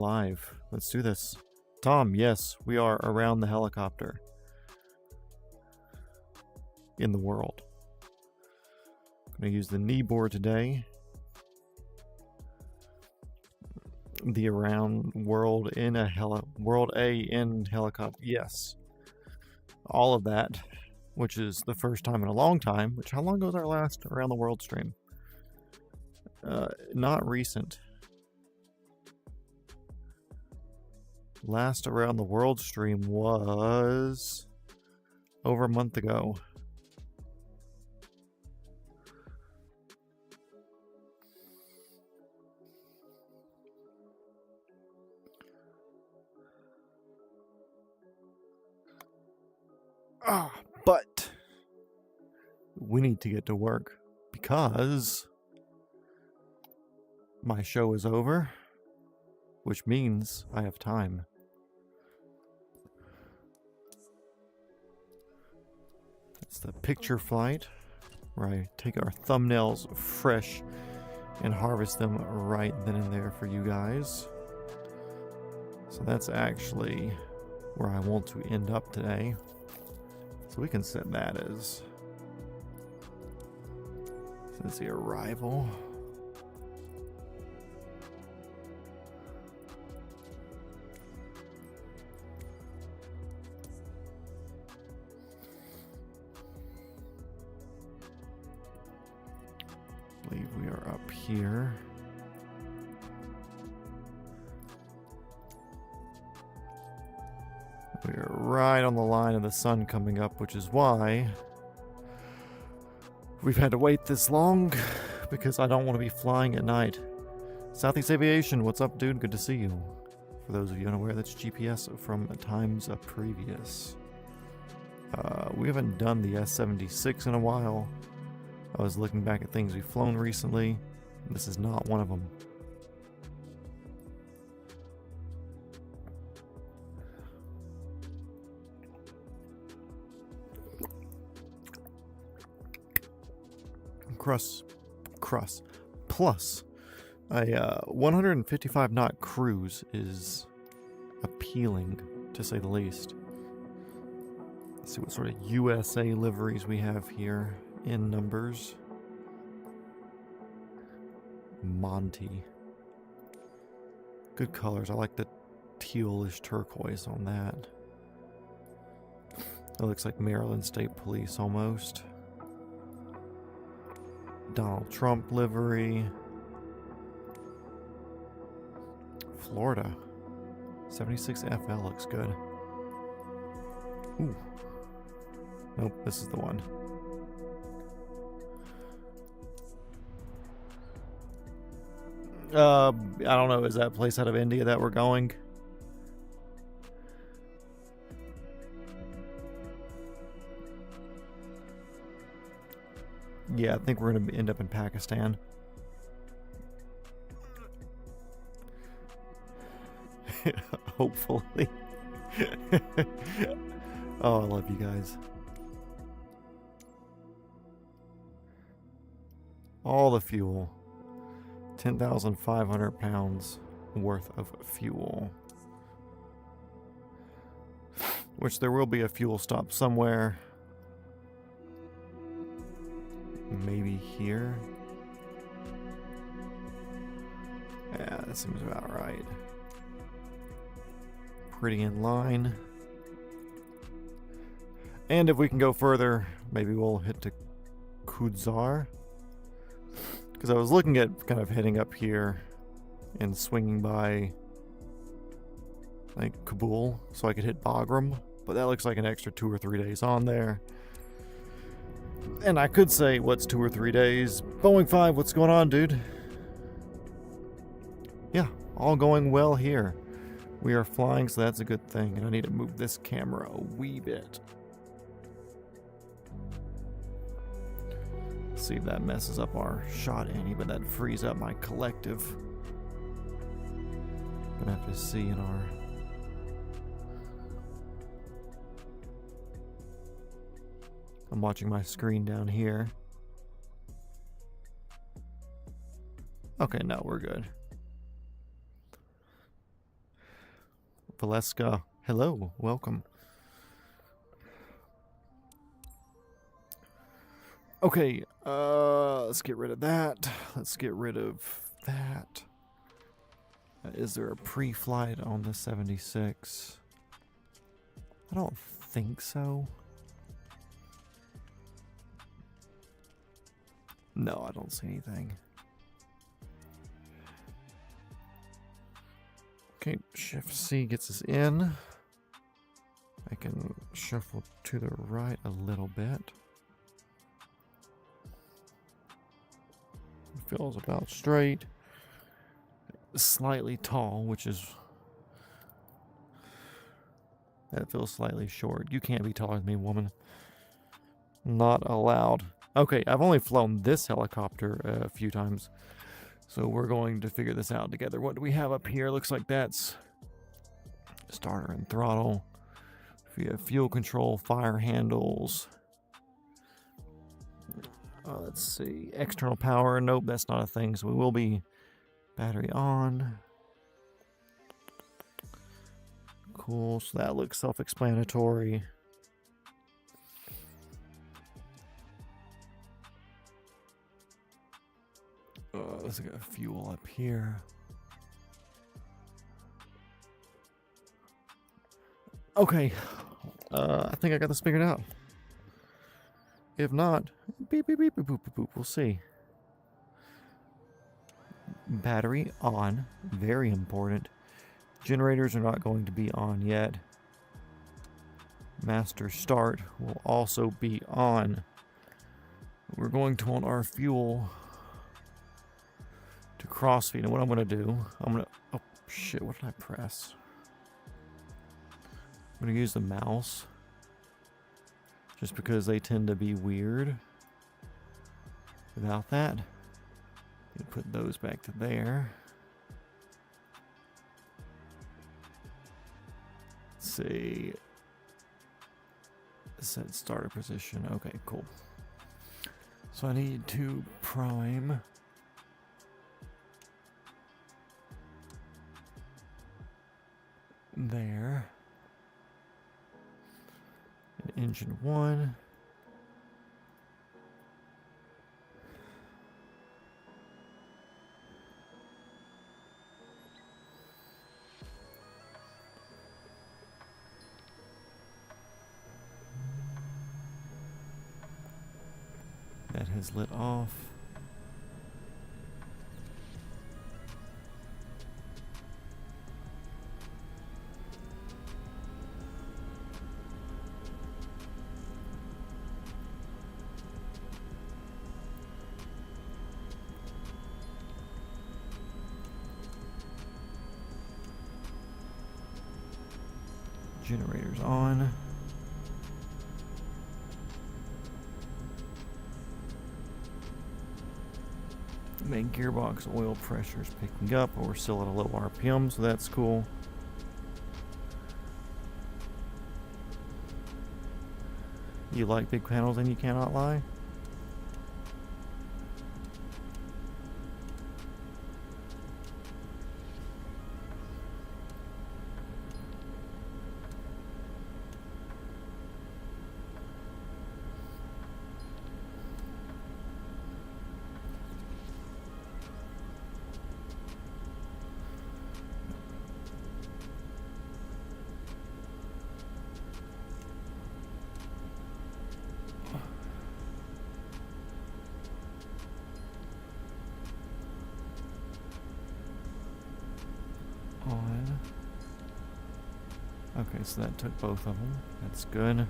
Live. Let's do this. Tom, yes, we are around the helicopter. In the world. I'm going to use the knee board today. The around world in a world A in helicopter. Yes. All of that, which is the first time in a long time. Which, how long ago was our last around the world stream? Not recent. Last around the world stream was over a month ago. But we need to get to work because my show is over, which means I have time. It's the picture flight where I take our thumbnails fresh and harvest them right then and there for you guys. So that's actually where I want to end up today. So we can set that as the arrival. I believe we are up here. We are right on the line of the sun coming up, which is why we've had to wait this long, because I don't want to be flying at night. Southeast Aviation, what's up, dude? Good to see you. For those of you unaware, that's GPS from times previous. We haven't done the S-76 in a while. I was looking back at things we've flown recently. This is not one of them. Cross. Plus, a 155 knot cruise is appealing, to say the least. Let's see what sort of USA liveries we have here in numbers. Monty. Good colors. I like the tealish turquoise on that. That looks like Maryland State Police almost. Donald Trump livery. Florida. 76FL looks good. Ooh. Nope, this is the one. I don't know, is that place out of India that we're going? Yeah, I think we're going to end up in Pakistan. Hopefully. Oh, I love you guys. All the fuel. 10,500 pounds worth of fuel. Which there will be a fuel stop somewhere. Maybe here. Yeah, that seems about right. Pretty in line. And if we can go further, maybe we'll hit to Kudzar. Because I was looking at kind of heading up here and swinging by, like, Kabul, so I could hit Bagram. But that looks like an extra 2 or 3 days on there. And I could say, what's 2 or 3 days? Boeing 5, what's going on, dude? Yeah, all going well here. We are flying, so that's a good thing. And I need to move this camera a wee bit. See if that messes up our shot any, but that frees up my collective. Gonna have to see in our... I'm watching my screen down here. Okay, no, we're good. Valeska, hello, welcome. Okay, let's get rid of that. Let's get rid of that. Is there a pre-flight on the 76? I don't think so. No, I don't see anything. Okay, Shift C gets us in. I can shuffle to the right a little bit. Feels about straight. Slightly tall, which is... That feels slightly short. You can't be taller than me, woman. Not allowed. Okay, I've only flown this helicopter a few times, so we're going to figure this out together. What do we have up here? Looks like that's starter and throttle. We have fuel control, fire handles. Let's see. External power. Nope, that's not a thing, so we will be battery on. Cool, so that looks self-explanatory. Let's get fuel up here. Okay, I think I got this figured out. If not, beep, beep, beep, boop, boop, boop, boop. We'll see. Battery on, very important. Generators are not going to be on yet. Master start will also be on. We're going to want our fuel to crossfeed. And what I'm going to do, oh shit, what did I press? I'm going to use the mouse. Just because they tend to be weird. Without that, you put those back to there. Let's see. Set starter position. Okay, cool. So I need to prime. There. And engine 1. That has lit off. Generators on. Main gearbox oil pressure is picking up, but we're still at a low RPM, so that's cool. You like big panels and you cannot lie? On. Okay, so that took both of them. That's good.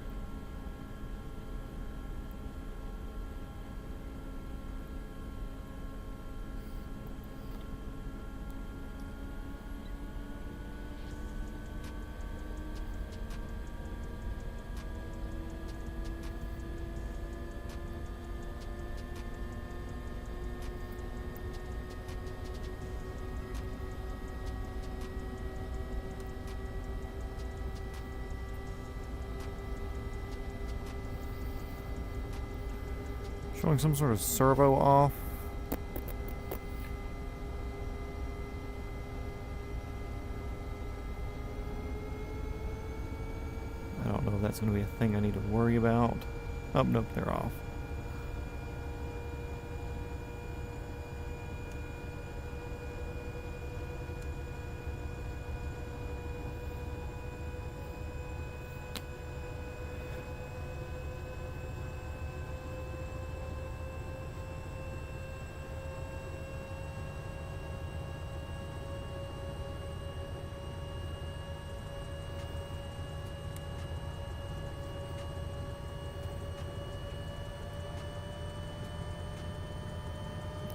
Showing some sort of servo off. don't know if that's going to be a thing I need to worry about. Oh, nope, they're off.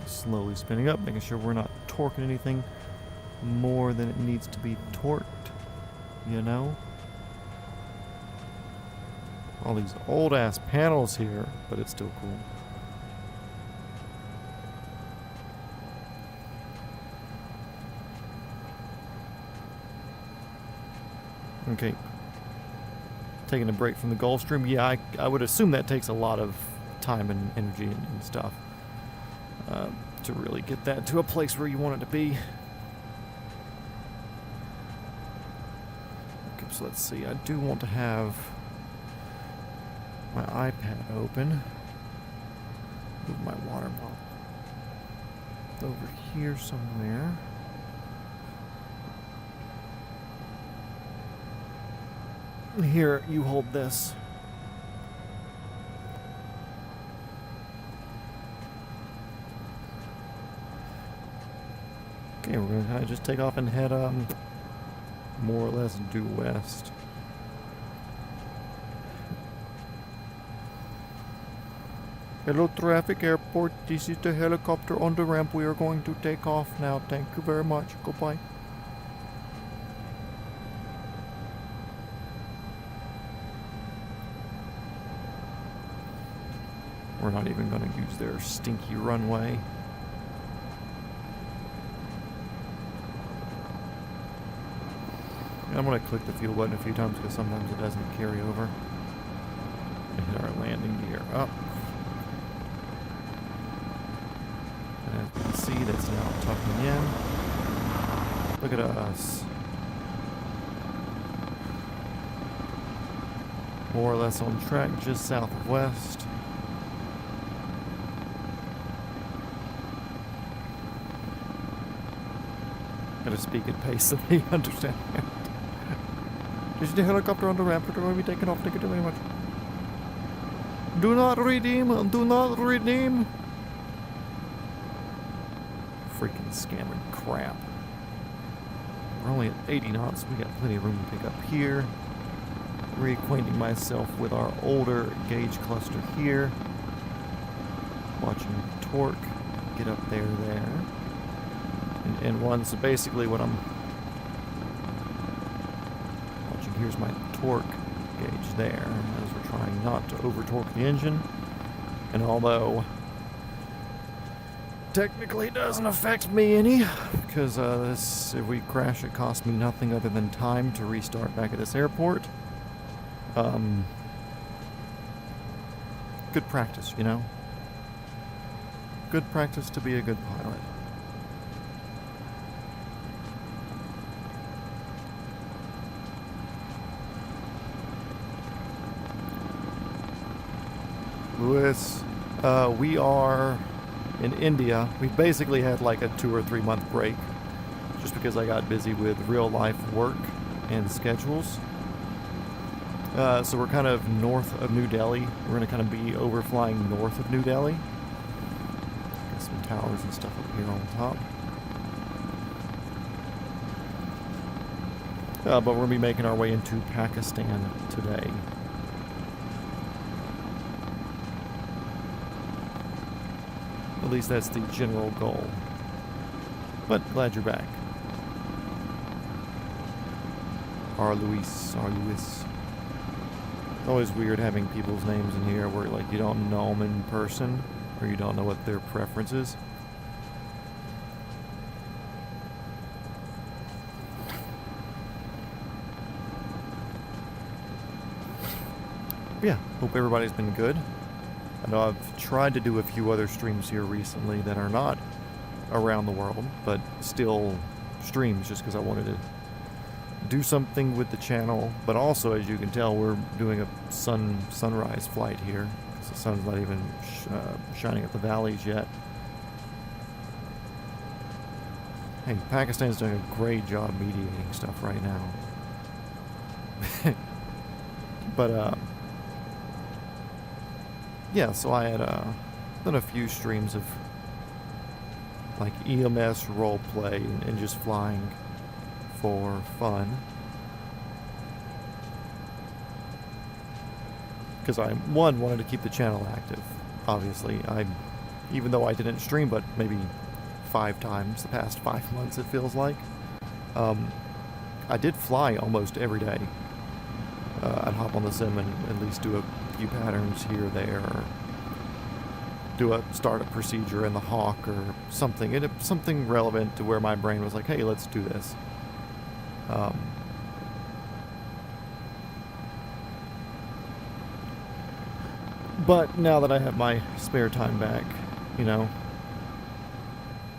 Slowly spinning up, making sure we're not torquing anything more than it needs to be torqued, you know? All these old ass panels here, but it's still cool. Okay. Taking a break from the Gulfstream. Yeah, I would assume that takes a lot of time and energy and stuff. To really get that to a place where you want it to be. Okay, so let's see. I do want to have my iPad open. Move my water bottle over here somewhere. Here, you hold this. Okay, we're gonna kind of just take off and head more or less due west. Hello, traffic airport. This is the helicopter on the ramp. We are going to take off now. Thank you very much. Goodbye. We're not even going to use their stinky runway. I'm going to click the fuel button a few times because sometimes it doesn't carry over. And hit our landing gear up. And as we can see, that's now tucking in. Look at us. More or less on track, just south of west. Gotta speak at pace so they understand. This is the helicopter on the ramp. We're going to be taking off. Thank you very much. Do not redeem. Do not redeem. Freaking scamming crap. We're only at 80 knots. We got plenty of room to pick up here. Reacquainting myself with our older gauge cluster here. Watching torque get up there. And one, so basically what I'm watching, here's my torque gauge there, as we're trying not to over torque the engine. And although technically it doesn't affect me any, because this, if we crash, it costs me nothing other than time to restart back at this airport. Good practice, you know? Good practice to be a good pilot. Lewis, we are in India. We basically had like a 2 or 3 month break just because I got busy with real life work and schedules. So we're kind of north of New Delhi. We're going to kind of be overflying north of New Delhi. Got some towers and stuff up here on top. But we're going to be making our way into Pakistan today. At least that's the general goal. But glad you're back. Luis. Always weird having people's names in here where like you don't know them in person or you don't know what their preference is. Yeah, hope everybody's been good. I know I've tried to do a few other streams here recently that are not around the world, but still streams just because I wanted to do something with the channel, but also, as you can tell, we're doing a sunrise flight here. The sun's not even shining up the valleys yet. Hey, Pakistan's doing a great job mediating stuff right now. But, yeah, so I had done a few streams of, like, EMS roleplay and just flying for fun. Because I, one, wanted to keep the channel active, obviously. Even though I didn't stream but maybe 5 times the past 5 months, it feels like. I did fly almost every day. I'd hop on the sim and at least do a few patterns here or there, or do a startup procedure in the Hawk or something. Something relevant to where my brain was like, hey, let's do this. But now that I have my spare time back, you know,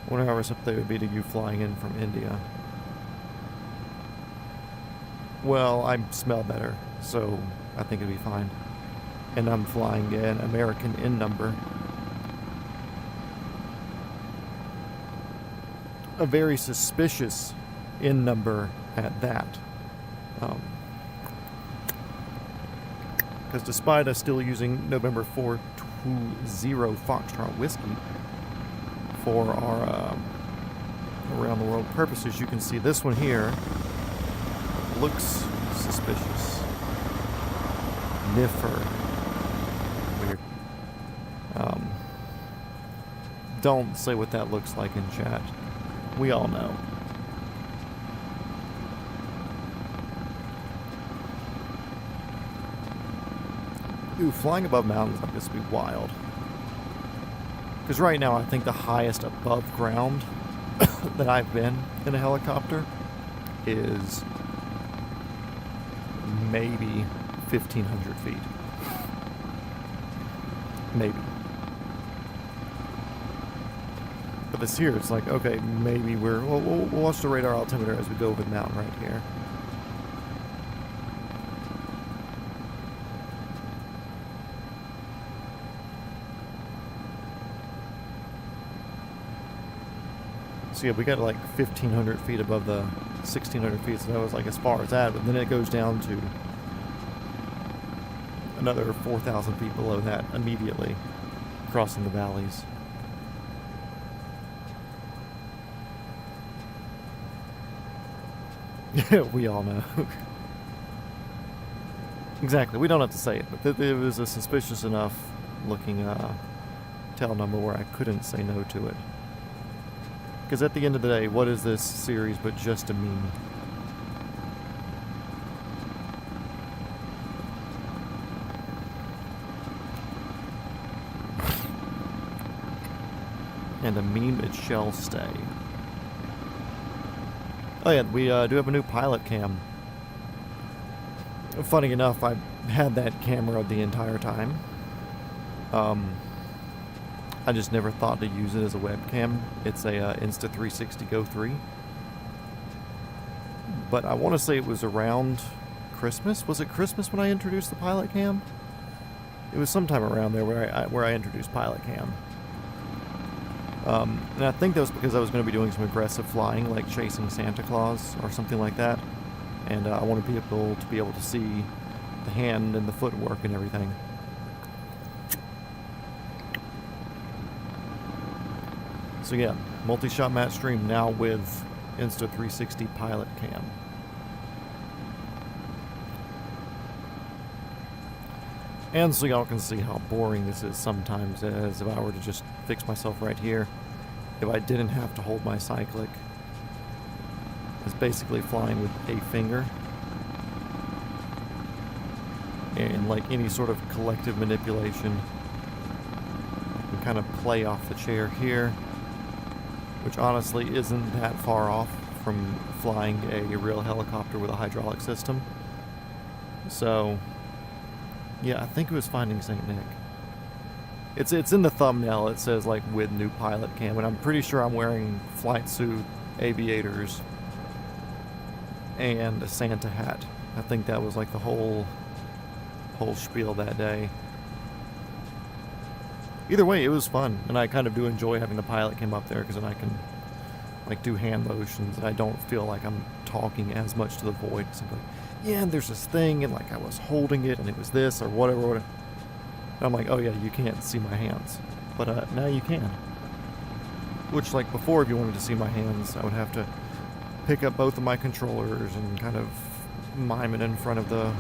I wonder how receptive it would be to you flying in from India. Well, I smell better, so I think it'd be fine. And I'm flying an American N number. A very suspicious N number at that. Because despite us still using November 420 Foxtrot Whiskey for our around the world purposes, you can see this one here looks suspicious. Niffer. Weird. Don't say what that looks like in chat. We all know. Ooh, flying above mountains like this would be wild. Because right now I think the highest above ground that I've been in a helicopter is maybe 1,500 feet. Maybe. But this here, it's like, okay, maybe we'll watch the radar altimeter as we go over the mountain right here. So yeah, we got like 1,500 feet above the 1,600 feet, so that was like as far as that, but then it goes down to another 4,000 feet below that immediately, crossing the valleys. We all know. Exactly, we don't have to say it, but it was a suspicious enough looking tail number where I couldn't say no to it. Because at the end of the day, what is this series but just a meme? And a meme it shall stay. Oh yeah, we do have a new pilot cam. Funny enough, I had that camera the entire time. I just never thought to use it as a webcam. It's a Insta360 Go 3. But I want to say it was around Christmas. Was it Christmas when I introduced the pilot cam? It was sometime around there where I introduced pilot cam. And I think that was because I was going to be doing some aggressive flying, like chasing Santa Claus or something like that. And I wanted people to be able to see the hand and the footwork and everything. So yeah, multi-shot match stream now with Insta360 pilot cam. And so y'all can see how boring this is sometimes, as if I were to just fix myself right here. If I didn't have to hold my cyclic, it's basically flying with a finger. And like any sort of collective manipulation, I can kind of play off the chair here, which honestly isn't that far off from flying a real helicopter with a hydraulic system. So, yeah, I think it was Finding St. Nick. It's in the thumbnail. It says like with new pilot cam, and I'm pretty sure I'm wearing flight suit, aviators, and a Santa hat. I think that was like the whole spiel that day. Either way, it was fun, and I kind of do enjoy having the pilot come up there, because then I can like do hand motions, and I don't feel like I'm talking as much to the void. So I'm like, yeah, and there's this thing, and like I was holding it, and it was this or whatever. And I'm like, oh yeah, you can't see my hands, but now you can. Which, like before, if you wanted to see my hands, I would have to pick up both of my controllers and kind of mime it in front of the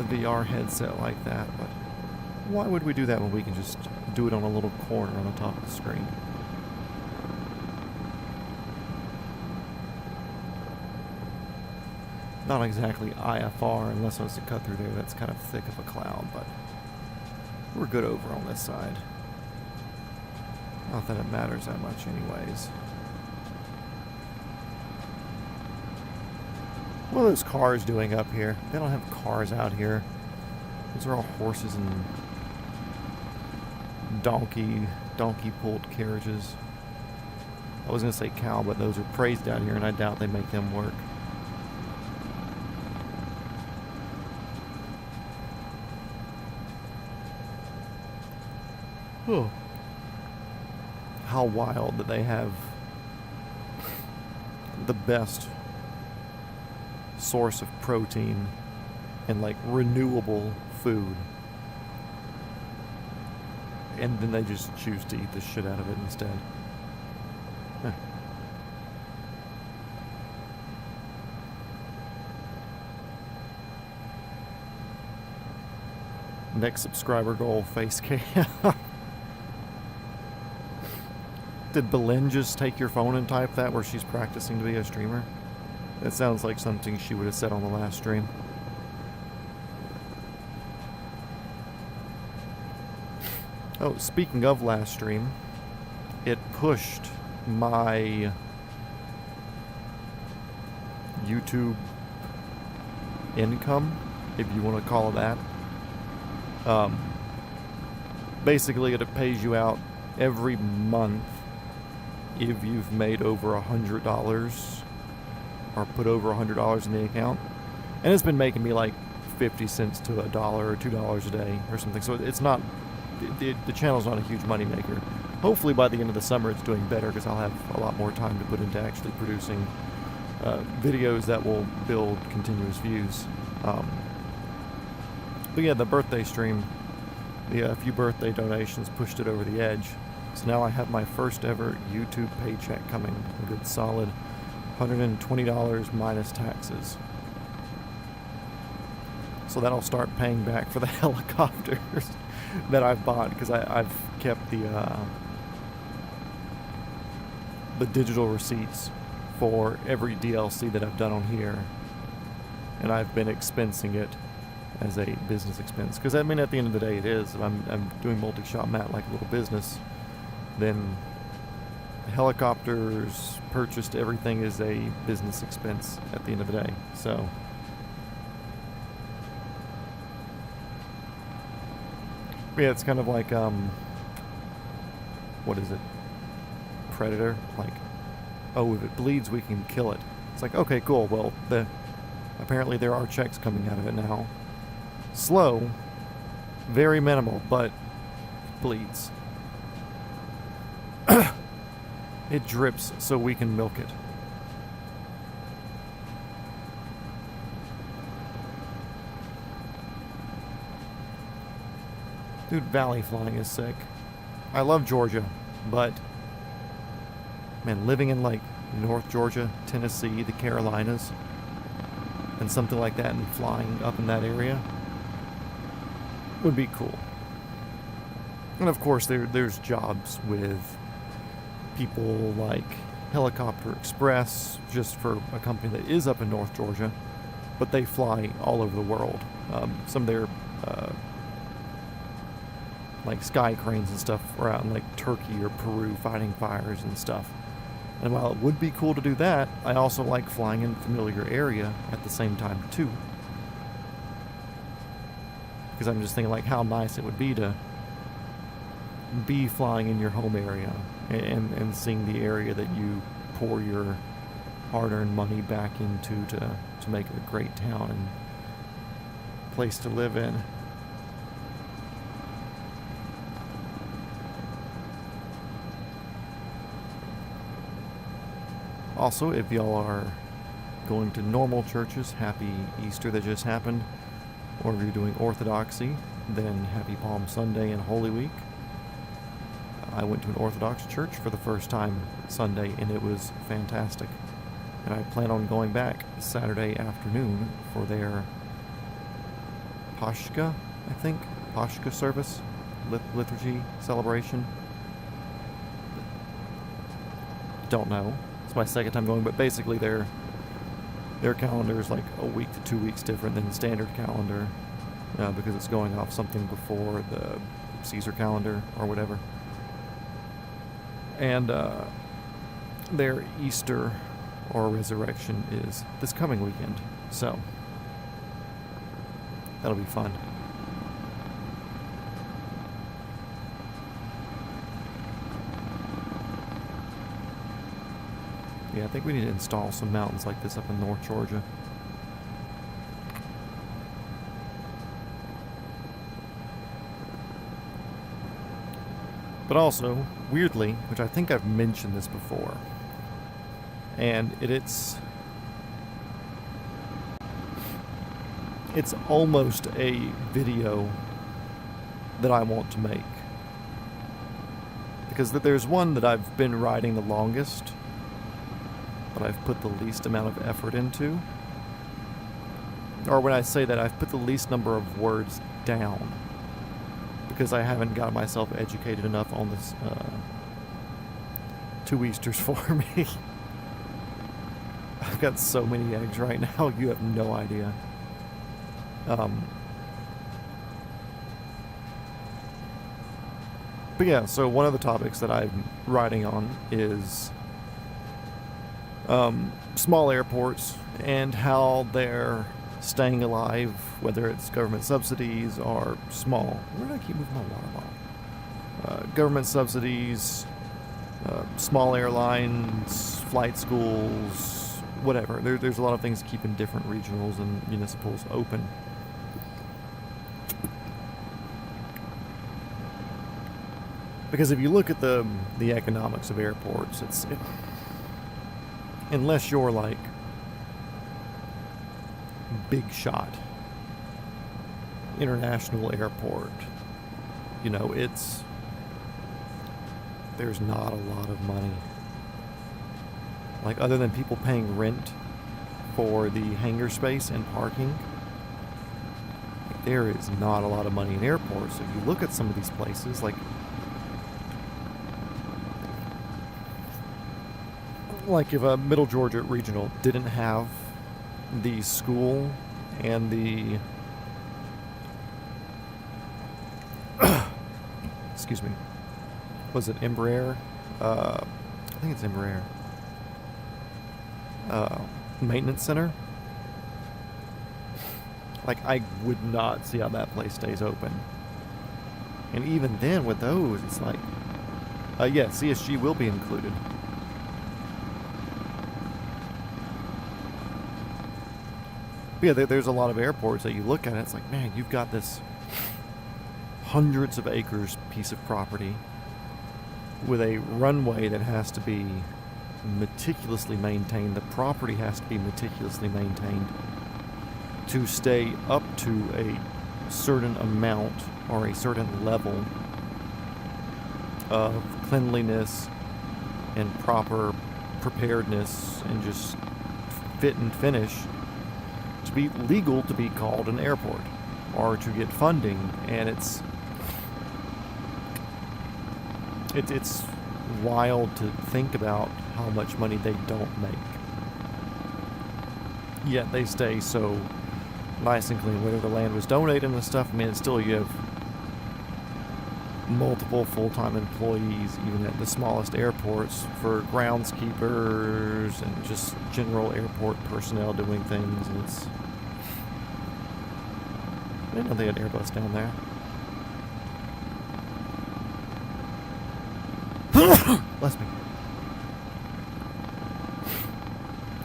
VR headset like that. But why would we do that when we can just do it on a little corner on the top of the screen? Not exactly IFR unless I was to cut through there. That's kind of thick of a cloud, but we're good over on this side. Not that it matters that much anyways. What are those cars doing up here? They don't have cars out here. Those are all horses and donkey-pulled carriages. I was going to say cow, but those are praised out here, and I doubt they make them work. Oh. How wild that they have the best source of protein and like renewable food, and then they just choose to eat the shit out of it instead. Huh. Next subscriber goal, face cam. Did Belen just take your phone and type that where she's practicing to be a streamer? That sounds like something she would have said on the last stream. Oh, speaking of last stream, it pushed my YouTube income, if you want to call it that. Basically, it pays you out every month if you've made over $100 or put over $100 in the account. And it's been making me like 50 cents to $1 or $2 a day or something. So it's not, the channel's not a huge money maker. Hopefully by the end of the summer it's doing better, because I'll have a lot more time to put into actually producing videos that will build continuous views. But yeah, the birthday stream, the few birthday donations pushed it over the edge. So now I have my first ever YouTube paycheck coming, a good solid $120 minus taxes. So that'll start paying back for the helicopters that I've bought, because I've kept the digital receipts for every DLC that I've done on here, and I've been expensing it as a business expense. Because I mean, at the end of the day, it is. If I'm doing multi-shot mat like a little business, then the helicopters purchased, everything is a business expense at the end of the day. So yeah, it's kind of like what is it? Predator? Like, oh, if it bleeds, we can kill it. It's like, okay, cool. Well, apparently there are checks coming out of it now. Slow, very minimal, but it bleeds. It drips so we can milk it. Dude, valley flying is sick. I love Georgia, but man, living in like North Georgia, Tennessee, the Carolinas, and something like that, and flying up in that area would be cool. And of course, there's jobs with people like Helicopter Express, just for a company that is up in North Georgia, but they fly all over the world. Some of their like sky cranes and stuff are out in like Turkey or Peru fighting fires and stuff. And while it would be cool to do that, I also like flying in a familiar area at the same time too. Because I'm just thinking like how nice it would be to be flying in your home area and seeing the area that you pour your hard-earned money back into to make it a great town and place to live in. Also, if y'all are going to normal churches, happy Easter that just happened. Or if you're doing Orthodoxy, then happy Palm Sunday and Holy Week. I went to an Orthodox church for the first time Sunday, and it was fantastic. And I plan on going back Saturday afternoon for their Pashka, I think, Pashka service, liturgy celebration. Don't know. It's my second time going, but basically their calendar is like a week to 2 weeks different than the standard calendar, because it's going off something before the Caesar calendar or whatever. And their Easter or resurrection is this coming weekend, so that'll be fun. Yeah, I think we need to install some mountains like this up in North Georgia. But also, weirdly, which I think I've mentioned this before, and it's almost a video that I want to make. Because there's one that I've been writing the longest, but I've put the least amount of effort into. Or when I say that, I've put the least number of words down, because I haven't got myself educated enough on this 2 Easters for me. I've got so many eggs right now, you have no idea. But yeah, so one of the topics that I'm writing on is small airports and how they're staying alive, whether it's government subsidies or small. Where did I keep moving my water bottle? Government subsidies, small airlines, flight schools, whatever. There's a lot of things keeping different regionals and municipals open. Because if you look at the economics of airports, unless you're like big shot international airport, there's not a lot of money. Like, other than people paying rent for the hangar space and parking, there is not a lot of money in airports. If you look at some of these places, like if a Middle Georgia Regional didn't have the school and the excuse me, was it Embraer? I think it's Embraer. Maintenance center. Like, I would not see how that place stays open. And even then, with those, it's like, yeah, CSG will be included. But yeah, there's a lot of airports that you look at, it's like, man, you've got this hundreds of acres piece of property with a runway that has to be meticulously maintained. The property has to be meticulously maintained to stay up to a certain amount or a certain level of cleanliness and proper preparedness and just fit and finish to be legal to be called an airport or to get funding. And it's wild to think about how much money they don't make, yet they stay so nice and clean. Whether the land was donated and stuff, I mean, it's still, you have multiple full-time employees even at the smallest airports for groundskeepers and just general airport personnel doing things. And it's, I didn't know they had Airbus down there. Bless me.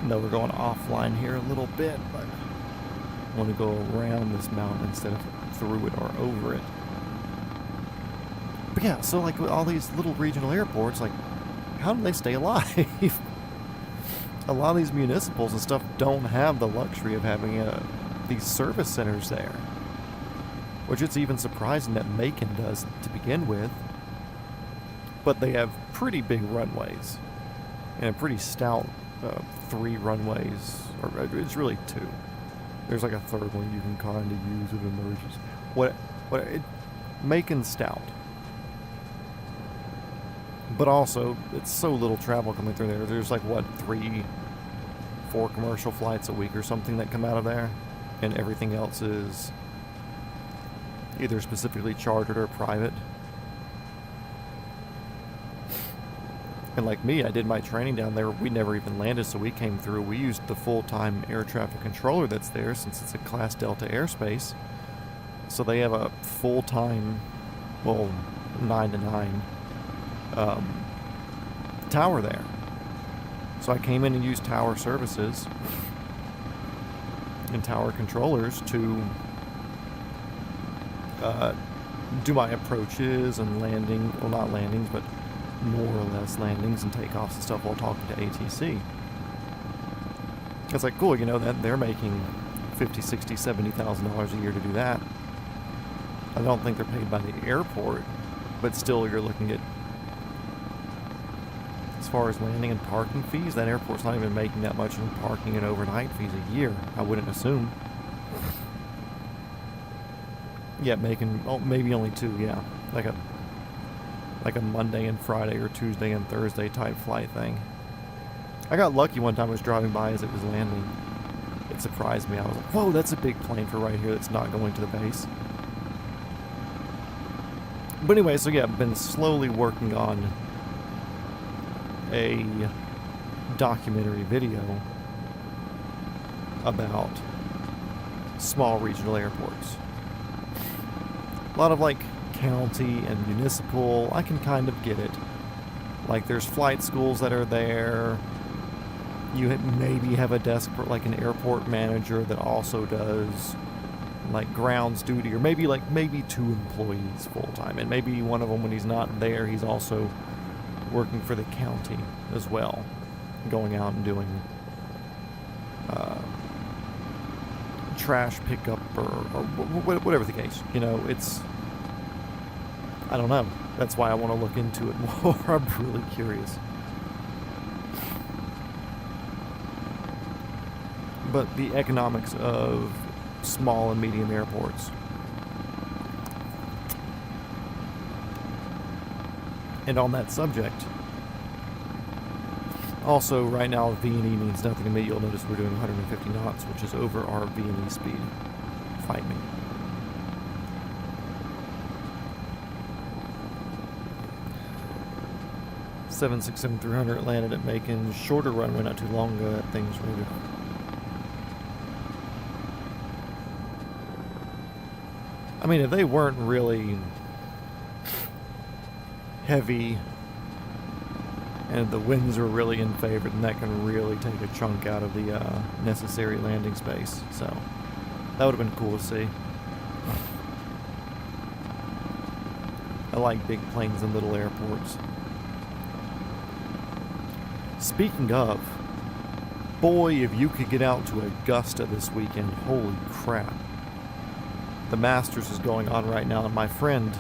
No, we're going offline here a little bit, but I want to go around this mountain instead of through it or over it. But yeah, so like with all these little regional airports, like, how do they stay alive? A lot of these municipals and stuff don't have the luxury of having these service centers there. Which it's even surprising that Macon does to begin with. But they have pretty big runways. And a pretty stout 3 runways. Or it's really 2. There's like a third one you can kind of use if it emerges. Macon's stout. But also, it's so little travel coming through there. There's like, what, 3, 4 commercial flights a week or something that come out of there? And everything else is either specifically chartered or private. And like me, I did my training down there. We never even landed, so we came through. We used the full-time air traffic controller that's there since it's a Class Delta airspace. So they have a full-time, well, 9 to 9 tower there. So I came in and used tower services and tower controllers to do my approaches and landing, well, not landings, but more or less landings and takeoffs and stuff while talking to ATC. It's like, cool, you know, that they're making $50,000, $60,000, $70,000 a year to do that. I don't think they're paid by the airport, but still you're looking at, as far as landing and parking fees, that airport's not even making that much in parking and overnight fees a year, I wouldn't assume. Yeah, making, oh, maybe only 2, yeah. Like a Monday and Friday or Tuesday and Thursday type flight thing. I got lucky one time I was driving by as it was landing. It surprised me. I was like, whoa, that's a big plane for right here that's not going to the base. But anyway, so yeah, I've been slowly working on a documentary video about small regional airports. A lot of like county and municipal, I can kind of get it. Like there's flight schools that are there. You maybe have a desk for like an airport manager that also does like grounds duty, or maybe 2 employees full time, and maybe one of them, when he's not there, he's also working for the county as well, going out and doing trash pickup or whatever the case. You know, it's, I don't know. That's why I want to look into it more. I'm really curious. But the economics of small and medium airports. And on that subject, also right now V&E means nothing to me. You'll notice we're doing 150 knots, which is over our V&E speed. Fight me. $767-300 landed at Macon. Shorter runway not too long ago. That thing's rated. I mean, if they weren't really heavy and the winds are really in favor, then that can really take a chunk out of the necessary landing space. So that would have been cool to see. I like big planes and little airports. Speaking of, boy, if you could get out to Augusta this weekend, holy crap. The Masters is going on right now, and my friend,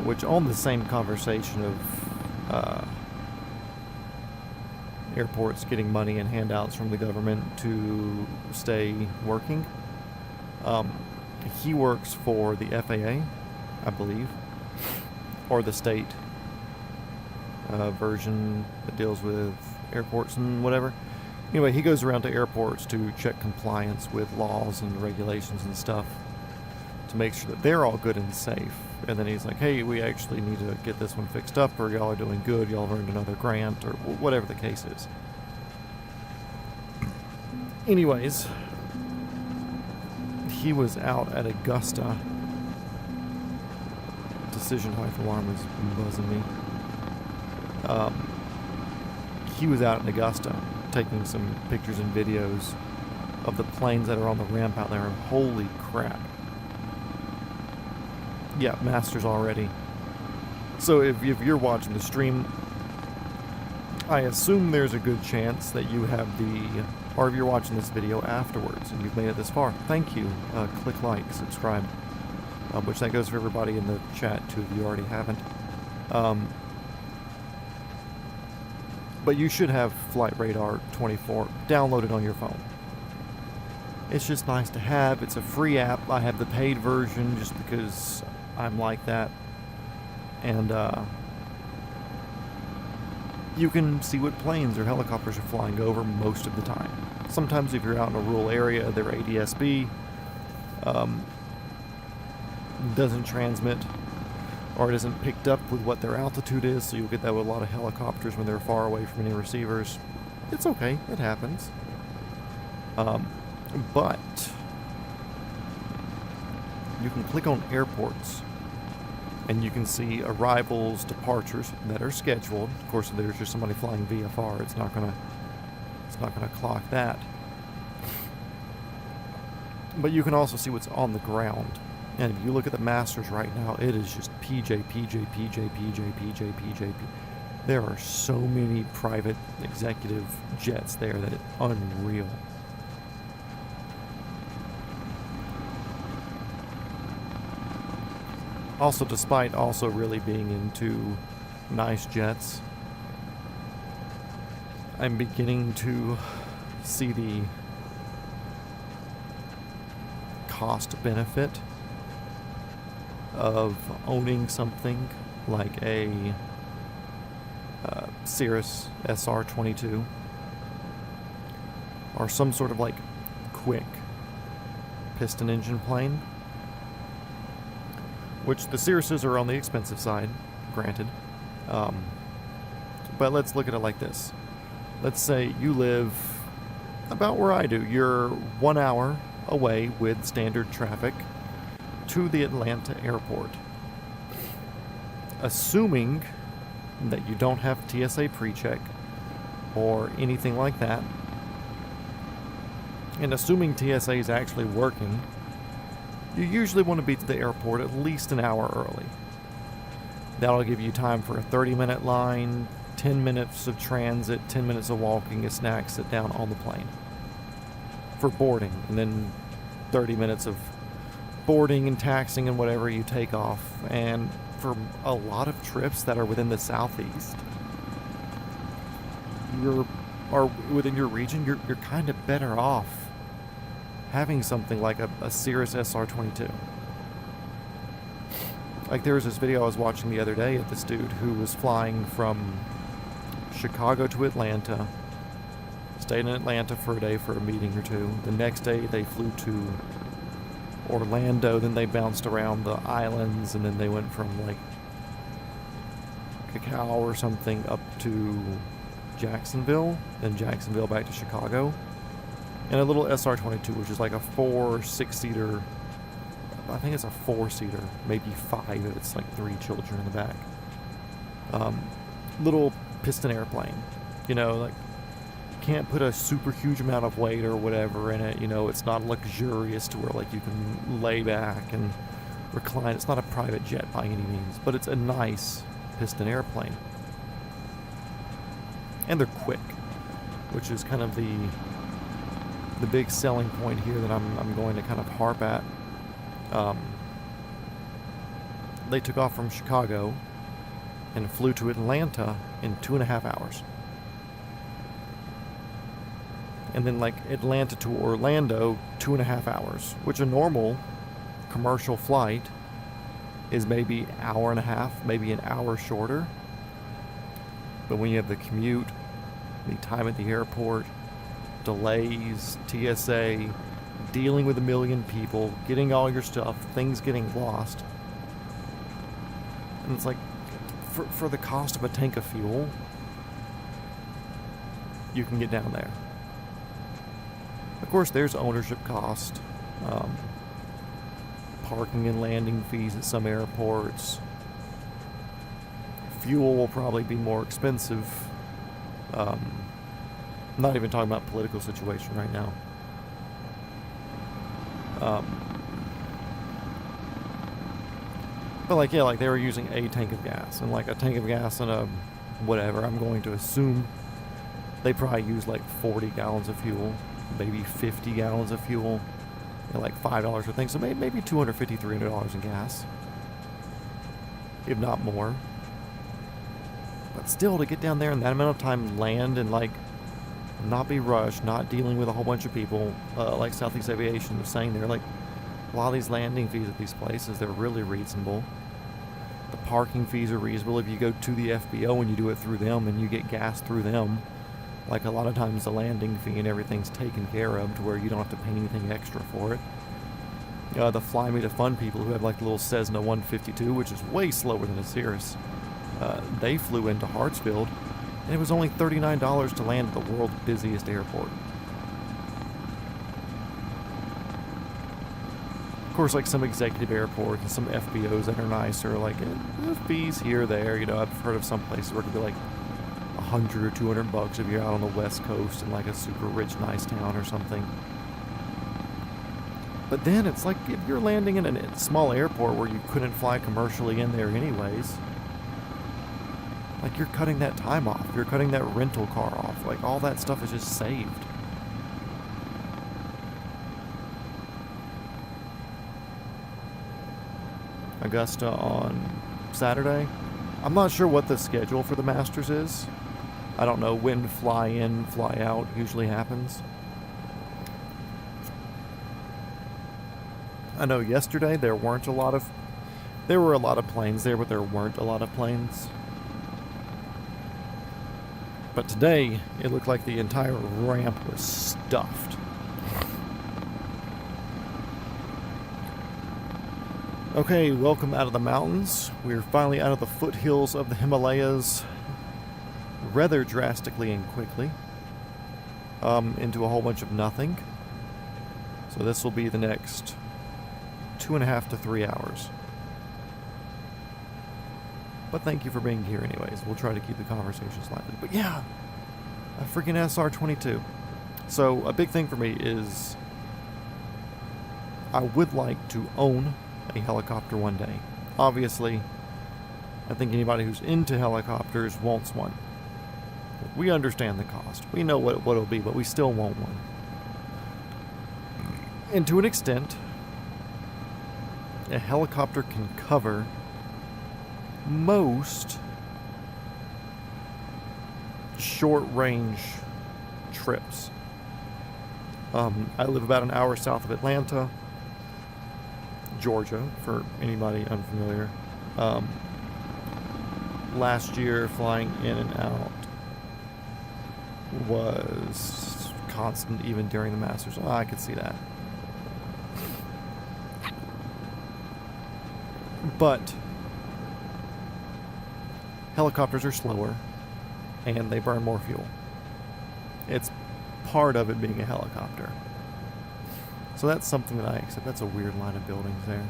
which on the same conversation of airports getting money and handouts from the government to stay working, he works for the FAA, I believe, or the state version that deals with airports and whatever. Anyway, he goes around to airports to check compliance with laws and regulations and stuff to make sure that they're all good and safe. And then he's like, hey, we actually need to get this one fixed up, or y'all are doing good, y'all have earned another grant, or whatever the case is. Anyways, he was out at Augusta. Decision height alarm is buzzing me. He was out in Augusta, taking some pictures and videos of the planes that are on the ramp out there, and holy crap. Yeah, Masters already. So if you're watching the stream, I assume there's a good chance that you have or if you're watching this video afterwards and you've made it this far, thank you. Click like, subscribe, which that goes for everybody in the chat too if you already haven't. But you should have Flight Radar 24 downloaded on your phone. It's just nice to have. It's a free app. I have the paid version just because I'm like that. And you can see what planes or helicopters are flying over most of the time. Sometimes if you're out in a rural area, their ADSB doesn't transmit, or it isn't picked up with what their altitude is, so you'll get that with a lot of helicopters when they're far away from any receivers. It's okay, it happens. But you can click on airports and you can see arrivals, departures that are scheduled. Of course, if there's just somebody flying VFR, it's not gonna clock that. But you can also see what's on the ground. And if you look at the Masters right now, it is just PJ. There are so many private executive jets there that it's unreal. Also, despite also really being into nice jets, I'm beginning to see the cost benefit of owning something like a Cirrus SR-22 or some sort of like quick piston engine plane, which the Cirruses are on the expensive side, granted. But let's look at it like this. Let's say you live about where I do. You're 1 hour away with standard traffic to the Atlanta airport. Assuming that you don't have TSA pre-check or anything like that, and assuming TSA is actually working, you usually want to be to the airport at least an hour early. That'll give you time for a 30-minute line, 10 minutes of transit, 10 minutes of walking, a snack, sit down on the plane for boarding, and then 30 minutes of boarding and taxing and whatever, you take off. And for a lot of trips that are within the southeast, or within your region, you're kind of better off having something like a Cirrus SR-22. Like, there was this video I was watching the other day of this dude who was flying from Chicago to Atlanta, stayed in Atlanta for a day for a meeting or two. The next day they flew to Orlando, then they bounced around the islands, and then they went from like Cacao or something up to Jacksonville, then Jacksonville back to Chicago. And a little SR-22, which is like a 6-seater, I think it's a 4-seater, maybe 5 if it's like 3 children in the back. Little piston airplane, you know, like, can't put a super huge amount of weight or whatever in it, you know, it's not luxurious to where like you can lay back and recline. It's not a private jet by any means, but it's a nice piston airplane. And they're quick, which is kind of the big selling point here that I'm going to kind of harp at. They took off from Chicago and flew to Atlanta in 2.5 hours. And then like Atlanta to Orlando, 2.5 hours, which a normal commercial flight is maybe an hour and a half, maybe an hour shorter. But when you have the commute, the time at the airport, delays, TSA, dealing with 1 million people, getting all your stuff, things getting lost, and it's like, for the cost of a tank of fuel, you can get down there. Of course, there's ownership cost, parking and landing fees at some airports. Fuel will probably be more expensive. I'm not even talking about political situation right now. But like, yeah, like they were using a tank of gas, and like a tank of gas and a whatever, I'm going to assume they probably use like 40 gallons of fuel, maybe 50 gallons of fuel, and like $5 for things, so maybe $250, $300 in gas, if not more. But still, to get down there in that amount of time, land and like not be rushed, not dealing with a whole bunch of people, like Southeast Aviation was saying, they're like, a lot of these landing fees at these places, they're really reasonable. The parking fees are reasonable. If you go to the FBO and you do it through them and you get gas through them, like a lot of times the landing fee and everything's taken care of to where you don't have to pay anything extra for it. The Fly Me to Fun people who have like the little Cessna 152, which is way slower than a Cirrus, they flew into Hartsfield and it was only $39 to land at the world's busiest airport. Of course, like some executive airports and some FBOs that are nicer, like fees here, there. You know, I've heard of some places where it could be like $100 or $200 if you're out on the West Coast in like a super rich, nice town or something. But then it's like if you're landing in a small airport where you couldn't fly commercially in there anyways, like you're cutting that time off. You're cutting that rental car off. Like all that stuff is just saved. Augusta on Saturday. I'm not sure what the schedule for the Masters is. I don't know when fly in, fly out usually happens. I know yesterday there were a lot of planes there, but there weren't a lot of planes. But today, it looked like the entire ramp was stuffed. Okay, welcome out of the mountains. We're finally out of the foothills of the Himalayas rather drastically and quickly into a whole bunch of nothing. So this will be the next 2.5 to 3 hours. But thank you for being here anyways. We'll try to keep the conversations lively. But yeah, a freaking SR-22. So a big thing for me is I would like to own a helicopter one day. Obviously, I think anybody who's into helicopters wants one. We understand the cost. We know what it'll be, but we still want one. And to an extent, a helicopter can cover most short-range trips. I live about an hour south of Atlanta, Georgia, for anybody unfamiliar. Last year, flying in and out was constant even during the Masters. Oh, I could see that. But helicopters are slower and they burn more fuel. It's part of it being a helicopter. So that's something that I accept. That's a weird line of buildings there.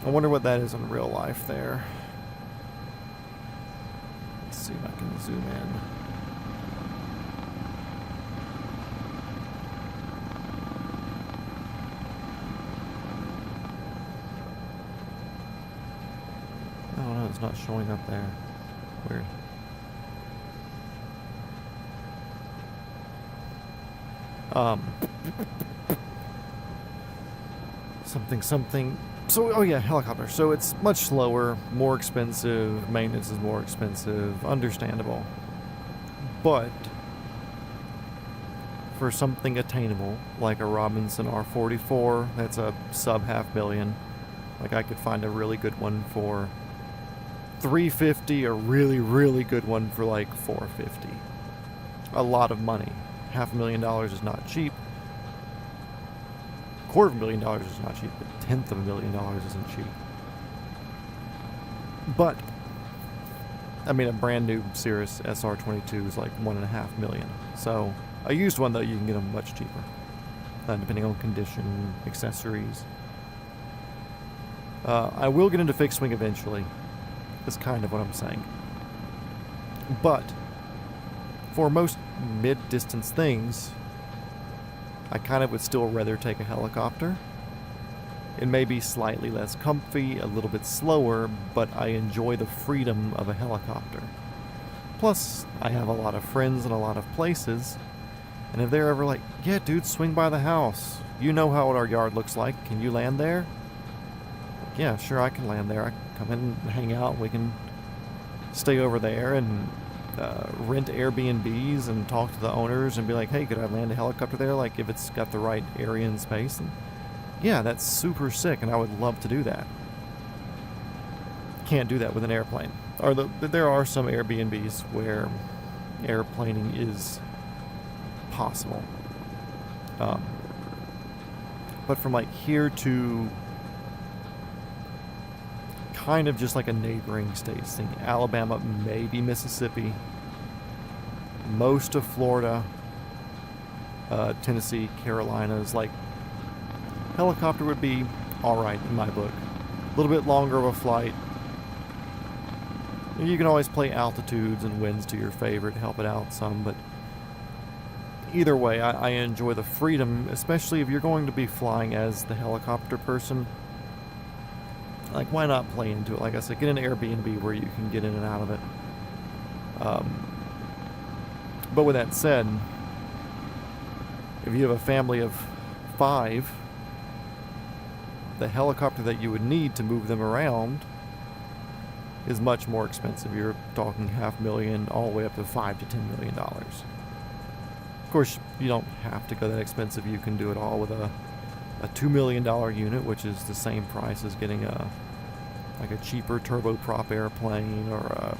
I wonder what that is in real life there. Let's see if I can zoom in. I don't know, it's not showing up there. Weird. Something. So, oh yeah, helicopter. So it's much slower, more expensive, maintenance is more expensive, understandable. But for something attainable, like a Robinson R44, that's a sub $500,000. Like I could find a really good one for $350, a really, really good one for like $450. A lot of money. $500,000 is not cheap. $250,000 is not cheap, but $1/10 isn't cheap. But I mean, a brand new Cirrus SR-22 is like $1.5 million. So a used one though, you can get them much cheaper, depending on condition, accessories. I will get into fixed wing eventually. That's kind of what I'm saying. But for most mid-distance things, I kind of would still rather take a helicopter. It may be slightly less comfy, a little bit slower, but I enjoy the freedom of a helicopter. Plus, I have a lot of friends in a lot of places, and if they're ever like, yeah, dude, swing by the house. You know how our yard looks like. Can you land there? Like, yeah, sure, I can land there. I can come in and hang out. We can stay over there and rent Airbnbs and talk to the owners and be like, hey, could I land a helicopter there? Like, if it's got the right area and space. And yeah, that's super sick, and I would love to do that. Can't do that with an airplane. Or there are some Airbnbs where airplaning is possible. But from like here to kind of just like a neighboring states thing, Alabama, maybe Mississippi, most of Florida, Tennessee, Carolinas, like helicopter would be alright in my book. A little bit longer of a flight. You can always play altitudes and winds to your favor to help it out some, but either way, I enjoy the freedom, especially if you're going to be flying as the helicopter person. Like, why not play into it? Like I said, get an Airbnb where you can get in and out of it. But with that said, if you have a family of 5, the helicopter that you would need to move them around is much more expensive. You're talking $500,000 all the way up to $5 to $10 million. Of course, you don't have to go that expensive. You can do it all with a $2 million unit, which is the same price as getting a cheaper turboprop airplane or a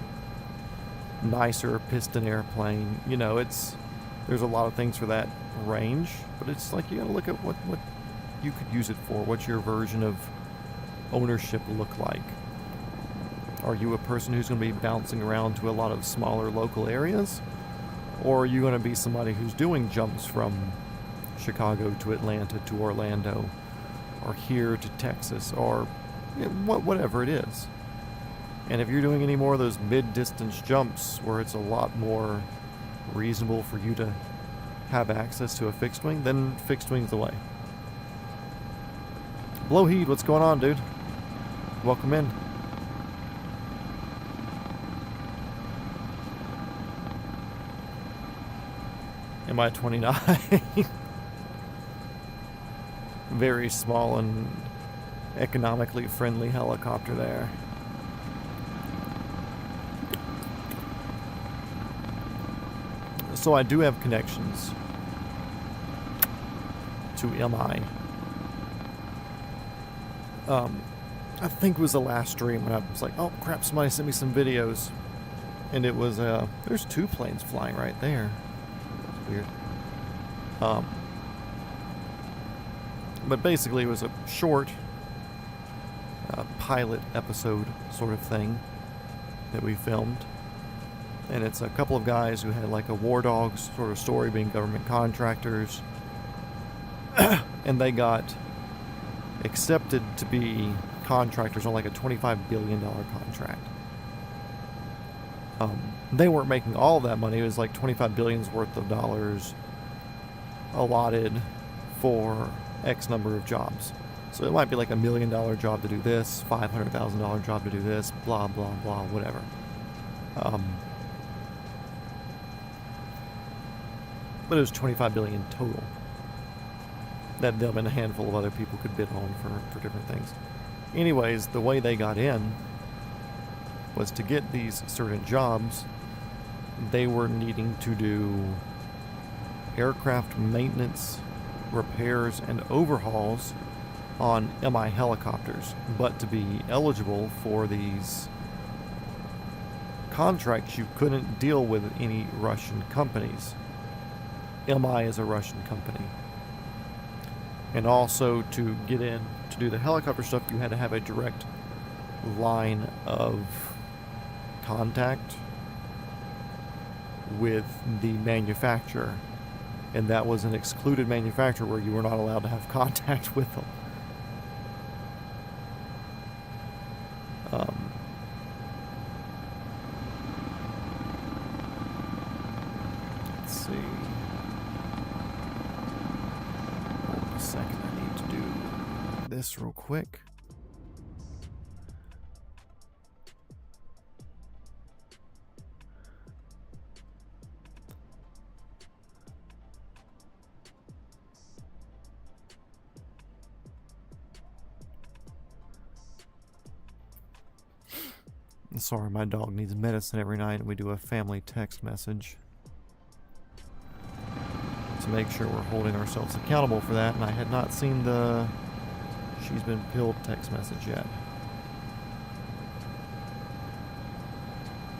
nicer piston airplane. You know, there's a lot of things for that range, but it's like you gotta look at what you could use it for. What's your version of ownership look like? Are you a person who's going to be bouncing around to a lot of smaller local areas? Or are you going to be somebody who's doing jumps from Chicago to Atlanta to Orlando, or here to Texas, or whatever it is? And if you're doing any more of those mid-distance jumps where it's a lot more reasonable for you to have access to a fixed wing, then fixed wing's the way. Blowheed, what's going on, dude? Welcome in. Mi-29. Very small and economically friendly helicopter there. So I do have connections to MI. I think it was the last stream when I was like, oh crap, somebody sent me some videos. And it was, there's 2 planes flying right there. That's weird. But basically it was a short pilot episode sort of thing that we filmed. And it's a couple of guys who had like a War Dogs sort of story, being government contractors. And they got accepted to be contractors on like a $25 billion contract. They weren't making all of that money. It was like $25 billion's worth of dollars allotted for X number of jobs. So it might be like $1 million job to do this, $500,000 job to do this, blah, blah, blah, whatever. But it was $25 billion total that them and a handful of other people could bid on for different things. Anyways, the way they got in was to get these certain jobs. They were needing to do aircraft maintenance, repairs, and overhauls on MI helicopters. But to be eligible for these contracts, you couldn't deal with any Russian companies. MI is a Russian company. And also, to get in to do the helicopter stuff, you had to have a direct line of contact with the manufacturer. And that was an excluded manufacturer where you were not allowed to have contact with them. second. I need to do this real quick. Sorry, my dog needs medicine every night, and we do a family text message to make sure we're holding ourselves accountable for that, and I had not seen the "she's been pilled" text message yet.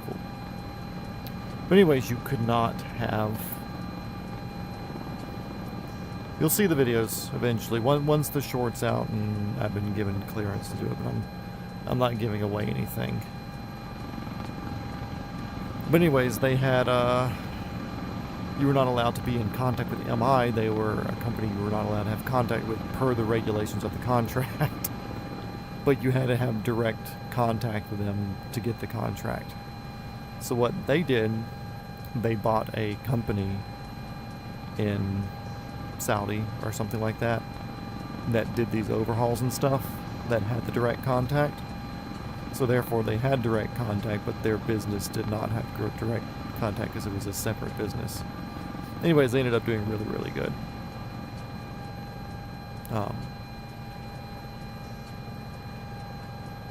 Cool. But anyways, you could not have... You'll see the videos eventually, once the short's out, and I've been given clearance to do it, but I'm not giving away anything. But anyways, they had, you were not allowed to be in contact with MI. They were a company you were not allowed to have contact with per the regulations of the contract. But you had to have direct contact with them to get the contract. So what they did, they bought a company in Saudi or something like that that did these overhauls and stuff that had the direct contact. So therefore they had direct contact, but their business did not have direct contact because it was a separate business. Anyways, they ended up doing really, really good.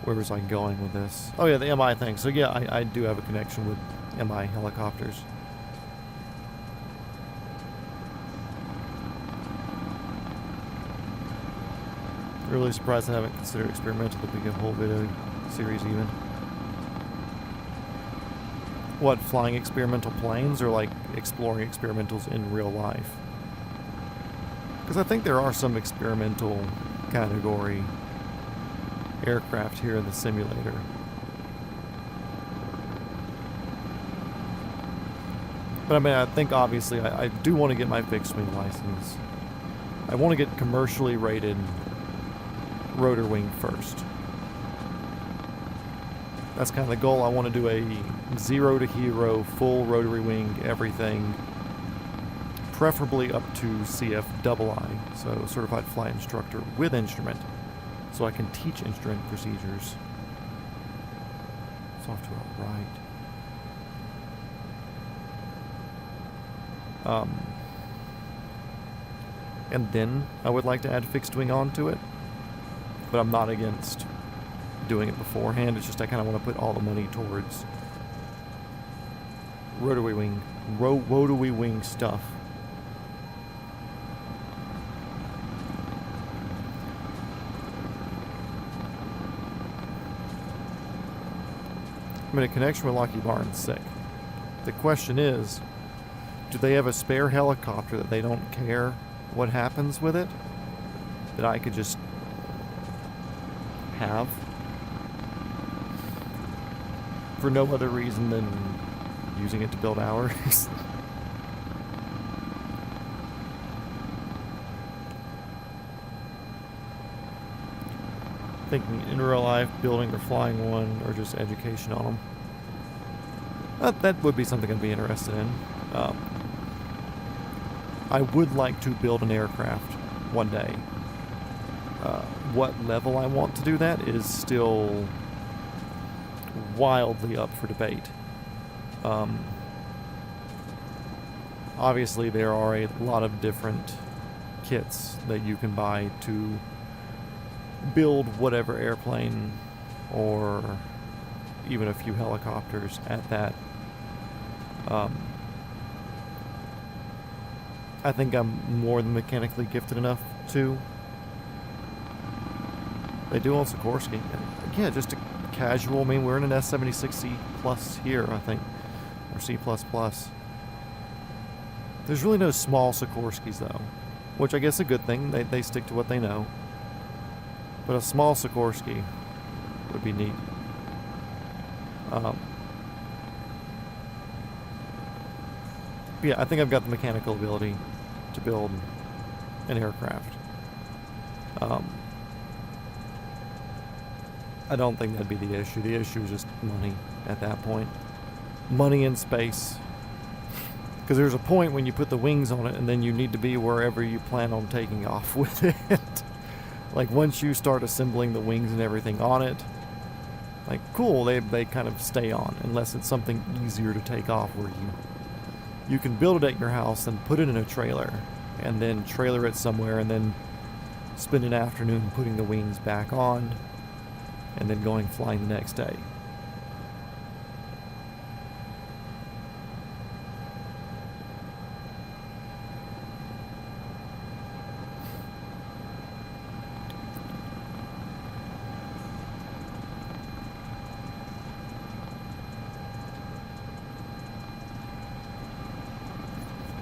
Where was I going with this? Oh yeah, the MI thing. So yeah, I do have a connection with MI helicopters. Really surprised I haven't considered experimental to be a whole video series even. What, flying experimental planes or like exploring experimentals in real life? Because I think there are some experimental category aircraft here in the simulator. But I mean, I think obviously I do want to get my fixed wing license. I want to get commercially rated rotor wing first. That's kind of the goal. I want to do a 0 to hero, full rotary wing, everything. Preferably up to CFII, so certified flight instructor with instrument, so I can teach instrument procedures. It's off to our right. And then I would like to add fixed wing onto it, but I'm not against doing it beforehand. It's just I kind of want to put all the money towards rotary wing stuff. I'm in a connection with Lockheed Martin, sick. The question is, do they have a spare helicopter that they don't care what happens with it, that I could just have for no other reason than using it to build ours? Thinking in real life, building or flying one, or just education on them. That would be something I'd be interested in. I would like to build an aircraft one day. What level I want to do that is still wildly up for debate. Obviously, there are a lot of different kits that you can buy to build whatever airplane or even a few helicopters at that. I think I'm more than mechanically gifted enough to. They do on Sikorsky. Yeah, just a casual. I mean, we're in an S76C plus here, I think, or C++. There's really no small Sikorskys though, which I guess is a good thing. They stick to what they know. But a small Sikorsky would be neat. Yeah, I think I've got the mechanical ability to build an aircraft. I don't think that'd be the issue. The issue is just money at that point. Money in space. Because there's a point when you put the wings on it, and then you need to be wherever you plan on taking off with it. Like, once you start assembling the wings and everything on it, like, cool, they kind of stay on, unless it's something easier to take off where you can build it at your house and put it in a trailer, and then trailer it somewhere, and then spend an afternoon putting the wings back on, and then going flying the next day.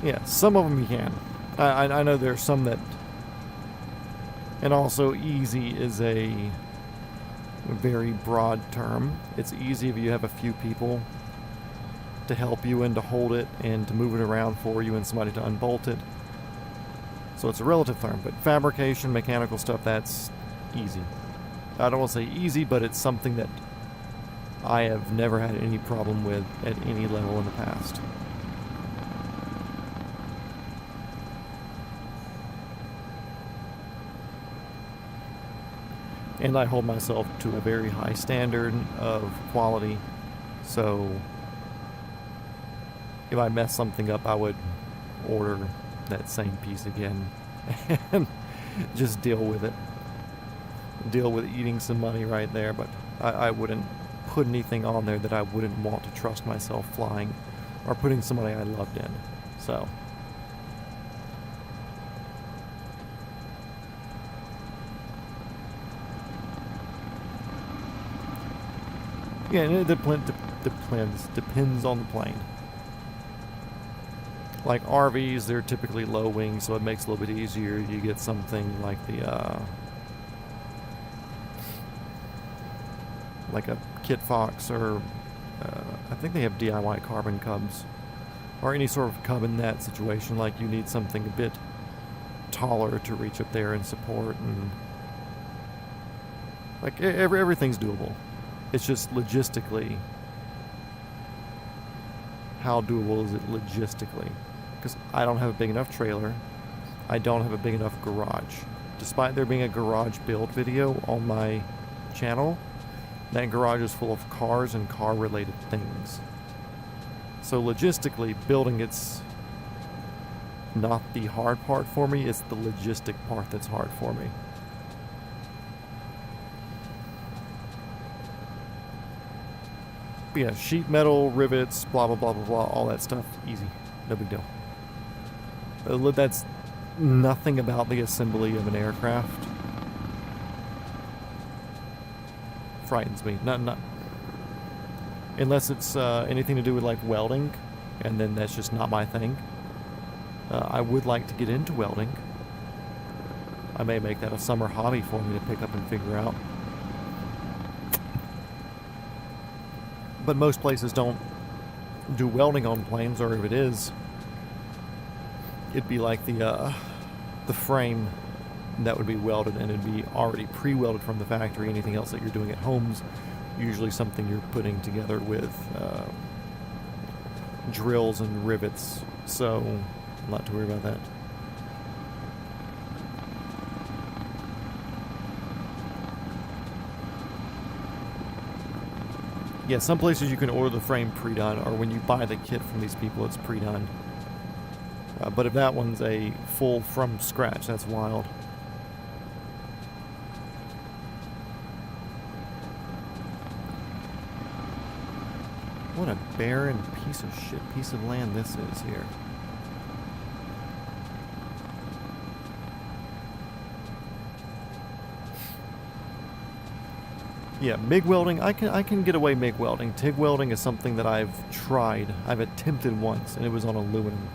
Yeah, some of them you can. I know there's some that... And also, easy is a very broad term. It's easy if you have a few people to help you and to hold it and to move it around for you and somebody to unbolt it. So it's a relative term, but fabrication, mechanical stuff, that's easy. I don't want to say easy, but it's something that I have never had any problem with at any level in the past. And I hold myself to a very high standard of quality, so if I mess something up, I would order that same piece again and just deal with it. Deal with eating some money right there, but I wouldn't put anything on there that I wouldn't want to trust myself flying or putting somebody I loved in. So... yeah, and it depends on the plane. Like RVs, they're typically low wing, so it makes it a little bit easier. You get something like the like a Kit Fox, or I think they have DIY carbon cubs, or any sort of cub in that situation. Like, you need something a bit taller to reach up there and support, and like everything's doable. It's just logistically, how doable is it logistically? Because I don't have a big enough trailer. I don't have a big enough garage. Despite there being a garage build video on my channel, that garage is full of cars and car-related things. So logistically, building it's not the hard part for me, it's the logistic part that's hard for me. Yeah, sheet metal, rivets, blah, blah, blah, blah, blah, all that stuff, easy. No big deal. That's nothing about the assembly of an aircraft. Frightens me. Not unless it's anything to do with, like, welding, and then that's just not my thing. I would like to get into welding. I may make that a summer hobby for me to pick up and figure out. But most places don't do welding on planes, or if it is, it'd be like the frame that would be welded, and it'd be already pre-welded from the factory. Anything else that you're doing at home's usually something you're putting together with drills and rivets, so not to worry about that. Yeah, some places you can order the frame pre-done, or when you buy the kit from these people, it's pre-done. But if that one's a full from scratch, that's wild. What a barren piece of shit piece of land this is here. Yeah, MIG welding, I can get away MIG welding. TIG welding is something that I've tried. I've attempted once, and it was on aluminum.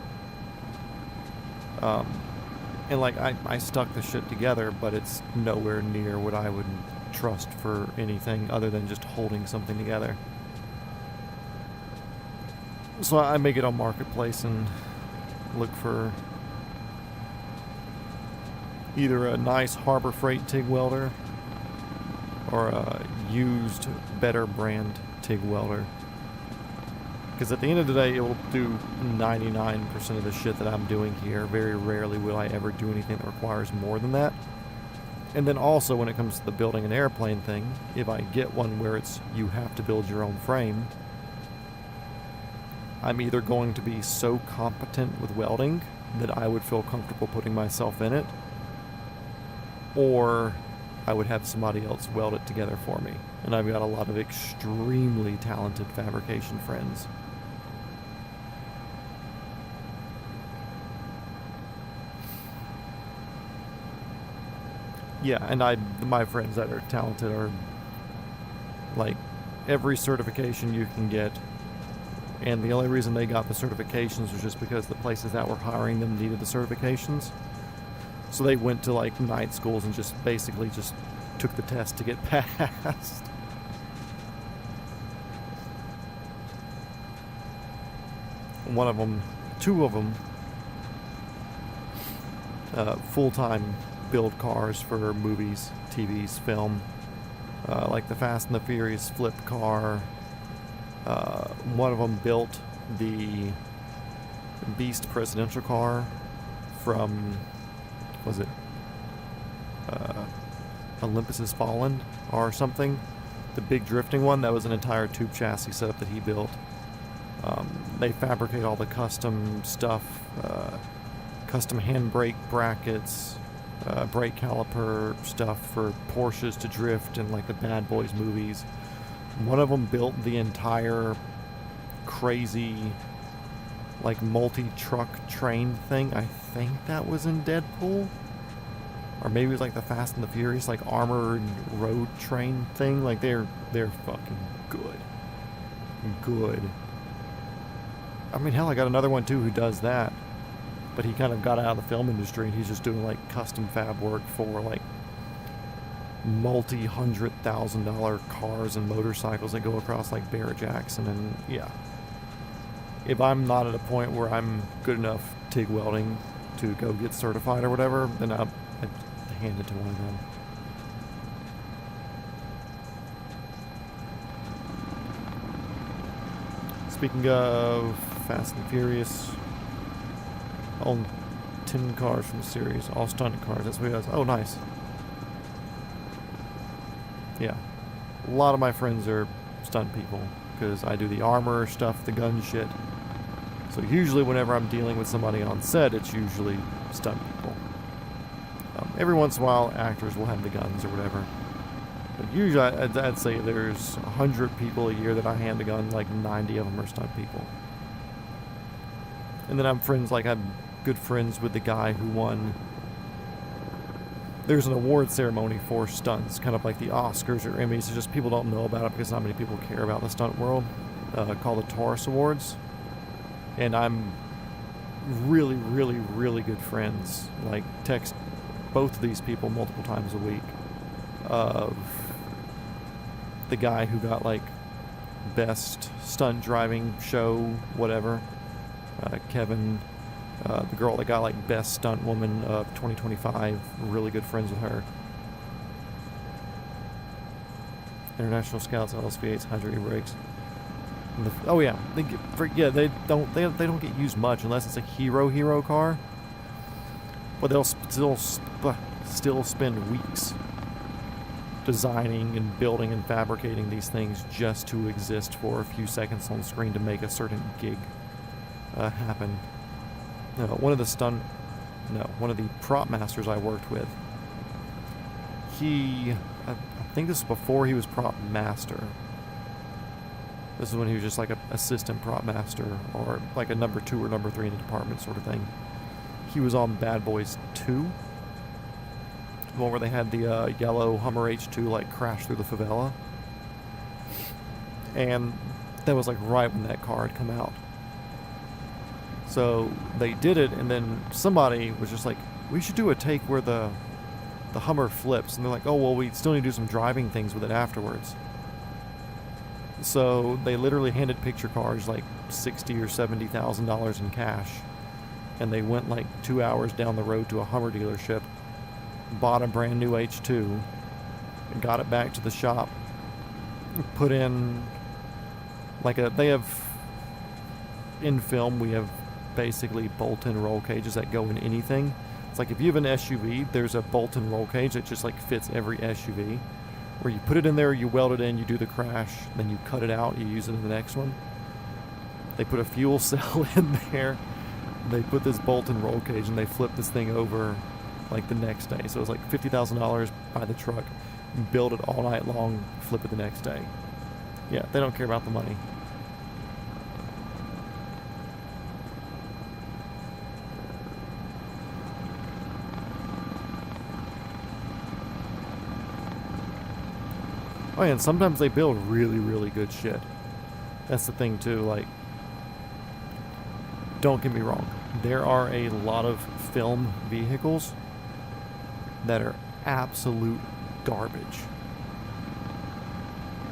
And like, I stuck the shit together, but it's nowhere near what I would trust for anything other than just holding something together. So I make it on Marketplace and look for either a nice Harbor Freight TIG welder or a used, better brand TIG welder. Because at the end of the day, it will do 99% of the shit that I'm doing here. Very rarely will I ever do anything that requires more than that. And then also when it comes to the building an airplane thing, if I get one where it's you have to build your own frame, I'm either going to be so competent with welding that I would feel comfortable putting myself in it, or I would have somebody else weld it together for me. And I've got a lot of extremely talented fabrication friends. Yeah, and my friends that are talented are like every certification you can get. And the only reason they got the certifications was just because the places that were hiring them needed the certifications. So they went to like night schools and just basically just took the test to get passed. One of them, two of them, full-time build cars for movies, TVs, film, like the Fast and the Furious flip car. One of them built the Beast presidential car from, was it Olympus Has Fallen or something? The big drifting one, that was an entire tube chassis setup that he built. They fabricate all the custom stuff, custom handbrake brackets, brake caliper stuff for Porsches to drift in like the Bad Boys movies. One of them built the entire crazy like multi-truck train thing. I think that was in Deadpool, or maybe it was like the Fast and the Furious like armored road train thing. Like they're fucking good. I mean, hell, I got another one too who does that, but he kind of got out of the film industry and he's just doing like custom fab work for like multi-$100,000 cars and motorcycles that go across like Barrett-Jackson. And yeah, if I'm not at a point where I'm good enough TIG welding to go get certified or whatever, then I'd hand it to one of them. Speaking of Fast and Furious, I own 10 cars from the series, all stunt cars. That's what he does. Oh, nice. Yeah, a lot of my friends are stunt people because I do the armor stuff, the gun shit. So usually whenever I'm dealing with somebody on set, it's usually stunt people. Every once in a while, actors will have the guns or whatever. But usually I'd say there's 100 people a year that I hand a gun, like 90 of them are stunt people. And then I'm good friends with the guy who won. There's an award ceremony for stunts, kind of like the Oscars or Emmys. It's just people don't know about it because not many people care about the stunt world, called the Taurus Awards. And I'm really, really, really good friends. Like, text both of these people multiple times a week. Of the guy who got, like, best stunt driving show, whatever. Kevin. The girl that got like best stunt woman of 2025, really good friends with her. International Scouts LSV 800 e-brakes. Oh yeah, they don't get used much unless it's a hero car. But they'll still spend weeks designing and building and fabricating these things just to exist for a few seconds on screen to make a certain gig happen. One of the prop masters I worked with, I think this was before he was prop master. This is when he was just like an assistant prop master or like a number 2 or number 3 in the department sort of thing. He was on Bad Boys 2. The one where they had the yellow Hummer H2 like crash through the favela. And that was like right when that car had come out. So they did it, and then somebody was just like, we should do a take where the Hummer flips. And they're like, oh, well, we still need to do some driving things with it afterwards. So they literally handed picture cars like $60,000 or $70,000 in cash. And they went like 2 hours down the road to a Hummer dealership, bought a brand new H2, and got it back to the shop, put in like they have in film, we have basically bolt-in roll cages that go in anything. It's like if you have an SUV, there's a bolt-in roll cage that just like fits every SUV. Where you put it in there, you weld it in, you do the crash, then you cut it out, you use it in the next one. They put a fuel cell in there. They put this bolt-in roll cage and they flip this thing over like the next day. So it was like $50,000, buy the truck, build it all night long, flip it the next day. Yeah, they don't care about the money. Oh yeah, and sometimes they build really, really good shit. That's the thing too, like, don't get me wrong. There are a lot of film vehicles that are absolute garbage.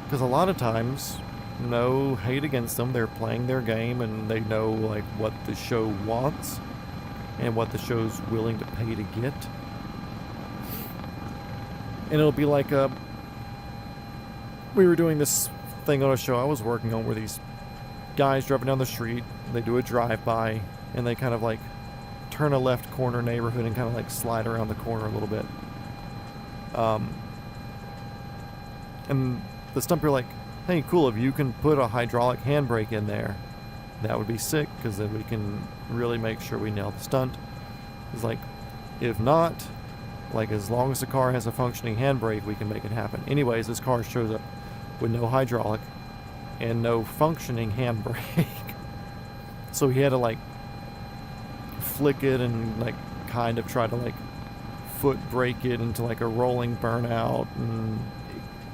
Because a lot of times, no hate against them, they're playing their game and they know like what the show wants and what the show's willing to pay to get. And it'll be like we were doing this thing on a show I was working on where these guys driving down the street, they do a drive-by, and they kind of like turn a left corner neighborhood and kind of like slide around the corner a little bit. And the stumper like, hey, cool, if you can put a hydraulic handbrake in there, that would be sick, because then we can really make sure we nail the stunt. It's like, if not, like as long as the car has a functioning handbrake, we can make it happen. Anyways, this car shows up with no hydraulic and no functioning handbrake. So he had to like flick it and like kind of try to like foot brake it into like a rolling burnout. And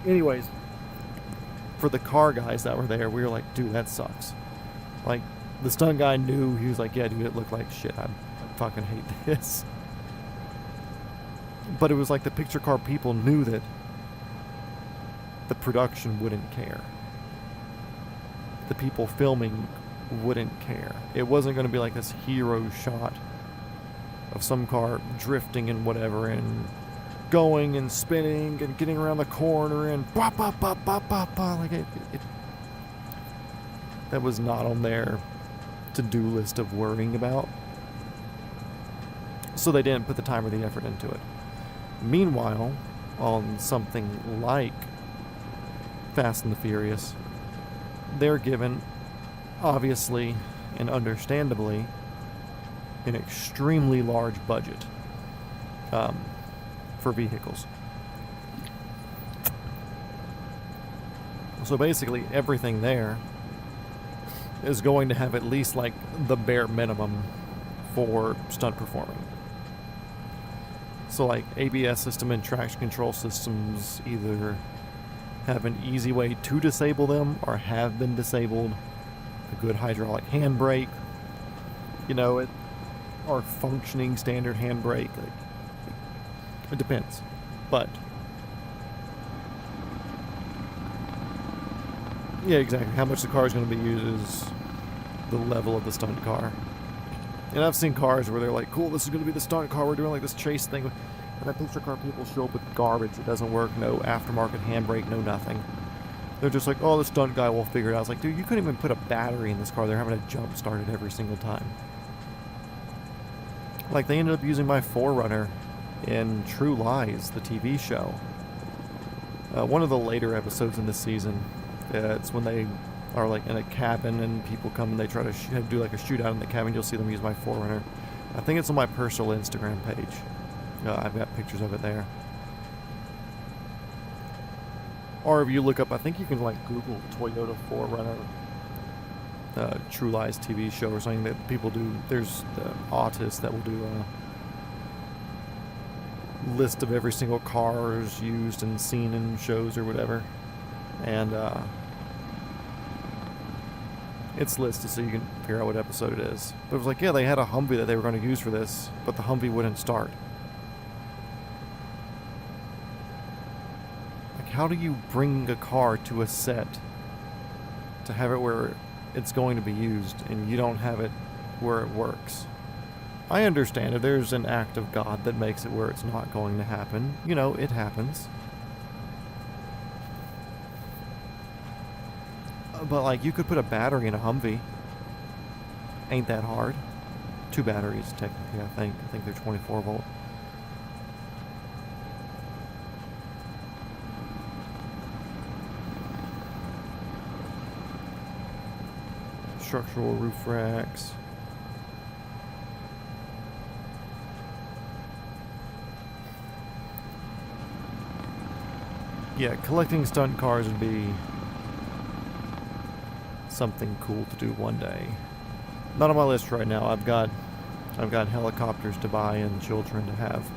anyways, for the car guys that were there, we were like, dude, that sucks. Like, the stunt guy knew. He was like, yeah, dude, it looked like shit. I fucking hate this. But it was like the picture car people knew that the production wouldn't care. The people filming wouldn't care. It wasn't going to be like this hero shot of some car drifting and whatever and going and spinning and getting around the corner and bop, bop, bop, bop, bop, bop. Like it that was not on their to-do list of worrying about. So they didn't put the time or the effort into it. Meanwhile, on something like Fast and the Furious, they're given, obviously and understandably, an extremely large budget for vehicles. So basically everything there is going to have at least like the bare minimum for stunt performing. So like ABS system and traction control systems either have an easy way to disable them or have been disabled. A good hydraulic handbrake, or functioning standard handbrake. Like, it depends, but yeah, exactly. How much the car is going to be used is the level of the stunt car. And I've seen cars where they're like, cool, this is going to be the stunt car. We're doing like this chase thing. And that picture car people show up with garbage. It doesn't work. No aftermarket handbrake, no nothing. They're just like, oh, the stunt guy will figure it out. I was like, dude, you couldn't even put a battery in this car. They're having to jump start it every single time. Like, they ended up using my 4Runner in True Lies, the TV show. One of the later episodes in this season, it's when they are like in a cabin and people come and they try to do like a shootout in the cabin. You'll see them use my 4Runner. I think it's on my personal Instagram page. I've got pictures of it there. Or if you look up, I think you can like Google Toyota 4Runner True Lies TV show or something that people do. There's the autists that will do a list of every single cars used and seen in shows or whatever. And it's listed so you can figure out what episode it is. But it was like, yeah, they had a Humvee that they were going to use for this, but the Humvee wouldn't start. How do you bring a car to a set to have it where it's going to be used and you don't have it where it works? I understand if there's an act of God that makes it where it's not going to happen. It happens. But like, you could put a battery in a Humvee ain't that hard. 2 batteries, technically, I think. I think they're 24 volt. Structural roof racks. Yeah, collecting stunt cars would be something cool to do one day. Not on my list right now. I've got helicopters to buy and children to have.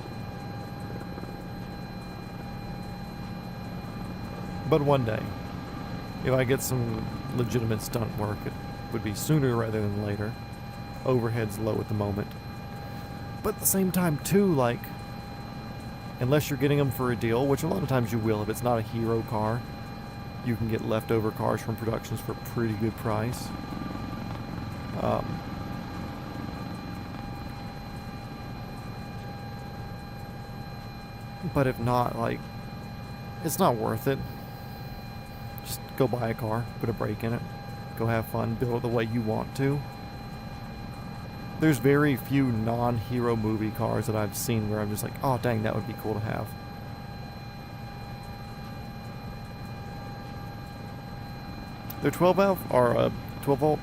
But one day, if I get some legitimate stunt work, it would be sooner rather than later. Overhead's low at the moment. But at the same time too, like, unless you're getting them for a deal, which a lot of times you will, if it's not a hero car, you can get leftover cars from productions for a pretty good price. But if not, like, it's not worth it. Just go buy a car, put a brake in it, go have fun, build it the way you want to. There's very few non-hero movie cars that I've seen where I'm just like, oh dang, that would be cool to have. They're 12 valve or 12 volt?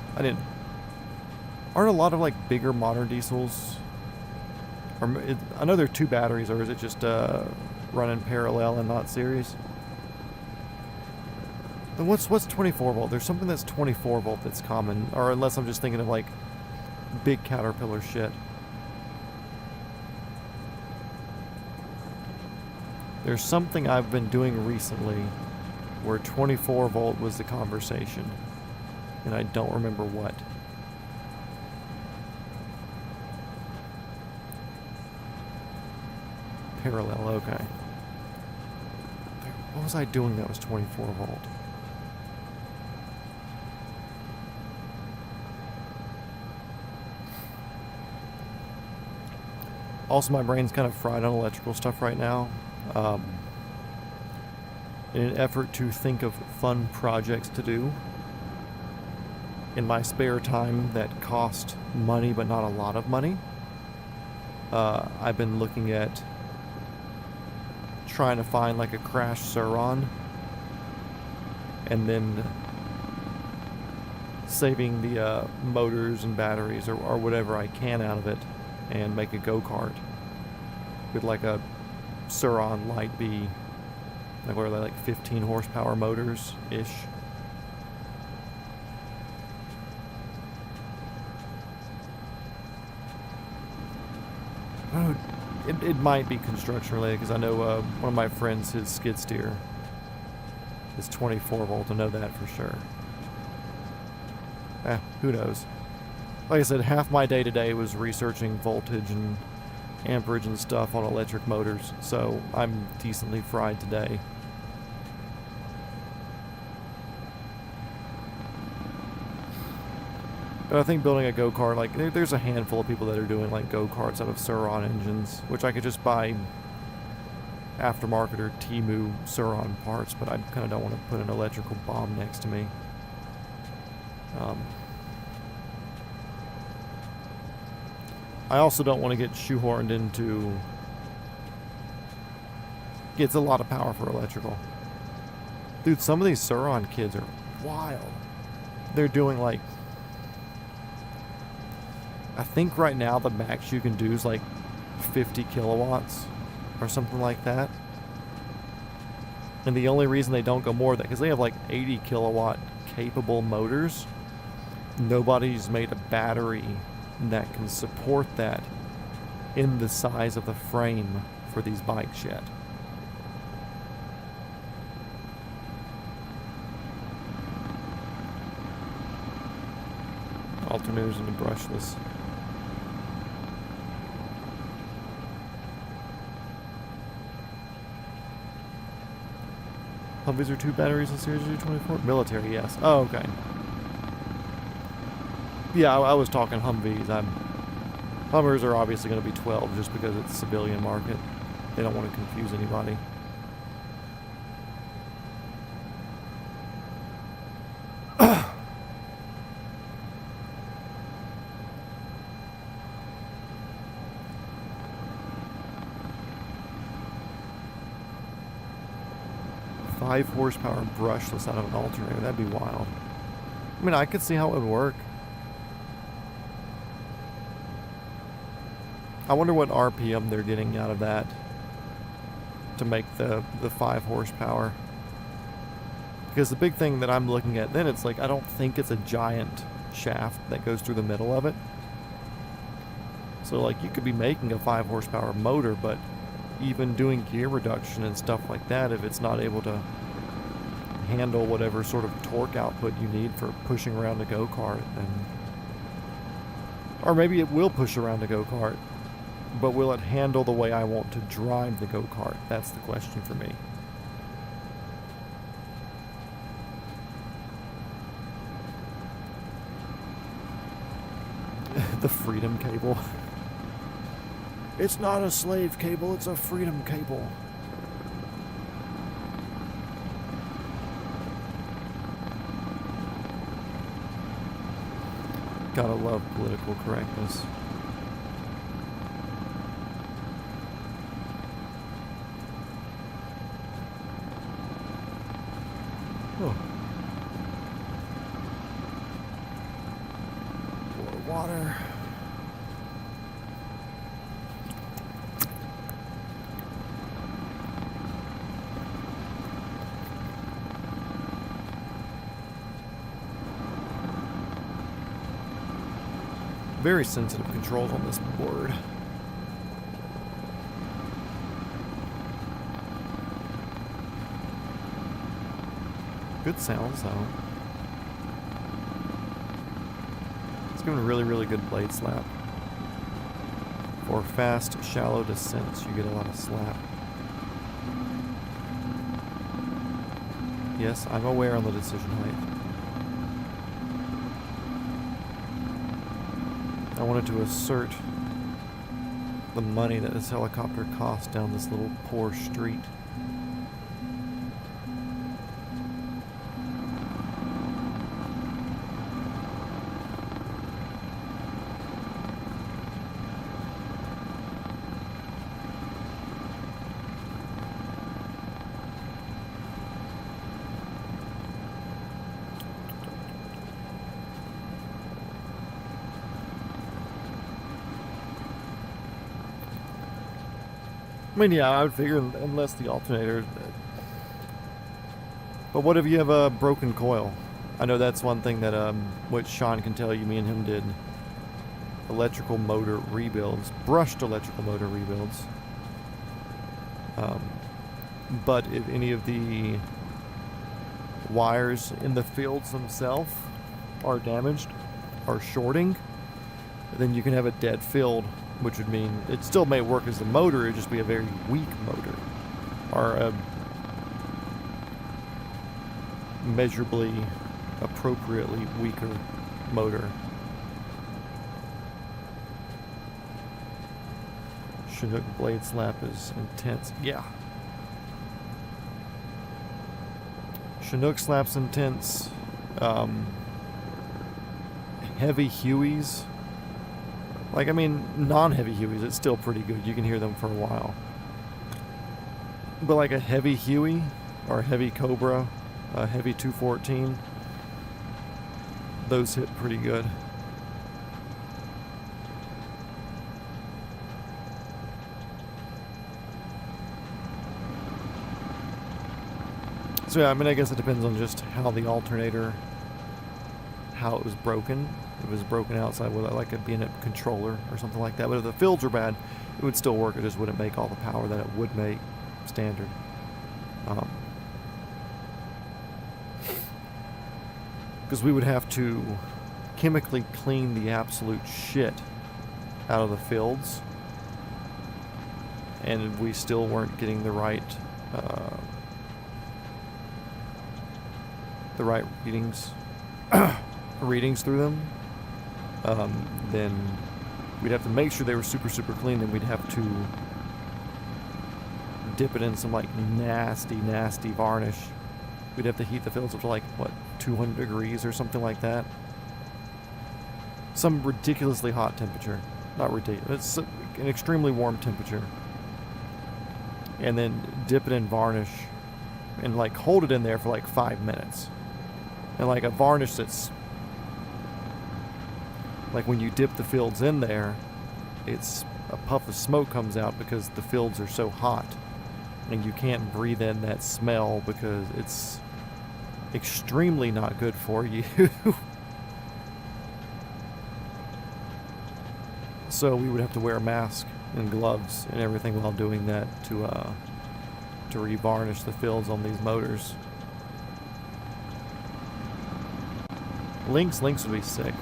Aren't a lot of like bigger modern diesels? I know they're 2 batteries, or is it just running parallel and not series? Then what's 24 volt? There's something that's 24 volt that's common, or unless I'm just thinking of like big Caterpillar shit. There's something I've been doing recently where 24 volt was the conversation, and I don't remember what. Parallel, okay. What was I doing that was 24 volt? Also, my brain's kind of fried on electrical stuff right now. In an effort to think of fun projects to do in my spare time that cost money but not a lot of money, I've been looking at trying to find like a crashed Suron and then saving the motors and batteries or whatever I can out of it and make a go-kart with like a Suron Light B, like what are they, like 15 horsepower motors ish. It might be construction related because I know one of my friends, his skid steer is 24 volt. I know that for sure. Who knows? Like I said, half my day today was researching voltage and amperage and stuff on electric motors, so I'm decently fried today. But I think building a go-kart, like, there's a handful of people that are doing, like, go-karts out of Suron engines, which I could just buy aftermarket or Temu Suron parts, but I kind of don't want to put an electrical bomb next to me. I also don't want to get shoehorned into... It's a lot of power for electrical. Dude, some of these Suron kids are wild. They're doing, like... I think right now the max you can do is like 50 kilowatts or something like that. And the only reason they don't go more than that, because they have like 80 kilowatt capable motors, nobody's made a battery that can support that in the size of the frame for these bikes yet. Alternators into brushless. Humvees are 2 batteries in Series 24? Military, yes. Oh, okay. Yeah, I was talking Humvees. Hummers are obviously going to be 12 just because it's civilian market. They don't want to confuse anybody. 5 horsepower brushless out of an alternator. That'd be wild. I mean, I could see how it would work. I wonder what RPM they're getting out of that to make the 5 horsepower. Because the big thing that I'm looking at then, it's like, I don't think it's a giant shaft that goes through the middle of it. So like, you could be making a 5 horsepower motor, but even doing gear reduction and stuff like that, if it's not able to handle whatever sort of torque output you need for pushing around a go-kart, then... Or maybe it will push around a go-kart, but will it handle the way I want to drive the go-kart? That's the question for me. The freedom cable. It's not a slave cable, it's a freedom cable. Gotta love political correctness. Oh. More water. Very sensitive controls on this board. Good sounds though. It's giving a really, really good blade slap. For fast, shallow descents, you get a lot of slap. Yes, I'm aware on the decision height. I wanted to assert the money that this helicopter cost down this little poor street. I mean, yeah, I would figure unless the alternator... But what if you have a broken coil? I know that's one thing that, what Sean can tell you, me and him did. Electrical motor rebuilds. Brushed electrical motor rebuilds. But if any of the wires in the fields themselves are damaged, or shorting, then you can have a dead field, which would mean it still may work as a motor, it'd just be a very weak motor. Or a measurably, appropriately weaker motor. Chinook blade slap is intense. Yeah. Chinook slap's intense. Heavy Hueys. Like, I mean, non-heavy Hueys, it's still pretty good. You can hear them for a while. But like a heavy Huey, or a heavy Cobra, a heavy 214, those hit pretty good. So yeah, I mean, I guess it depends on just how the alternator, how it was broken. If it was broken outside with like it being a controller or something like that. But if the fields are bad, it would still work. It just wouldn't make all the power that it would make standard. Because we would have to chemically clean the absolute shit out of the fields, and we still weren't getting the right readings through them. Then we'd have to make sure they were super, super clean, and we'd have to dip it in some like nasty, nasty varnish. We'd have to heat the fields up to like, what, 200 degrees or something like that. Some ridiculously hot temperature. Not ridiculous, it's an extremely warm temperature. And then dip it in varnish and like hold it in there for like 5 minutes. And like a varnish that's like when you dip the fields in there, it's a puff of smoke comes out because the fields are so hot and you can't breathe in that smell because it's extremely not good for you. So we would have to wear a mask and gloves and everything while doing that to re-varnish the fields on these motors. Lynx would be sick.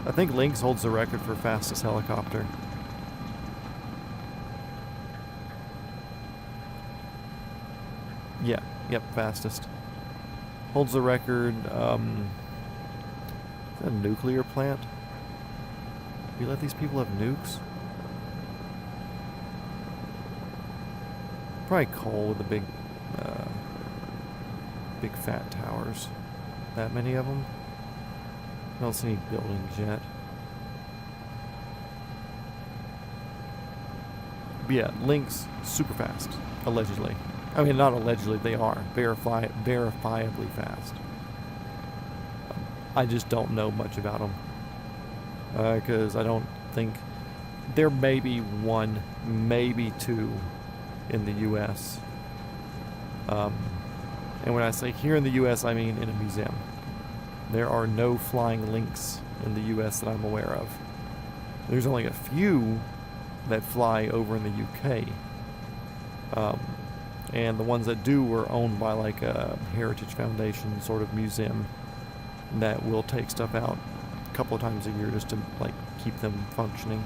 I think Lynx holds the record for fastest helicopter. Yeah, yep, fastest. Holds the record, is that a nuclear plant? You let these people have nukes? Probably coal with the big fat towers. That many of them? I don't see any buildings yet. But yeah, Lynx, super fast, allegedly. I mean, not allegedly, they are. Verifiably fast. I just don't know much about them. Because I don't think... There may be one, maybe two in the U.S. And when I say here in the U.S., I mean in a museum. There are no flying Lynx in the U.S. that I'm aware of. There's only a few that fly over in the U.K. And the ones that do were owned by like a Heritage Foundation sort of museum that will take stuff out a couple of times a year just to like keep them functioning.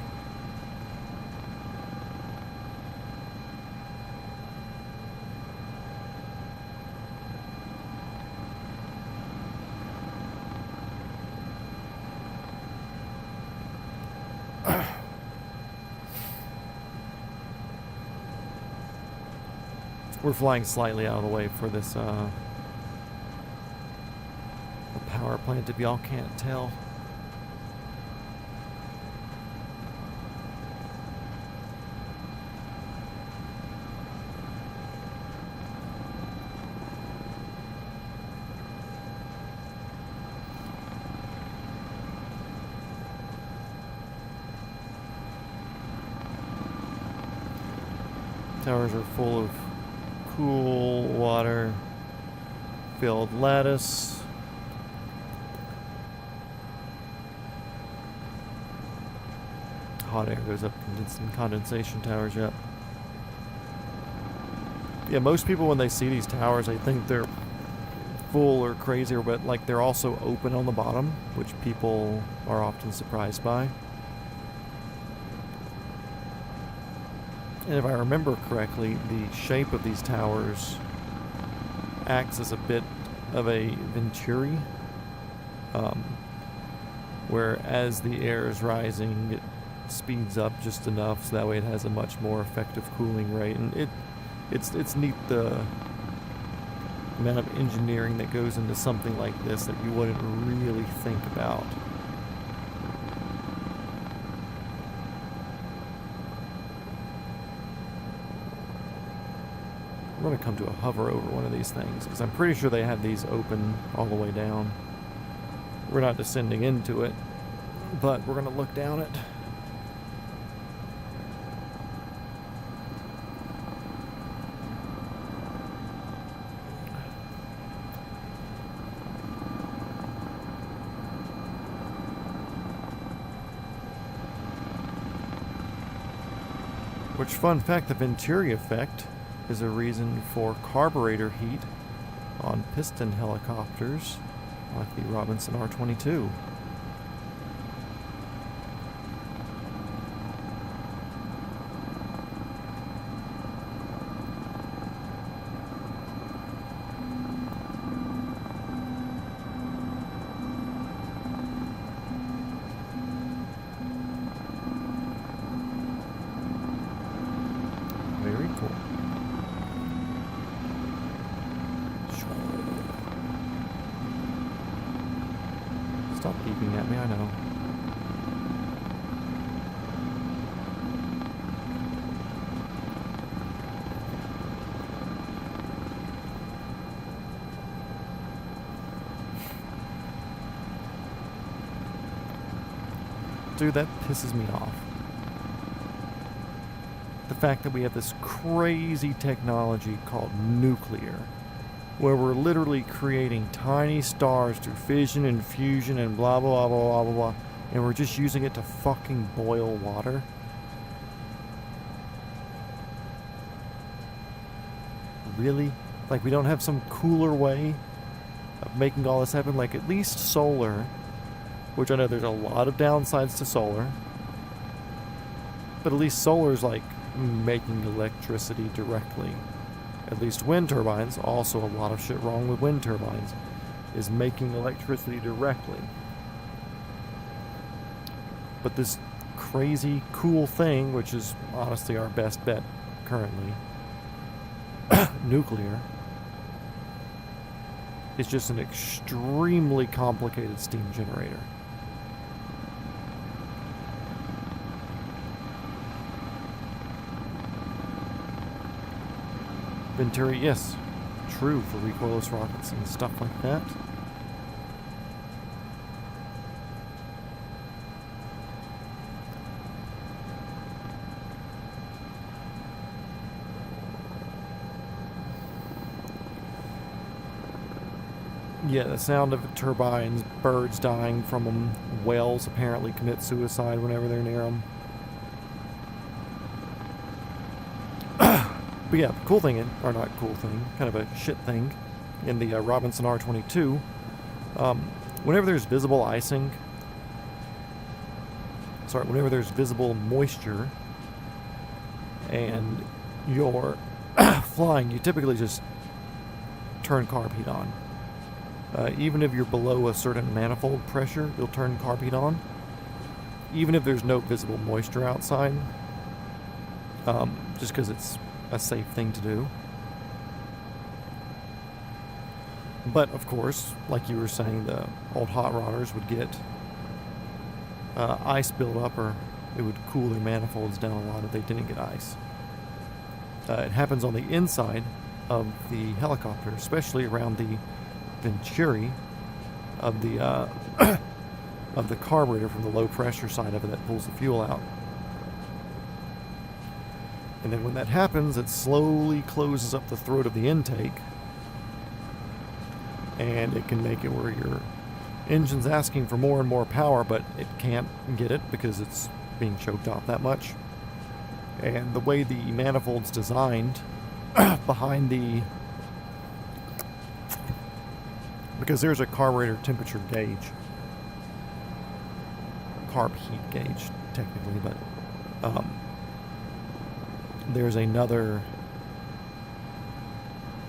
We're flying slightly out of the way for this the power plant, if y'all can't tell. Towers are full of cool water filled lattice. Hot air goes up in condensation towers. Yep. Yeah, most people when they see these towers, they think they're full or crazy, but like they're also open on the bottom, which people are often surprised by. And if I remember correctly, the shape of these towers acts as a bit of a venturi, where as the air is rising, it speeds up just enough so that way it has a much more effective cooling rate. And it's neat the amount of engineering that goes into something like this that you wouldn't really think about. I'm going to come to a hover over one of these things, because I'm pretty sure they have these open all the way down. We're not descending into it, but we're going to look down it. Which, fun fact, the Venturi effect is a reason for carburetor heat on piston helicopters like the Robinson R-22. Very cool. Stop beeping at me, I know. dude, that pisses me off. The fact that we have this crazy technology called nuclear, where we're literally creating tiny stars through fission and fusion and blah, blah, blah, blah, blah, blah, and we're just using it to fucking boil water. Really? Like, we don't have some cooler way of making all this happen? Like, at least solar, which I know there's a lot of downsides to solar, but at least solar's like making electricity directly. At least wind turbines, also a lot of shit wrong with wind turbines, is making electricity directly. But this crazy cool thing, which is honestly our best bet currently, nuclear, is just an extremely complicated steam generator. Venturi, yes, true for recoilless rockets and stuff like that. Yeah, the sound of turbines, birds dying from them, whales apparently commit suicide whenever they're near them. But yeah, cool thing, or not cool thing, kind of a shit thing, in the Robinson R22, whenever there's visible icing, whenever there's visible moisture, and you're flying, you typically just turn carb heat on. Even if you're below a certain manifold pressure, you'll turn carb heat on. Even if there's no visible moisture outside, just because it's a safe thing to do. But of course, like you were saying, the old hot rodders would get ice buildup, or it would cool their manifolds down a lot if they didn't get ice. It happens on the inside of the helicopter, especially around the venturi of the of the carburetor from the low pressure side of it that pulls the fuel out. And then when that happens, it slowly closes up the throat of the intake, and it can make it where your engine's asking for more and more power, but it can't get it because it's being choked off that much. And the way the manifold's designed behind the, because there's a carburetor temperature gauge, carb heat gauge technically, but there's another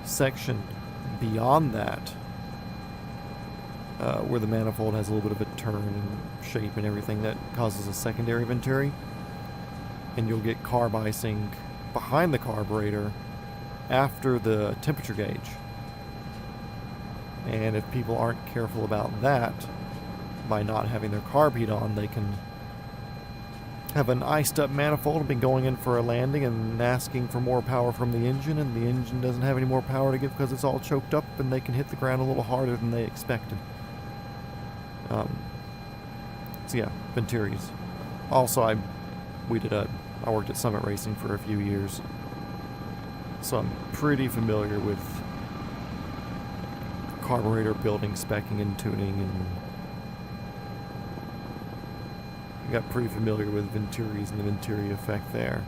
section beyond that where the manifold has a little bit of a turn and shape and everything that causes a secondary venturi, and you'll get carb icing behind the carburetor after the temperature gauge. And if people aren't careful about that, by not having their carb heat on, they can have an iced up manifold and be going in for a landing and asking for more power from the engine, and the engine doesn't have any more power to give because it's all choked up, and they can hit the ground a little harder than they expected. So yeah, venturis. Also, I worked at Summit Racing for a few years, so I'm pretty familiar with carburetor building, speccing, and tuning, and I got pretty familiar with venturis and the venturi effect there.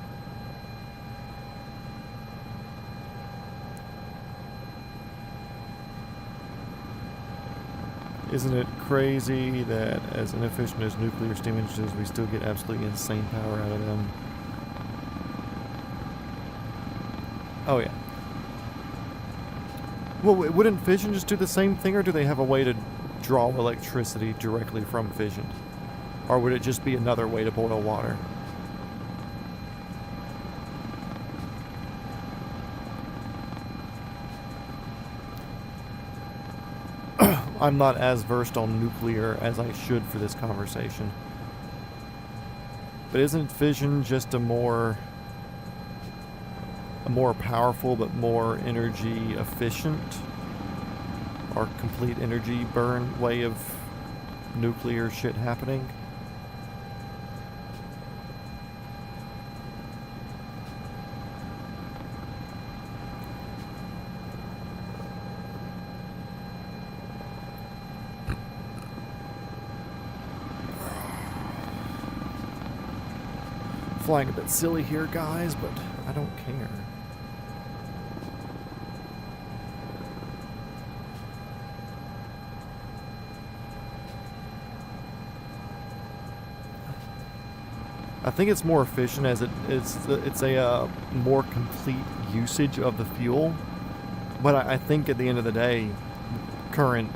Isn't it crazy that as inefficient as nuclear steam engines, we still get absolutely insane power out of them? Oh yeah. Well, wouldn't fission just do the same thing, or do they have a way to draw electricity directly from fission? Or would it just be another way to boil water? I'm not as versed on nuclear as I should for this conversation. But isn't fission just a more powerful but more energy efficient or complete energy burn way of nuclear shit happening? flying a bit silly here, guys, but I don't care. I think it's more efficient as it's a more complete usage of the fuel. But I think at the end of the day, current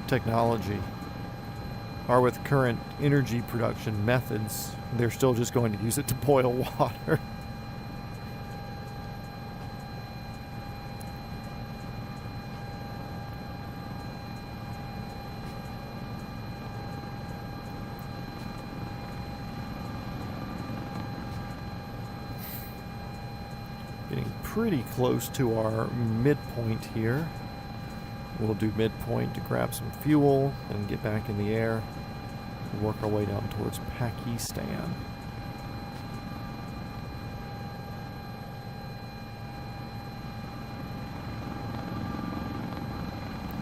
technology, or with current energy production methods, they're still just going to use it to boil water. Getting pretty close to our midpoint here. We'll do midpoint to grab some fuel and get back in the air and work our way down towards Pakistan.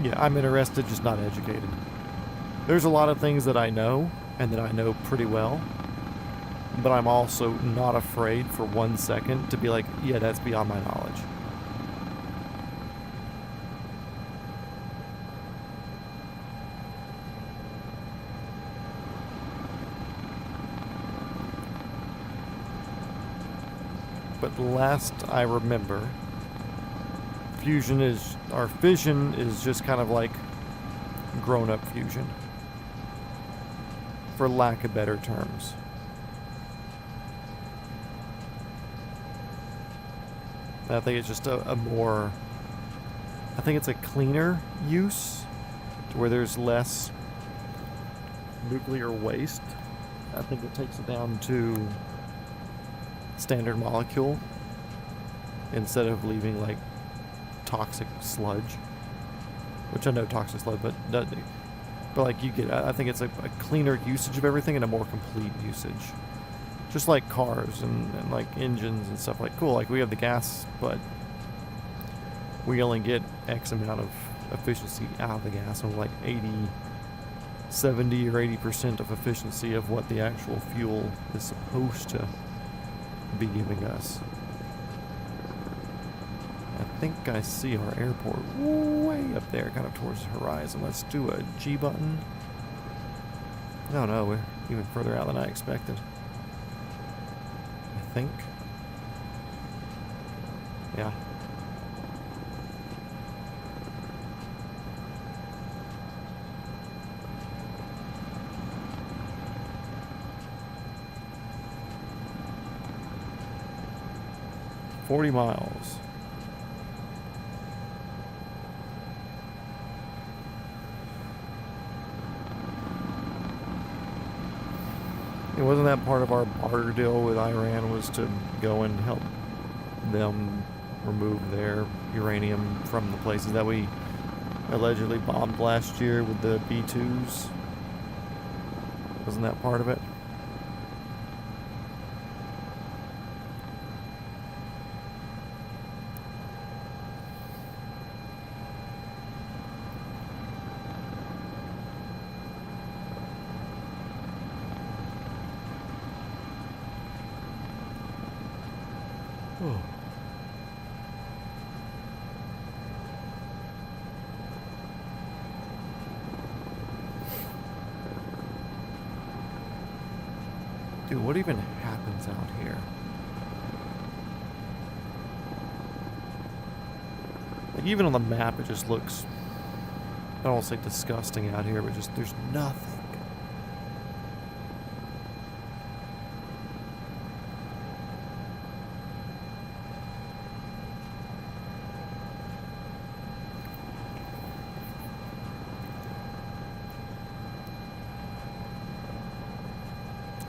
Yeah, I'm interested, just not educated. There's a lot of things that I know, and that I know pretty well, but I'm also not afraid for 1 second to be like, yeah, that's beyond my knowledge. But last I remember, fission is just kind of like grown-up fusion, for lack of better terms. I think it's just I think it's a cleaner use, to where there's less nuclear waste. I think it takes it down to standard molecule instead of leaving like toxic sludge, which I know toxic sludge, but like you get, I think it's a cleaner usage of everything and a more complete usage, just like cars and like engines and stuff. Like, cool, like we have the gas, but we only get X amount of efficiency out of the gas, and like 70 or 80% of efficiency of what the actual fuel is supposed to be giving us. I think I see our airport way up there, kind of towards the horizon. Let's do a G button. No, we're even further out than I expected. I think. Yeah. $40 miles. It wasn't that part of our barter deal with Iran was to go and help them remove their uranium from the places that we allegedly bombed last year with the B-2s? Wasn't that part of it? Dude, what even happens out here? Like, even on the map, it just looks, I don't want to say disgusting out here, but just, there's nothing.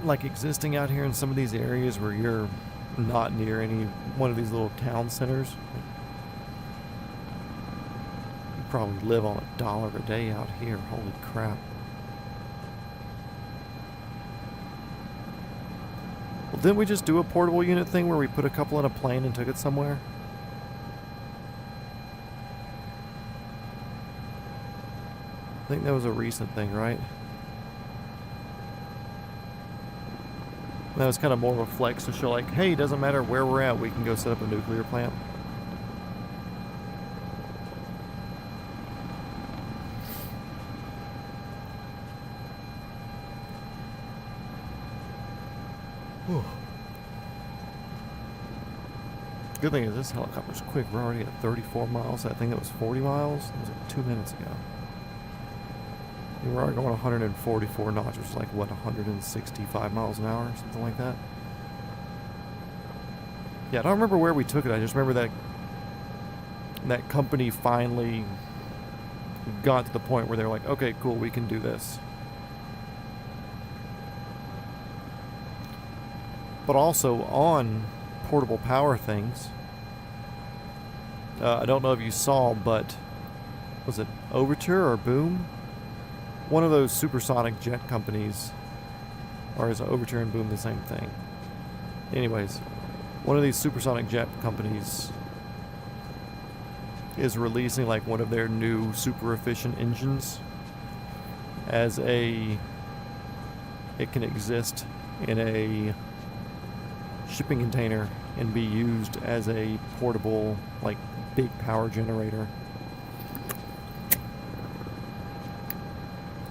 Like existing out here in some of these areas where you're not near any one of these little town centers, you probably live on $1 a day out here. Holy crap. Well, didn't we just do a portable unit thing where we put a couple in a plane and took it somewhere? I think that was a recent thing, right? That was kind of more of a flex to show like, hey, it doesn't matter where we're at, we can go set up a nuclear plant. Whew. Good thing is this helicopter's quick. We're already at 34 miles. That thing that was 40 miles, that was like 2 minutes ago. We were already going 144 knots, which is like, what, 165 miles an hour, something like that? Yeah, I don't remember where we took it. I just remember that that company finally got to the point where they're like, okay, cool, we can do this. But also on portable power things, I don't know if you saw, but was it Overture or Boom? One of those supersonic jet companies, or is Overture and Boom the same thing? Anyways, one of these supersonic jet companies is releasing like one of their new super efficient engines as it can exist in a shipping container and be used as a portable, like, big power generator.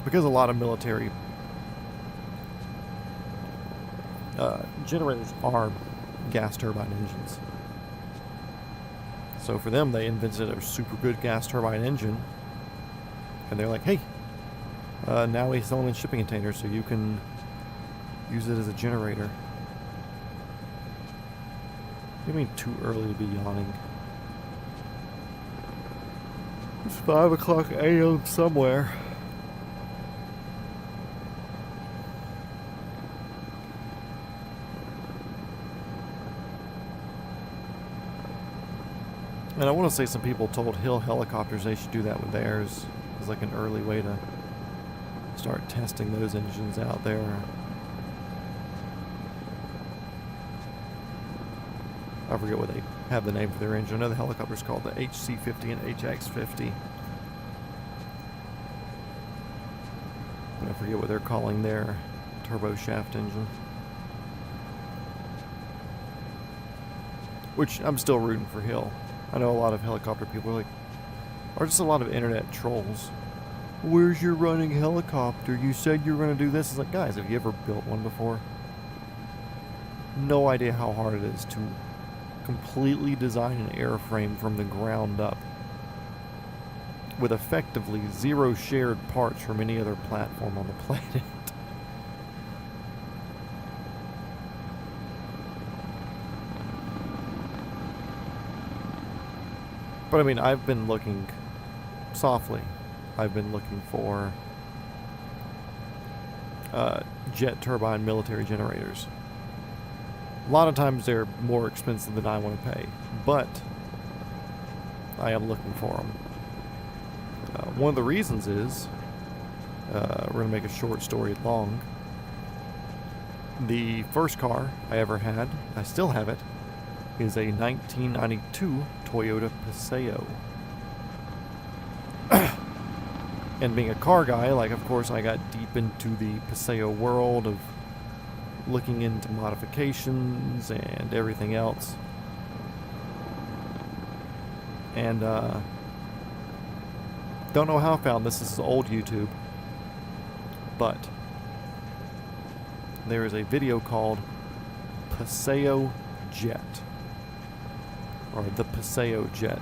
Because a lot of military generators are gas turbine engines. So for them, they invented a super good gas turbine engine. And they're like, hey, now we sell them in shipping containers so you can use it as a generator. You mean too early to be yawning? It's 5 o'clock a.m. somewhere. And I want to say some people told Hill Helicopters they should do that with theirs. It's like an early way to start testing those engines out there. I forget what they have the name for their engine. I know the helicopter's called the HC-50 and HX-50. But I forget what they're calling their turbo shaft engine. Which I'm still rooting for Hill. I know a lot of helicopter people are like, or just a lot of internet trolls. Where's your running helicopter? You said you were going to do this. It's like, guys, have you ever built one before? No idea how hard it is to completely design an airframe from the ground up with effectively zero shared parts from any other platform on the planet. But I mean, I've been looking softly. I've been looking for jet turbine military generators. A lot of times they're more expensive than I want to pay, but I am looking for them. One of the reasons is, we're going to make a short story long. The first car I ever had, I still have it, is a 1992 Toyota Paseo. And being a car guy, like, of course, I got deep into the Paseo world of looking into modifications and everything else. And don't know how I found this. This is old YouTube. But there is a video called Paseo Jet. Or the Paseo Jet.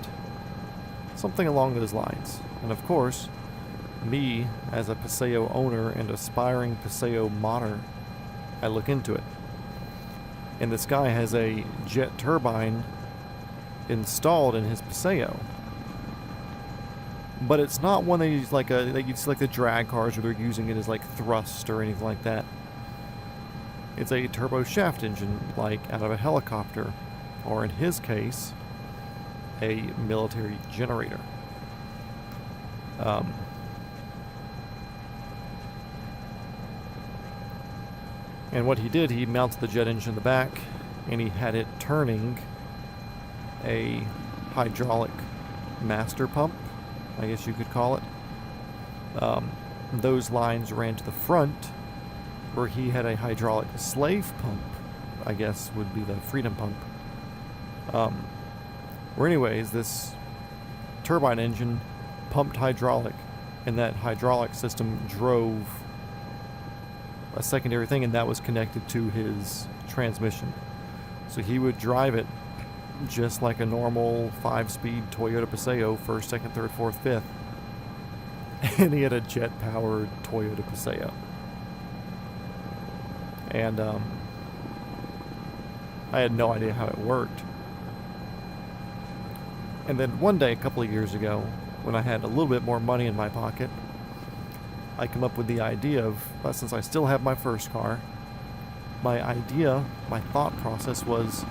Something along those lines. And of course, me, as a Paseo owner and aspiring Paseo modder, I look into it. And this guy has a jet turbine installed in his Paseo. But it's not one that he's like it's like the drag cars where they're using it as like thrust or anything like that. It's a turbo shaft engine, like out of a helicopter, or in his case, a military generator. And what he did, he mounted the jet engine in the back, and he had it turning a hydraulic master pump, I guess you could call it. Those lines ran to the front, where he had a hydraulic slave pump I guess, would be the Freedom Pump. Or anyways, this turbine engine pumped hydraulic, and that hydraulic system drove a secondary thing, and that was connected to his transmission. So he would drive it just like a normal 5-speed Toyota Paseo, first, second, third, fourth, fifth. And he had a jet-powered Toyota Paseo. And I had no idea how it worked. And then one day, a couple of years ago, when I had a little bit more money in my pocket, I come up with the idea of, since I still have my first car, my thought process was,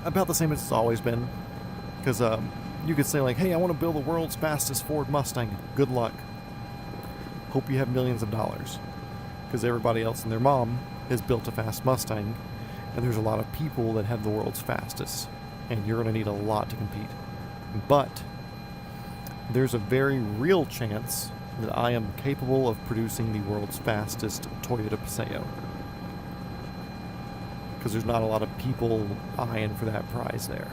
about the same as it's always been. Because you could say like, hey, I want to build the world's fastest Ford Mustang. Good luck. Hope you have millions of dollars. Because everybody else and their mom has built a fast Mustang. And there's a lot of people that have the world's fastest. And you're going to need a lot to compete. But there's a very real chance that I am capable of producing the world's fastest Toyota Paseo. Because there's not a lot of people eyeing for that prize there.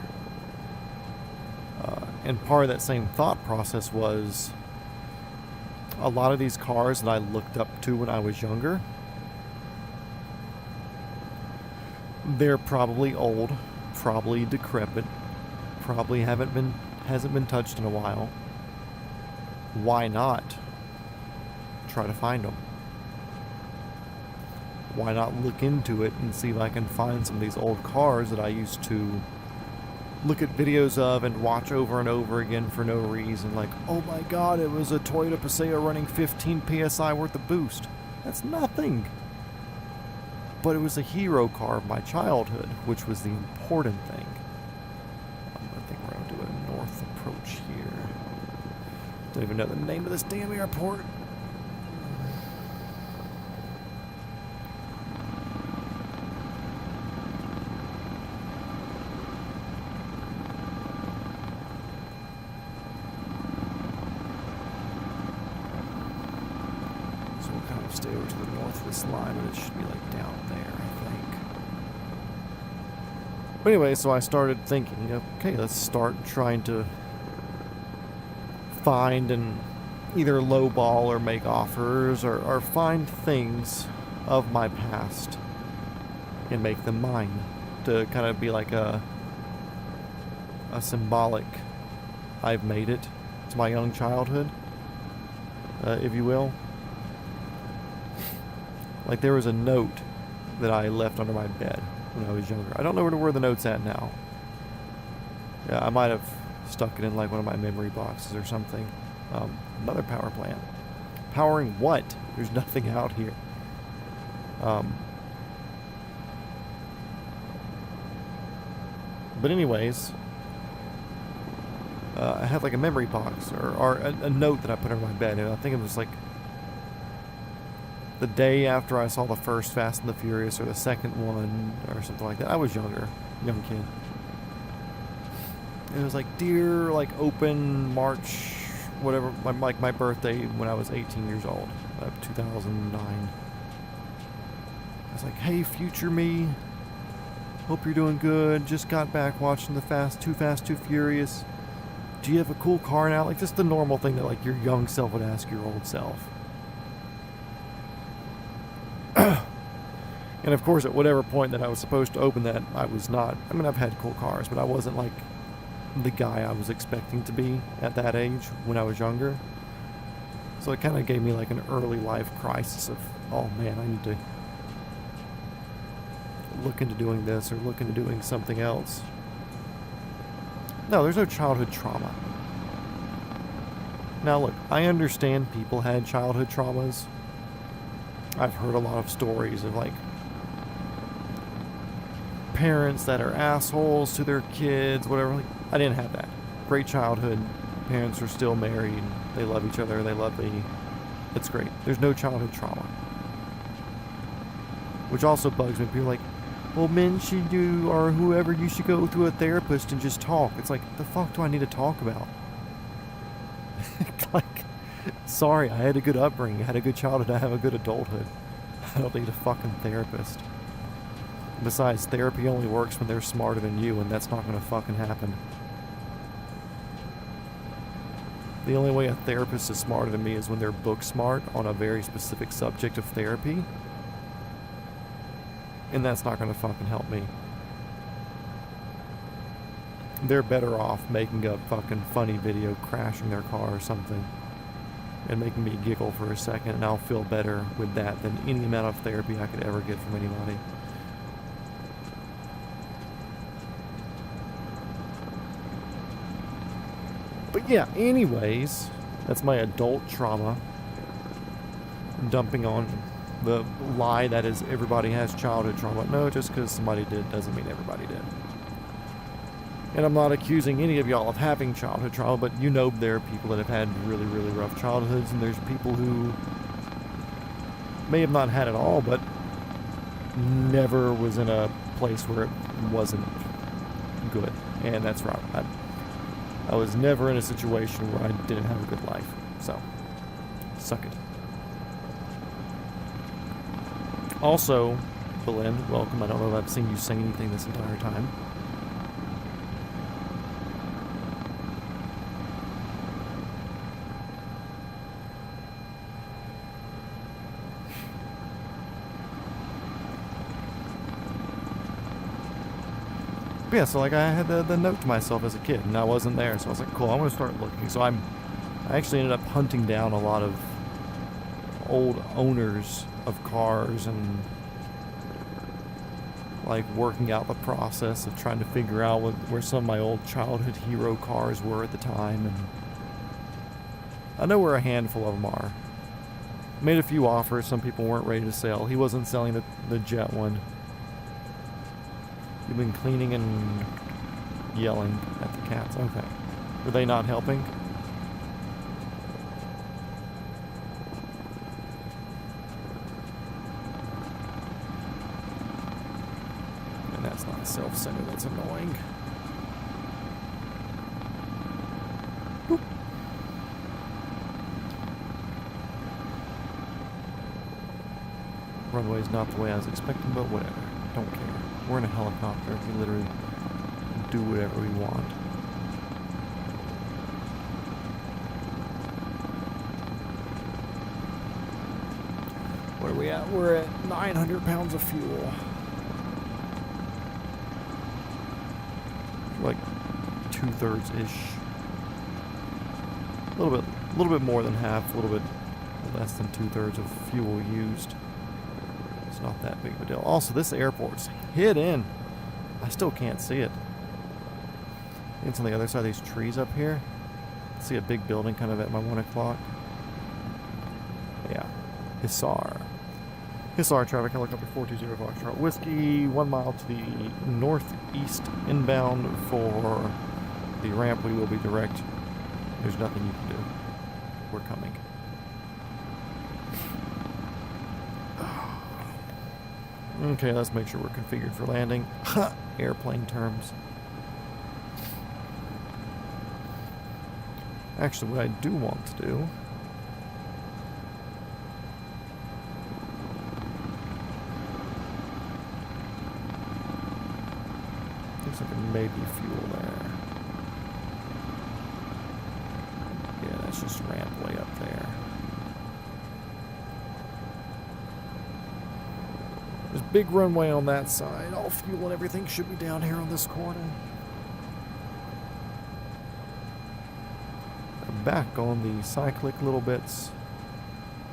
And part of that same thought process was a lot of these cars that I looked up to when I was younger, they're probably old, probably decrepit, probably hasn't been touched in a while. Why not try to find them? Why not look into it and see if I can find some of these old cars that I used to look at videos of and watch over and over again for no reason? Like, oh my god, it was a Toyota Paseo running 15 PSI worth of boost. That's nothing. But it was a hero car of my childhood, which was the important thing. I think we're going to do a north approach here. Don't even know the name of this damn airport. So we'll kind of stay over to the north of this line, and it should be like down there, I think. But anyway, so I started thinking, okay, let's start trying to find and either lowball or make offers or find things of my past and make them mine, to kind of be like a symbolic I've made it to my young childhood, if you will. Like there was a note that I left under my bed when I was younger. I don't know where the note's at now. Yeah, I might have stuck it in like one of my memory boxes or something. Another power plant. Powering what? There's nothing out here. But anyways, I had like a memory box or a note that I put under my bed, and I think it was like the day after I saw the first Fast and the Furious or the second one or something like that. I was young kid. It was like, dear, like open March, whatever, like my birthday when I was 18 years old, 2009. I was like, hey, future me, hope you're doing good. Just got back watching the Too Fast, Too Furious. Do you have a cool car now? Like just the normal thing that like your young self would ask your old self. And of course, at whatever point that I was supposed to open that, I was not. I mean, I've had cool cars, but I wasn't like the guy I was expecting to be at that age when I was younger. So it kind of gave me like an early life crisis of, oh man, I need to look into doing this or look into doing something else. No, there's no childhood trauma. Now look, I understand people had childhood traumas. I've heard a lot of stories of like parents that are assholes to their kids, whatever. Like, I didn't have that. Great childhood. Parents are still married. They love each other. They love me. It's great. There's no childhood trauma. Which also bugs me. People are like, well, men should do, or whoever, you should go to a therapist and just talk. It's like, the fuck do I need to talk about? Like, Sorry, I had a good upbringing, I had a good childhood, I have a good adulthood. I don't need a fucking therapist. Besides, therapy only works when they're smarter than you, and that's not gonna fucking happen. The only way a therapist is smarter than me is when they're book smart on a very specific subject of therapy. And that's not gonna fucking help me. They're better off making a fucking funny video crashing their car or something and making me giggle for a second, and I'll feel better with that than any amount of therapy I could ever get from anybody. But yeah, anyways, that's my adult trauma dumping on the lie that is everybody has childhood trauma. No, just because somebody did doesn't mean everybody did. And I'm not accusing any of y'all of having childhood trauma, but you know there are people that have had really, really rough childhoods, and there's people who may have not had it all, but never was in a place where it wasn't good. And that's right. I was never in a situation where I didn't have a good life. So, suck it. Also, Belen, welcome. I don't know if I've seen you say anything this entire time. But yeah, so like I had the note to myself as a kid, and I wasn't there, so I was like, cool, I'm gonna start looking. So I actually ended up hunting down a lot of old owners of cars and like working out the process of trying to figure out where some of my old childhood hero cars were at the time, and I know where a handful of them are. Made a few offers, some people weren't ready to sell. He wasn't selling the jet one. You've been cleaning and yelling at the cats. Okay. Were they not helping? And that's not self-centered. That's annoying. Boop. Runway's not the way I was expecting, but whatever. Don't care. We're in a helicopter. We literally do whatever we want. Where are we at? We're at 900 pounds of fuel. Like 2/3-ish. A little bit more than half. A little bit less than 2/3 of fuel used. It's not that big of a deal. Also, this airport's hidden. I still can't see it. It's on the other side of these trees up here. I see a big building kind of at my 1 o'clock. Yeah. Hisar. Hisar traffic helicopter 420 Foxtrot Whiskey. 1 mile to the northeast inbound for the ramp. We will be direct. There's nothing you can do. We're coming. Okay, let's make sure we're configured for landing. Airplane terms. Actually, what I do want to do looks like there may be fuel there. Yeah, that's just ramp way up there. There's a big runway on that side. All fuel and everything should be down here on this corner. Back on the cyclic little bits.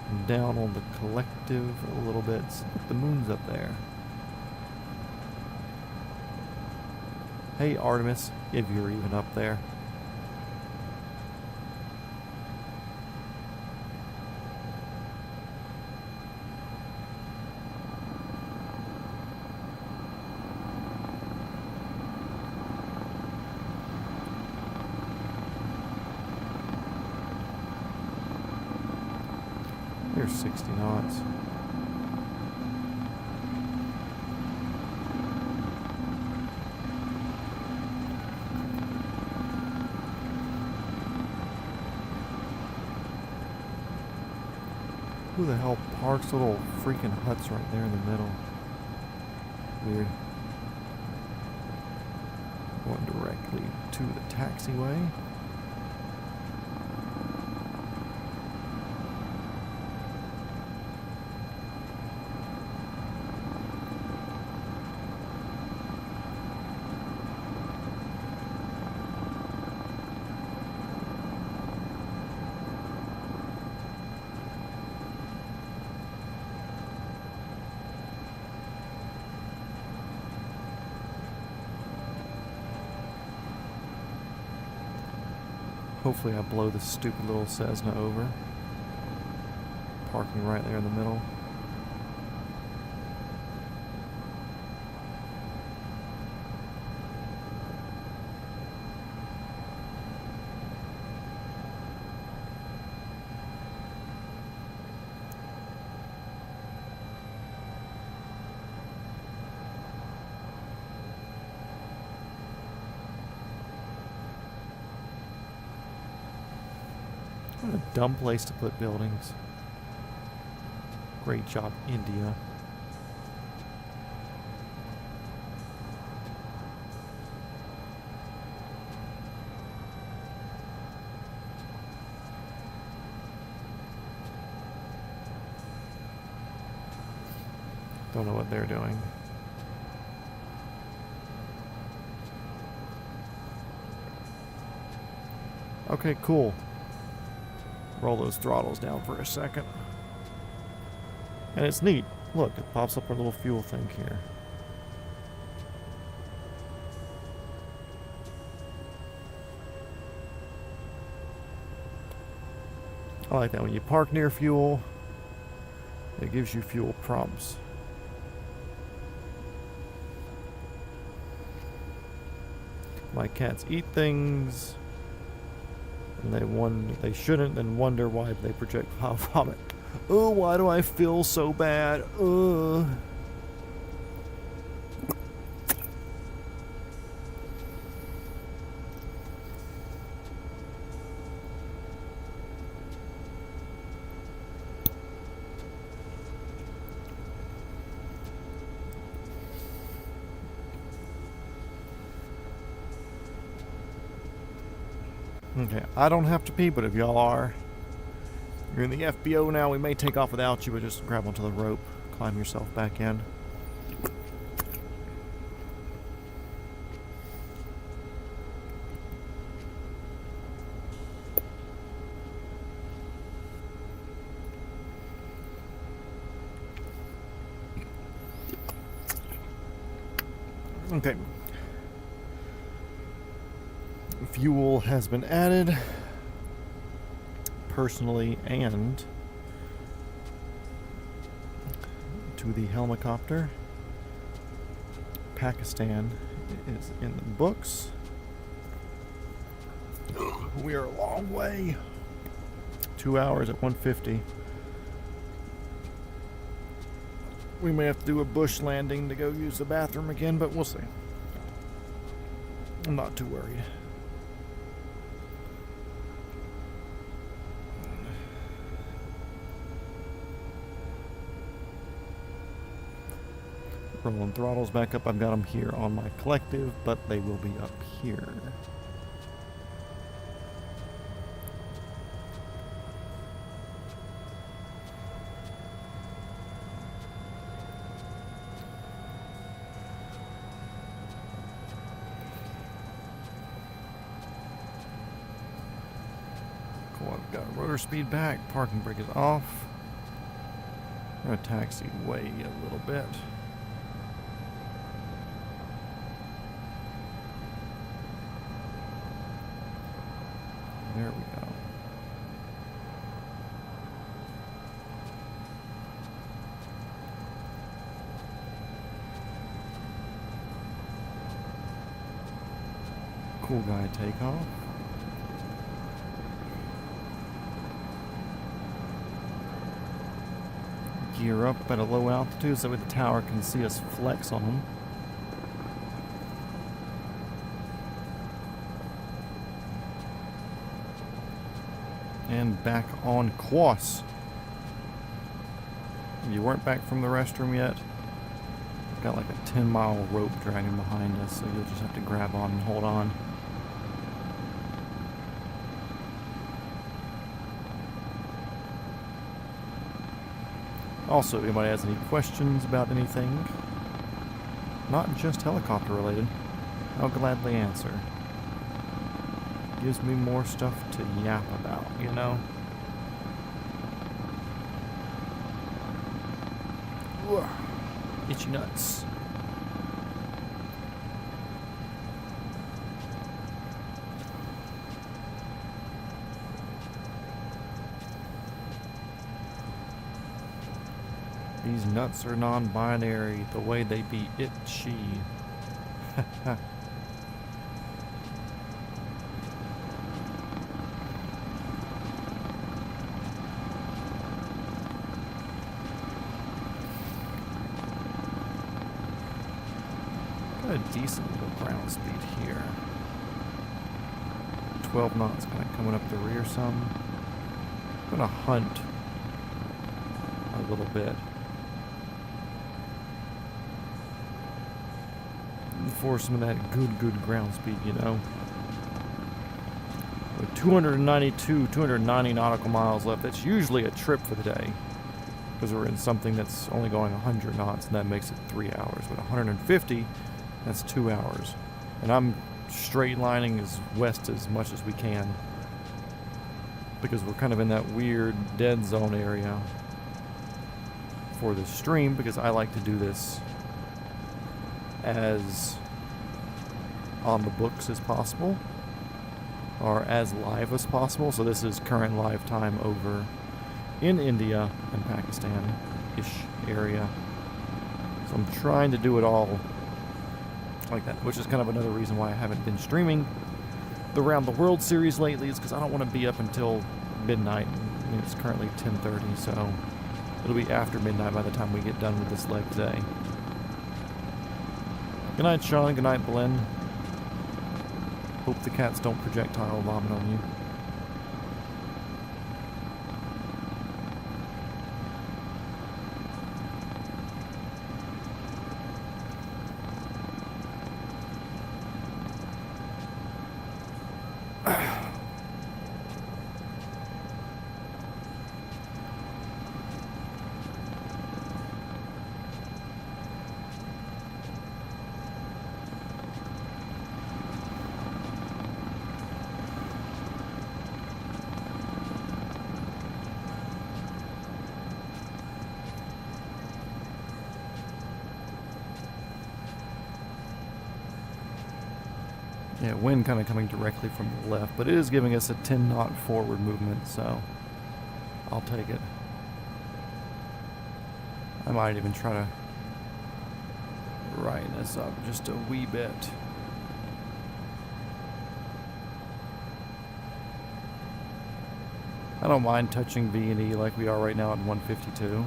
And down on the collective little bits. The moon's up there. Hey Artemis, if you're even up there. There's 60 knots. Who the hell parks little freaking huts right there in the middle? Weird. Going directly to the taxiway. Hopefully I blow this stupid little Cessna over. Parking right there in the middle. What a dumb place to put buildings. Great job, India. Don't know what they're doing. Okay, cool. Roll those throttles down for a second. And it's neat. Look, it pops up our little fuel thing here. I like that. When you park near fuel, it gives you fuel prompts. My cats eat things. And they shouldn't, and wonder why they project vomit. Oh, why do I feel so bad? Okay, I don't have to pee, but if y'all are, you're in the FBO now, we may take off without you, but just grab onto the rope, climb yourself back in. Okay. Fuel has been added, personally and to the helicopter. Pakistan is in the books. We are a long way. 2 hours at 150. We may have to do a bush landing to go use the bathroom again, but we'll see. I'm not too worried. Rolling throttles back up. I've got them here on my collective, but they will be up here. Cool, I've got rotor speed back. Parking brake is off. I'm going to taxi way a little bit. There we go. Cool guy takeoff. Gear up at a low altitude so that the tower can see us flex on them. And back on course. If you weren't back from the restroom yet, we've got like a 10-mile rope dragging behind us, so you'll just have to grab on and hold on. Also, if anybody has any questions about anything, not just helicopter related, I'll gladly answer. Gives me more stuff to yap about, you know? Ugh. Itchy nuts. These nuts are non-binary, the way they be itchy. Got a decent little ground speed here. 12 knots kind of coming up the rear some. I'm gonna hunt a little bit for some of that good ground speed, you know. With 290 nautical miles left, that's usually a trip for the day, because we're in something that's only going 100 knots, and that makes it 3 hours. But 150, that's 2 hours. And I'm straight lining as west as much as we can, because we're kind of in that weird dead zone area for the stream, because I like to do this as on the books as possible, or as live as possible. So this is current live time over in India and Pakistan-ish area. So I'm trying to do it all like that, which is kind of another reason why I haven't been streaming the Round the World series lately, is because I don't want to be up until midnight. I mean, it's currently 10:30, so it'll be after midnight by the time we get done with this leg today. Good night, Sean. Good night, Belen. Hope the cats don't projectile vomit on you. Yeah, wind kind of coming directly from the left, but it is giving us a 10-knot forward movement, so I'll take it. I might even try to right this up just a wee bit. I don't mind touching V&E like we are right now at 152.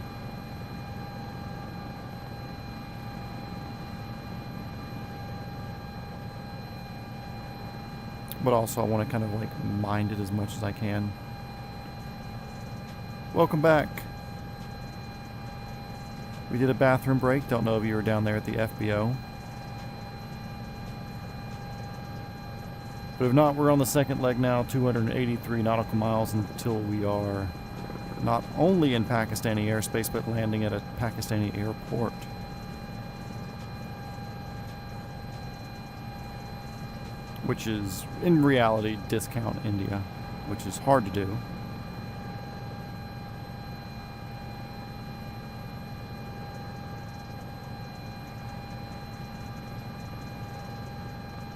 But also I want to kind of like mind it as much as I can. Welcome back. We did a bathroom break. Don't know if you were down there at the FBO. But if not, we're on the second leg now, 283 nautical miles until we are not only in Pakistani airspace, but landing at a Pakistani airport. Which is, in reality, discount India, which is hard to do.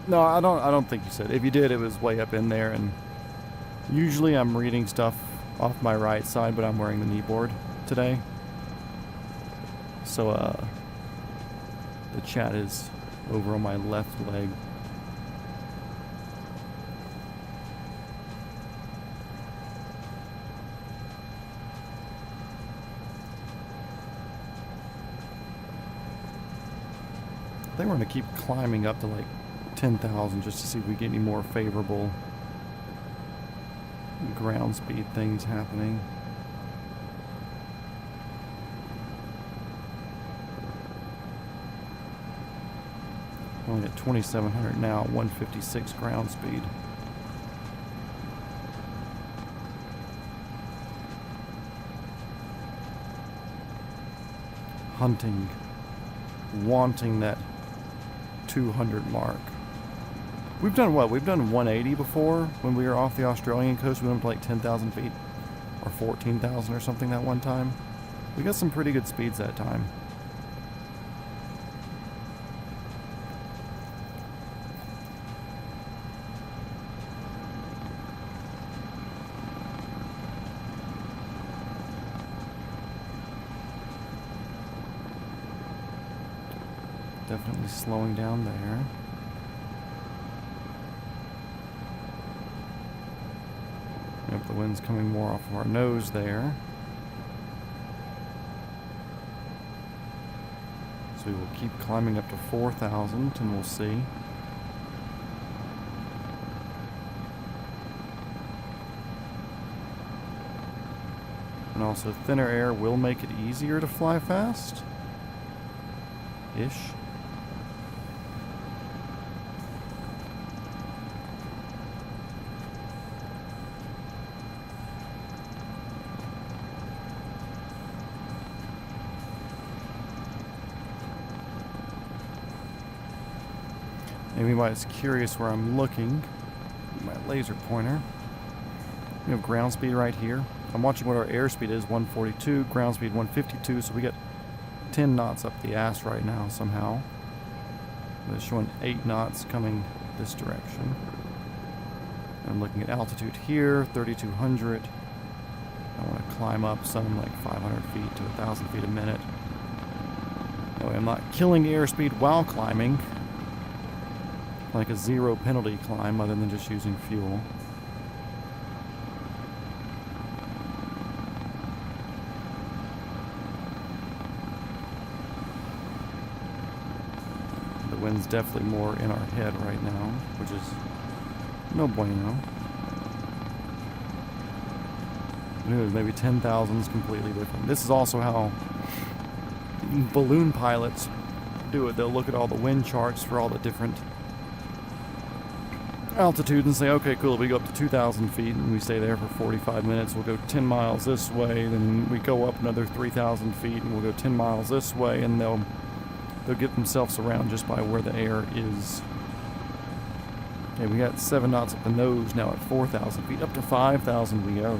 No, I don't think you said. If you did, it was way up in there, and usually I'm reading stuff off my right side, but I'm wearing the kneeboard today. So, the chat is over on my left leg. I think we're going to keep climbing up to like 10,000 just to see if we get any more favorable ground speed things happening. Only at 2,700 now, 156 ground speed. Hunting, wanting that 200 mark. We've done what? We've done 180 before when we were off the Australian coast. We went up to like 10,000 feet or 14,000 or something that one time. We got some pretty good speeds that time. Definitely slowing down there. Yep, the wind's coming more off of our nose there. So we will keep climbing up to 4,000 and we'll see. And also thinner air will make it easier to fly fast. Ish. Anybody's curious where I'm looking, my laser pointer. We have ground speed right here. I'm watching what our airspeed is, 142, ground speed 152, so we get 10 knots up the ass right now somehow. It's showing 8 knots coming this direction. I'm looking at altitude here, 3,200. I want to climb up some like 500 feet to 1,000 feet a minute. That way I'm not killing airspeed while climbing. Like a zero penalty climb other than just using fuel. The wind's definitely more in our head right now, which is no bueno. Maybe 10,000 is completely different. This is also how balloon pilots do it. They'll look at all the wind charts for all the different altitude and say, okay, cool, we go up to 2,000 feet and we stay there for 45 minutes. We'll go 10 miles this way, then we go up another 3,000 feet and we'll go 10 miles this way, and they'll get themselves around just by where the air is. Okay, we got 7 knots up the nose now at 4,000 feet. Up to 5,000 we go.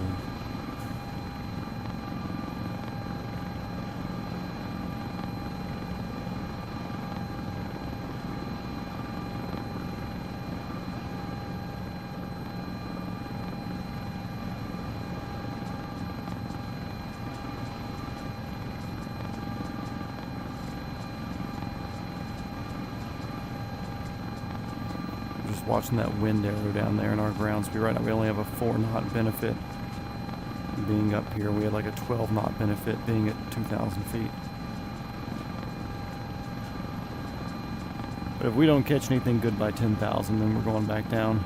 Watching that wind arrow down there in our ground speed. Right now we only have a 4 knot benefit being up here. We had like a 12 knot benefit being at 2,000 feet. But if we don't catch anything good by 10,000, then we're going back down.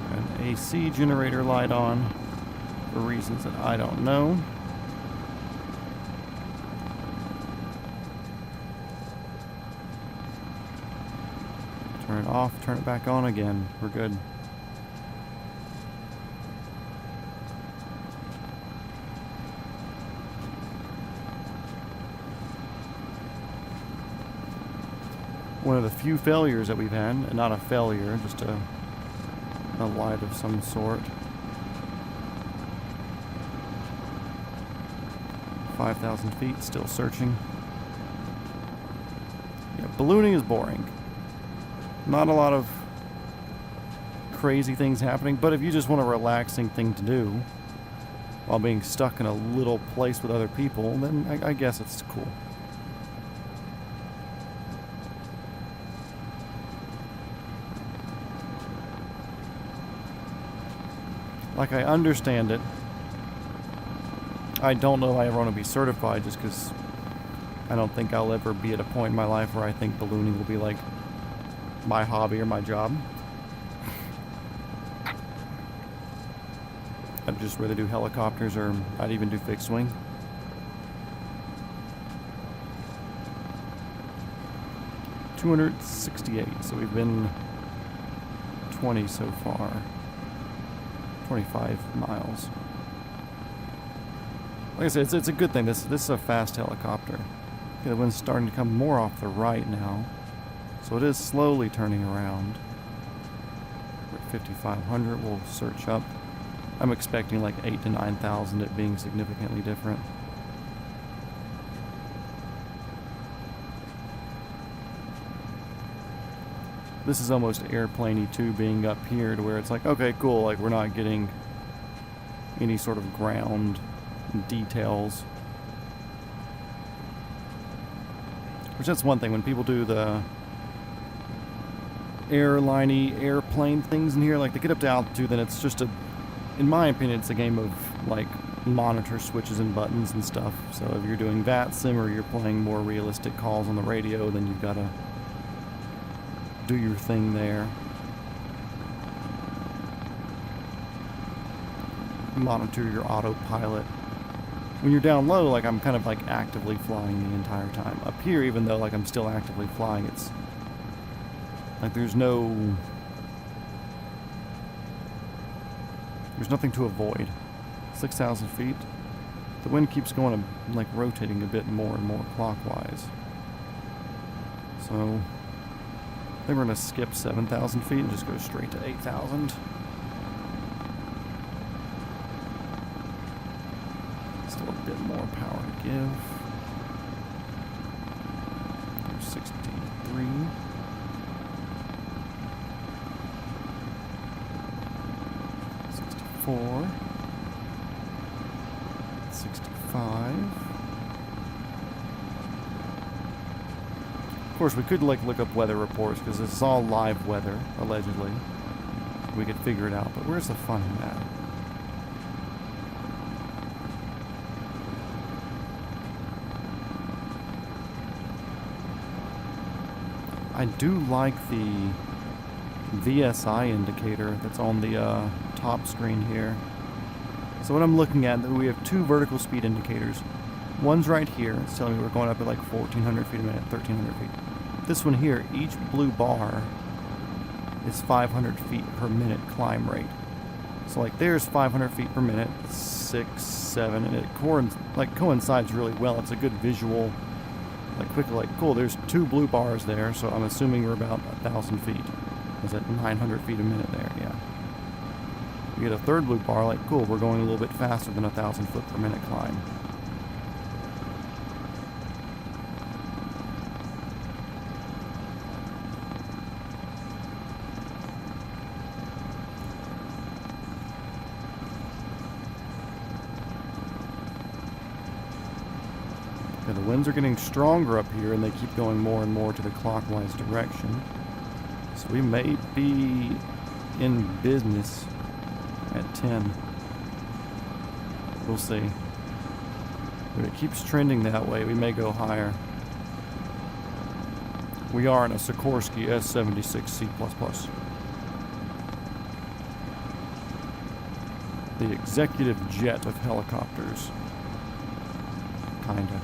Got an AC generator light on. For reasons that I don't know. Turn it off, turn it back on again. We're good. One of the few failures that we've had, not a failure, just a light of some sort. 5,000 feet, still searching. Yeah, ballooning is boring. Not a lot of crazy things happening, but if you just want a relaxing thing to do while being stuck in a little place with other people, then I guess it's cool. Like, I understand it. I don't know if I ever want to be certified, just because I don't think I'll ever be at a point in my life where I think ballooning will be like my hobby or my job. I'd just rather do helicopters, or I'd even do fixed wing. $268, so we've been 20 so far. 25 miles. Like I said, it's a good thing. This is a fast helicopter. Okay, the wind's starting to come more off the right now, so it is slowly turning around. We're at 5,500. We'll search up. I'm expecting like 8,000 to 9,000, it being significantly different. This is almost airplane-y too, being up here to where it's like, okay, cool, like we're not getting any sort of ground details. Which that's one thing, when people do the airline-y airplane things in here, like they get up to altitude, then it's just in my opinion, it's a game of like monitor switches and buttons and stuff. So if you're doing VATSIM or you're playing more realistic calls on the radio, then you've got to do your thing there. Monitor your autopilot. When you're down low, like I'm kind of like actively flying the entire time. Up here, even though like I'm still actively flying, it's like there's nothing to avoid. 6,000 feet. The wind keeps going, like rotating a bit more and more clockwise. So I think we're going to skip 7,000 feet and just go straight to 8,000. Still a bit more power to give. There's 63. 64. 65. Of course, we could like look up weather reports because this is all live weather, allegedly. We could figure it out, but where's the fun in that? I do like the VSI indicator that's on the top screen here. So what I'm looking at, we have two vertical speed indicators. One's right here. It's telling me we're going up at like 1,400 feet a minute, 1,300 feet. This one here, each blue bar is 500 feet per minute climb rate. So like there's 500 feet per minute, 6, 7, and it coincides really well. It's a good visual, like quickly, like cool, there's two blue bars there, so I'm assuming we're about 1,000 feet. Is it 900 feet a minute there? Yeah. We get a third blue bar, like cool, we're going a little bit faster than 1,000 foot per minute climb. The winds are getting stronger up here, and they keep going more and more to the clockwise direction. So we may be in business at 10. We'll see. If it keeps trending that way, we may go higher. We are in a Sikorsky S-76C++. The executive jet of helicopters. Kinda.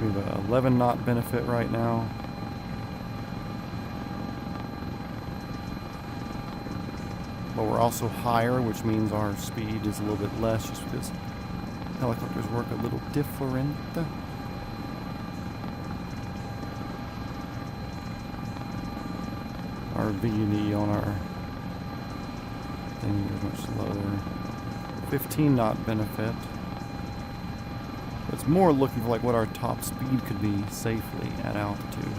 We have an 11 knot benefit right now. But we're also higher, which means our speed is a little bit less just because helicopters work a little different. Our V&E on our thing is much lower. 15 knot benefit. It's more looking for like what our top speed could be safely at altitude.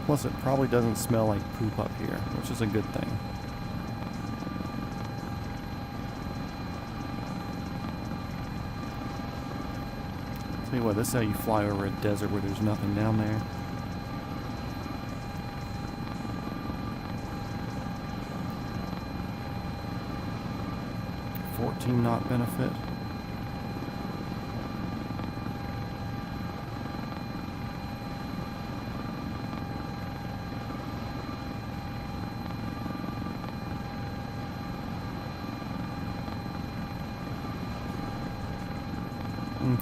Plus it probably doesn't smell like poop up here, which is a good thing. Tell you what, this is how you fly over a desert where there's nothing down there. 14 knot benefit.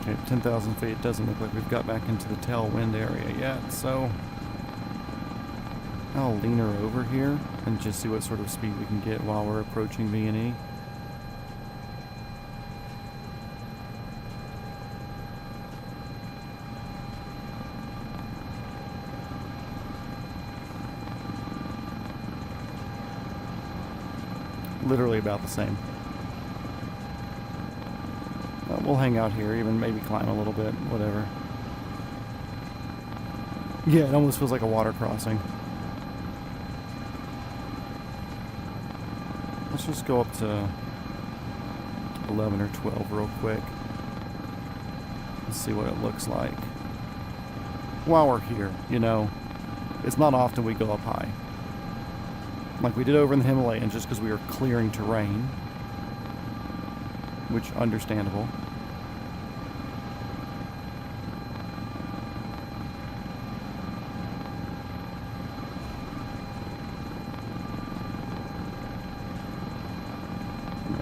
Okay, 10,000 feet. Doesn't look like we've got back into the tailwind area yet, so I'll lean her over here and just see what sort of speed we can get while we're approaching V&E. Literally about the same. We'll hang out here, even maybe climb a little bit, whatever. Yeah, it almost feels like a water crossing. Let's just go up to 11 or 12 real quick. Let's see what it looks like. While we're here, you know, it's not often we go up high. Like we did over in the Himalayas, just because we were clearing terrain. Which, understandable.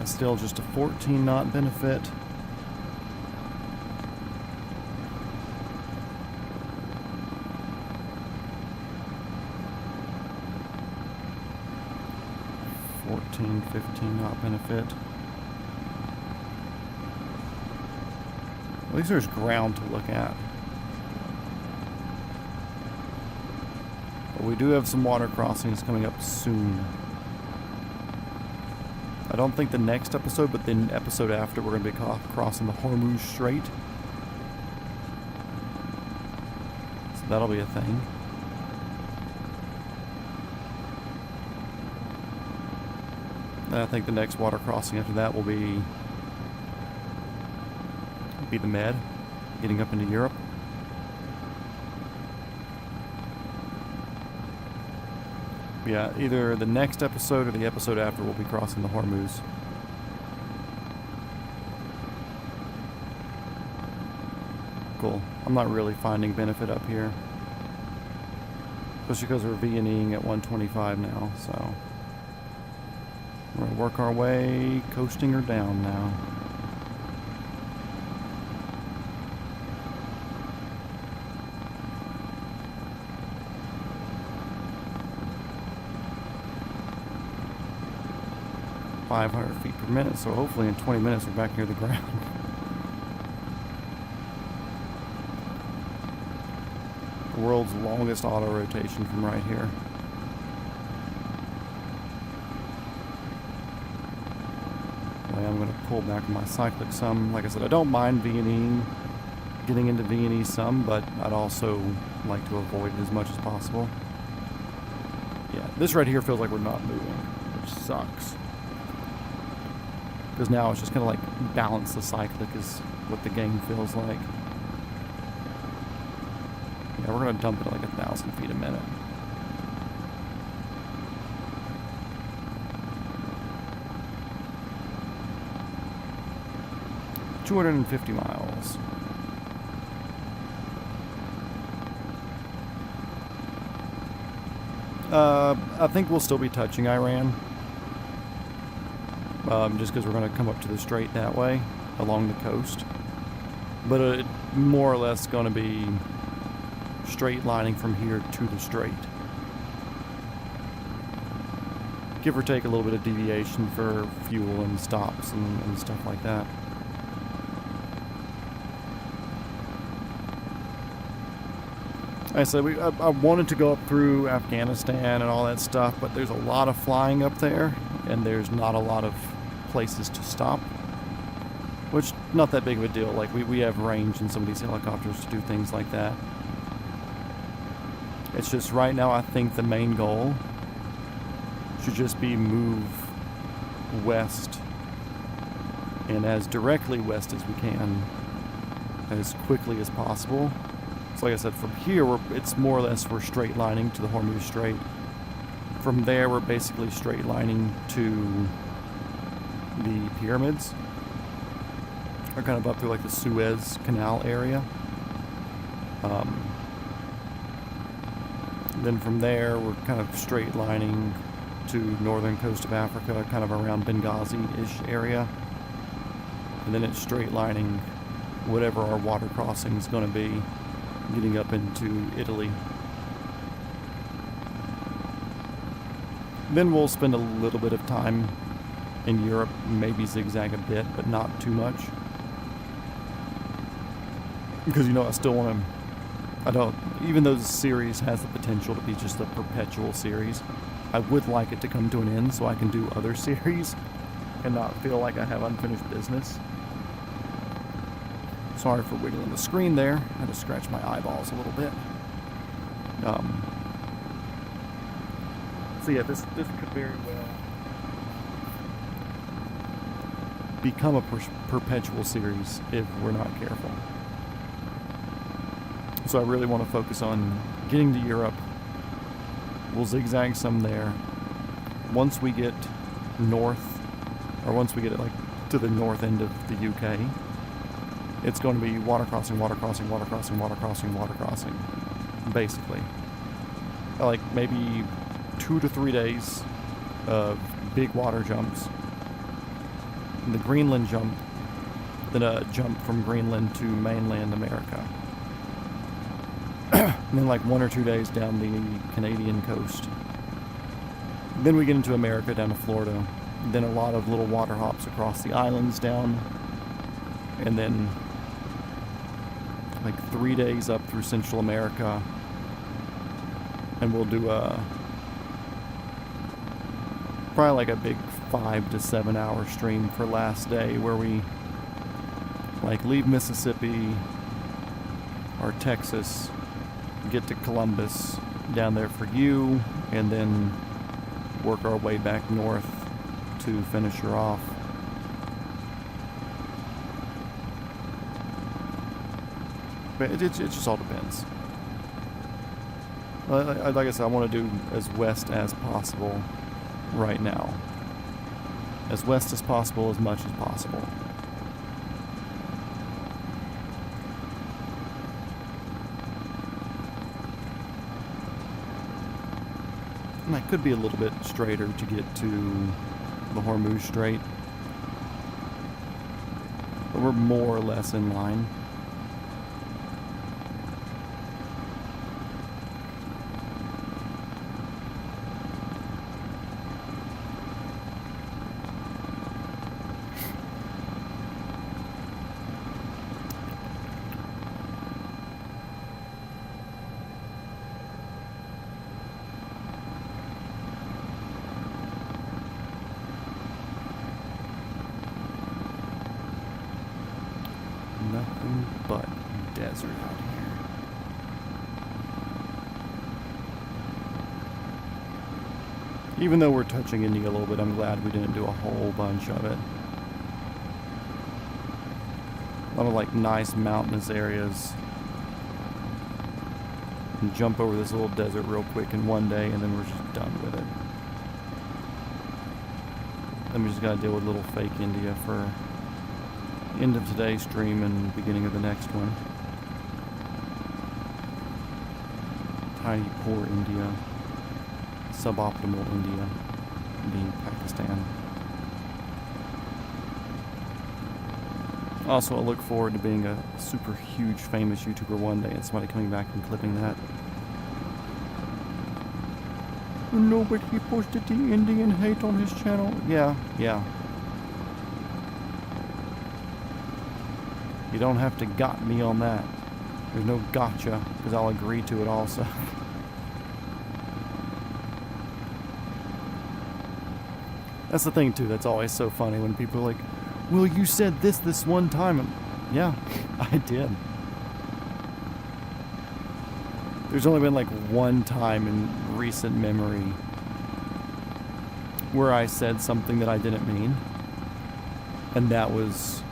Still just a 14 knot benefit. $14, $15 knot benefit. At least there's ground to look at. But we do have some water crossings coming up soon. I don't think the next episode, but the episode after, we're going to be crossing the Hormuz Strait. So that'll be a thing. And I think the next water crossing after that will be the Med, getting up into Europe. Yeah, either the next episode or the episode after we'll be crossing the Hormuz. Cool. I'm not really finding benefit up here. Especially because we're V&Ing at 125 now, so we're going to work our way, coasting her down now. .500 feet per minute, so hopefully in 20 minutes we're back near the ground. The world's longest auto rotation from right here. Anyway, I'm going to pull back on my cyclic some. Like I said, I don't mind V&Eing, getting into V&E some, but I'd also like to avoid it as much as possible. Yeah, this right here feels like we're not moving, which sucks. Because now it's just kind of like balance the cyclic is what the game feels like. Yeah, we're going to dump it at like 1,000 feet a minute. $250 miles. I think we'll still be touching Iran. Just because we're going to come up to the strait that way, along the coast. But it's more or less going to be straight lining from here to the strait. Give or take a little bit of deviation for fuel and stops and stuff like that. Like I said, I wanted to go up through Afghanistan and all that stuff, but there's a lot of flying up there, and there's not a lot of places to stop, which not that big of a deal. Like we have range in some of these helicopters to do things like that. It's just right now I think the main goal should just be move west and as directly west as we can as quickly as possible. So like I said, from here it's more or less we're straight lining to the Hormuz Strait. From there we're basically straight lining to the pyramids are kind of up through like the Suez Canal area. Then from there, we're kind of straight lining to northern coast of Africa, kind of around Benghazi-ish area. And then it's straight lining whatever our water crossing is going to be, getting up into Italy. Then we'll spend a little bit of time in Europe, maybe zigzag a bit, but not too much. Because, I still want to, even though the series has the potential to be just a perpetual series, I would like it to come to an end so I can do other series and not feel like I have unfinished business. Sorry for wiggling the screen there. I had to scratch my eyeballs a little bit. So yeah, this could very well become a perpetual series if we're not careful. So I really want to focus on getting to Europe. We'll zigzag some there. Once we get north, or once we get to the north end of the UK, it's going to be water crossing, water crossing, water crossing, water crossing, water crossing, basically. Like maybe 2 to 3 days of big water jumps. And the Greenland jump, then a jump from Greenland to mainland America. And then like 1 or 2 days down the Canadian coast. Then we get into America, down to Florida. Then a lot of little water hops across the islands down. And then like 3 days up through Central America. And we'll do probably like a big 5 to 7 hour stream for last day, where we like leave Mississippi or Texas, get to Columbus down there for you, and then work our way back north to finish her off. But it just all depends. Like I said, I want to do as west as possible right now. As west as possible, as much as possible. And I could be a little bit straighter to get to the Hormuz Strait. But we're more or less in line. Nothing but desert out here. Even though we're touching India a little bit, I'm glad we didn't do a whole bunch of it. A lot of like nice mountainous areas. And jump over this little desert real quick in one day, and then we're just done with it. Then we just gotta deal with little fake India for end of today's stream and beginning of the next one. Tiny poor India. Suboptimal India being Pakistan. Also, I look forward to being a super huge famous YouTuber one day and somebody coming back and clipping that. No, but he posted the Indian hate on his channel. Yeah. You don't have to got me on that. There's no gotcha, because I'll agree to it also. That's the thing too, that's always so funny when people are like, well, you said this one time. And yeah, I did. There's only been like one time in recent memory where I said something that I didn't mean. And that was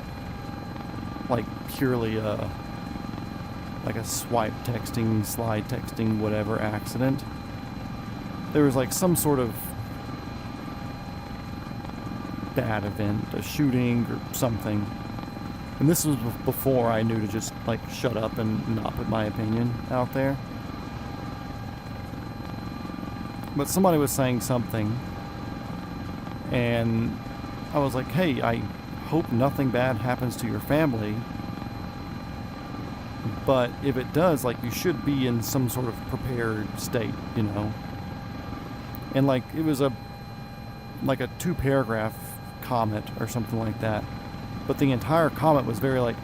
like purely like a swipe texting, slide texting, whatever accident. There was like some sort of bad event, a shooting or something. And this was before I knew to just, like, shut up and not put my opinion out there. But somebody was saying something, and I was like, hey, I hope nothing bad happens to your family. But if it does, like, you should be in some sort of prepared state, you know? And, like, it was a 2-paragraph comment or something like that. But the entire comment was very like,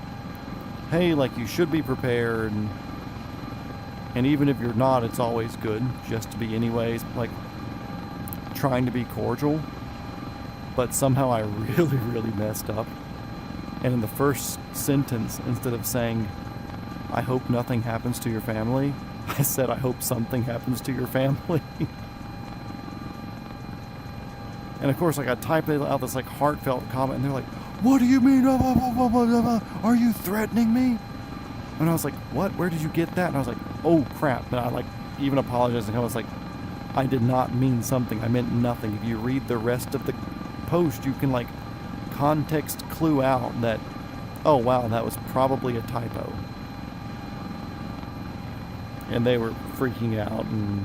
hey, like, you should be prepared. And even if you're not, it's always good just to be anyways, like, trying to be cordial. But somehow I really, really messed up. And in the first sentence, instead of saying, I hope nothing happens to your family, I said, I hope something happens to your family. And of course, like, I typed out this, like, heartfelt comment, and they're like, what do you mean? Are you threatening me? And I was like, what? Where did you get that? And I was like, oh, crap. And I, like, even apologized, and I was like, I did not mean something. I meant nothing. If you read the rest of the post, you can, like, context clue out that, oh, wow, that was probably a typo. And they were freaking out, and,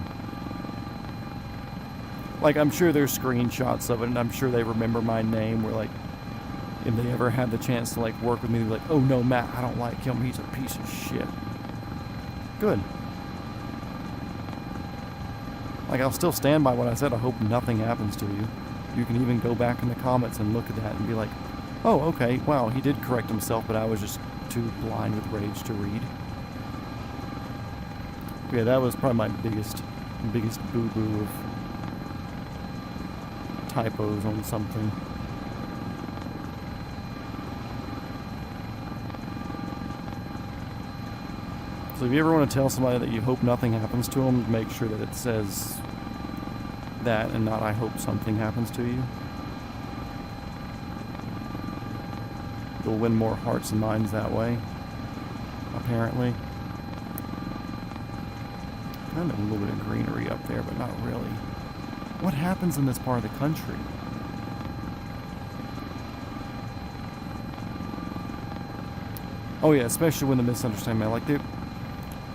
like, I'm sure there's screenshots of it, and I'm sure they remember my name, where, like, if they ever had the chance to, like, work with me, they'd be like, oh, no, Matt, I don't like him, he's a piece of shit. Good. Like, I'll still stand by what I said. I hope nothing happens to you. You can even go back in the comments and look at that and be like, oh, okay, wow, he did correct himself, but I was just too blind with rage to read. Yeah, that was probably my biggest boo-boo of typos on something. So if you ever want to tell somebody that you hope nothing happens to them, make sure that it says that and not I hope something happens to you. You'll win more hearts and minds that way, apparently. Kind of a little bit of greenery up there, but not really. What happens in this part of the country? Oh yeah, especially when the misunderstanding, like,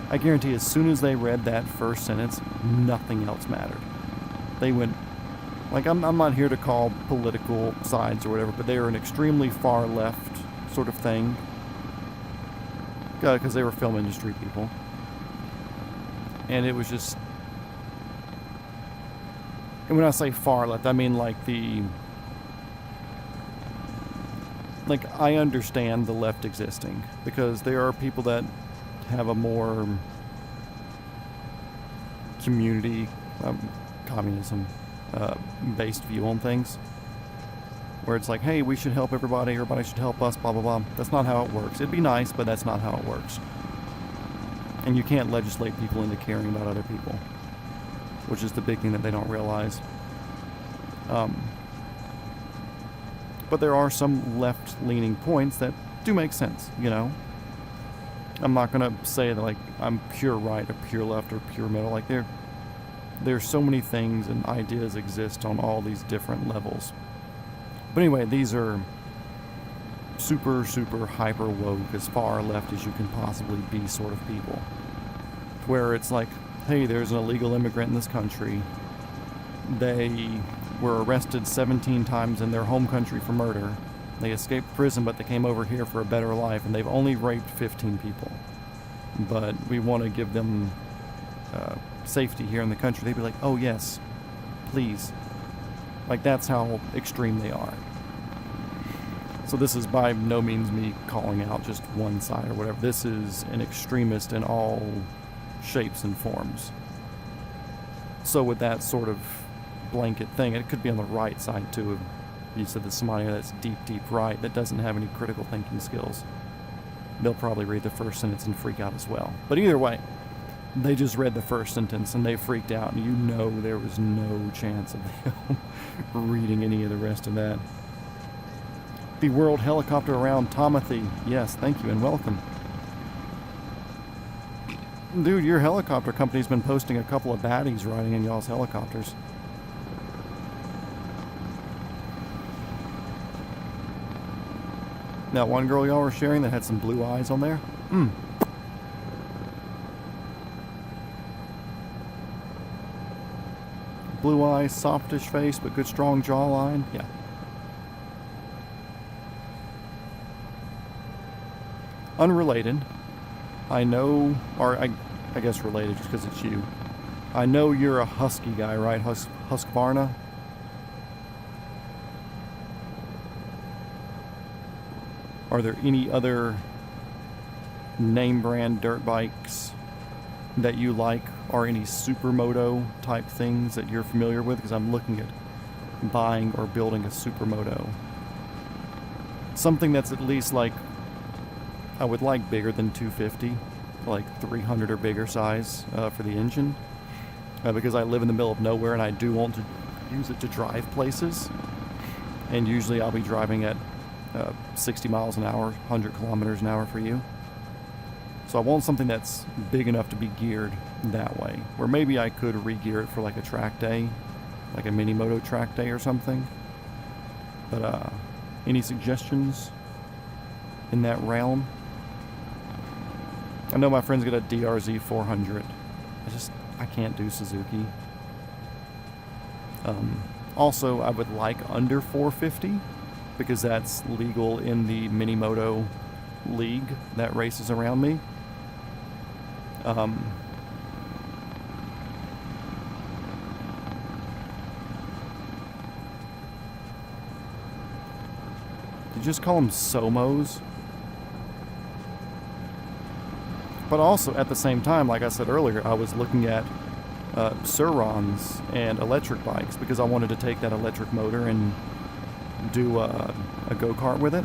I guarantee as soon as they read that first sentence, nothing else mattered. They went, like, I'm not here to call political sides or whatever, but they were an extremely far left sort of thing. Because they were film industry people. And it was just, and when I say far left, I mean like I understand the left existing, because there are people that have a more community, communism based view on things, where it's like, hey, we should help everybody should help us, blah blah blah. That's not how it works. It'd be nice, but that's not how it works. And you can't legislate people into caring about other people, which is the big thing that they don't realize. But there are some left-leaning points that do make sense, you know? I'm not going to say that, like, I'm pure right or pure left or pure middle. Like, there's so many things and ideas exist on all these different levels. But anyway, these are super, super hyper woke, as far left as you can possibly be sort of people. Where it's like, hey, there's an illegal immigrant in this country. They were arrested 17 times in their home country for murder. They escaped prison, but they came over here for a better life, and they've only raped 15 people. But we want to give them safety here in the country. They'd be like, oh yes, please. Like, that's how extreme they are. So this is by no means me calling out just one side or whatever. This is an extremist in all shapes and forms. So with that sort of blanket thing, it could be on the right side too. You said that somebody that's deep, deep right that doesn't have any critical thinking skills, they'll probably read the first sentence and freak out as well. But either way, they just read the first sentence and they freaked out, and you know there was no chance of them reading any of the rest of that. The World Helicopter around Tomothy. Yes, thank you and welcome. Dude, your helicopter company's been posting a couple of baddies riding in y'all's helicopters. That one girl y'all were sharing that had some blue eyes on there? Blue eyes, softish face, but good strong jawline. Yeah. Unrelated. I know, or I guess related just because it's you. I know you're a Husky guy, right? Husqvarna? Are there any other name brand dirt bikes that you like, or any supermoto type things that you're familiar with? Because I'm looking at buying or building a supermoto. Something that's at least like, I would like bigger than 250, like 300 or bigger size for the engine. Because I live in the middle of nowhere and I do want to use it to drive places. And usually I'll be driving at 60 miles an hour, 100 kilometers an hour for you. So I want something that's big enough to be geared that way. Where maybe I could re-gear it for like a track day, like a mini moto track day or something. But any suggestions in that realm? I know my friend's got a DRZ 400. I can't do Suzuki. Also, I would like under 450 because that's legal in the mini moto league that races around me. You just call them Somos. But also, at the same time, like I said earlier, I was looking at Surrons and electric bikes because I wanted to take that electric motor and do a go-kart with it.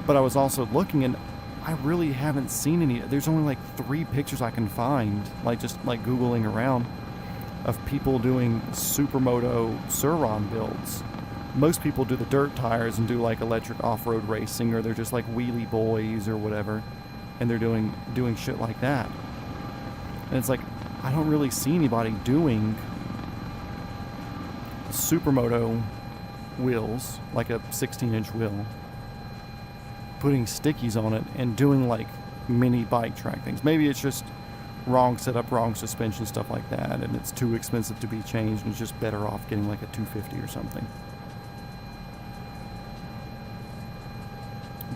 But I was also looking, and I really haven't seen any. There's only like 3 pictures I can find, like just like Googling around, of people doing supermoto Surron builds. Most people do the dirt tires and do like electric off-road racing, or they're just like wheelie boys or whatever. And they're doing shit like that. And it's like, I don't really see anybody doing supermoto wheels, like a 16-inch wheel, putting stickies on it and doing like mini bike track things. Maybe it's just wrong setup, wrong suspension, stuff like that, and it's too expensive to be changed, and it's just better off getting like a 250 or something.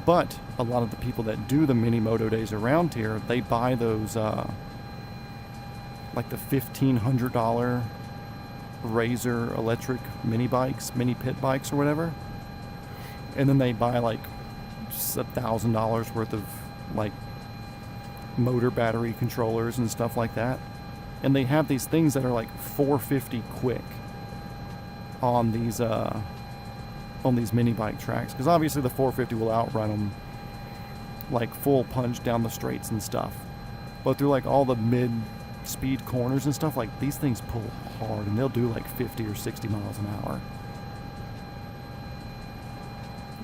But a lot of the people that do the mini moto days around here, they buy those like the $1,500 Razor electric mini bikes, mini pit bikes or whatever, and then they buy like $1,000 worth of like motor battery controllers and stuff like that, and they have these things that are like 450 quick on these mini bike tracks, because obviously the 450 will outrun them like full punch down the straights and stuff, but through like all the mid speed corners and stuff, like these things pull hard, and they'll do like 50 or 60 miles an hour.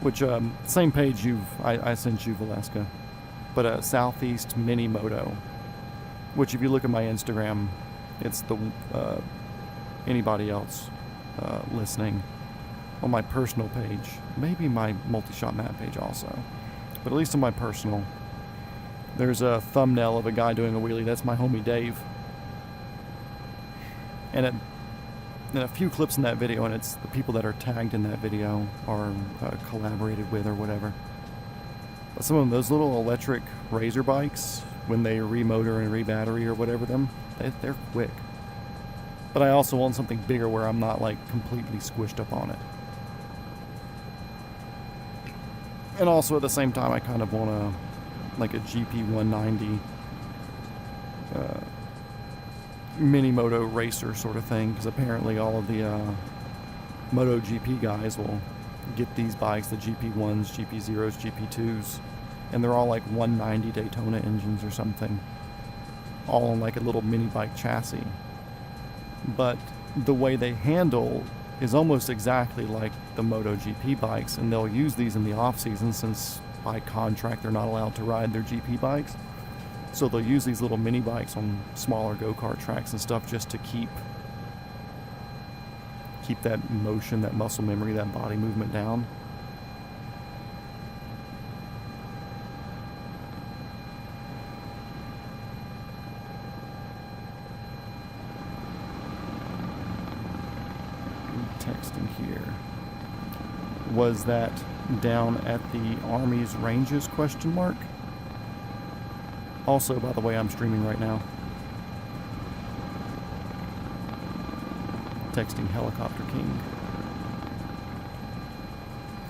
Which same page I sent you, Valeska, but Southeast Mini Moto, which if you look at my Instagram, it's the anybody else listening, on my personal page, maybe my multi-shot map page also, but at least on my personal, there's a thumbnail of a guy doing a wheelie. That's my homie Dave. And a few clips in that video, and it's the people that are tagged in that video or collaborated with or whatever. But some of those little electric Razor bikes, when they remotor and rebattery or whatever them, they're quick. But I also want something bigger where I'm not like completely squished up on it. And also at the same time, I kind of want like a GP190 mini moto racer sort of thing, because apparently all of the MotoGP guys will get these bikes, the GP1s, GP0s, GP2s, and they're all like 190 Daytona engines or something, all on like a little mini bike chassis. But the way they handle is almost exactly like the MotoGP bikes, and they'll use these in the off season since by contract they're not allowed to ride their GP bikes. So they'll use these little mini bikes on smaller go-kart tracks and stuff just to keep that motion, that muscle memory, that body movement down. was that down at the Army's ranges, question mark. Also, by the way, I'm streaming right now. Texting Helicopter King.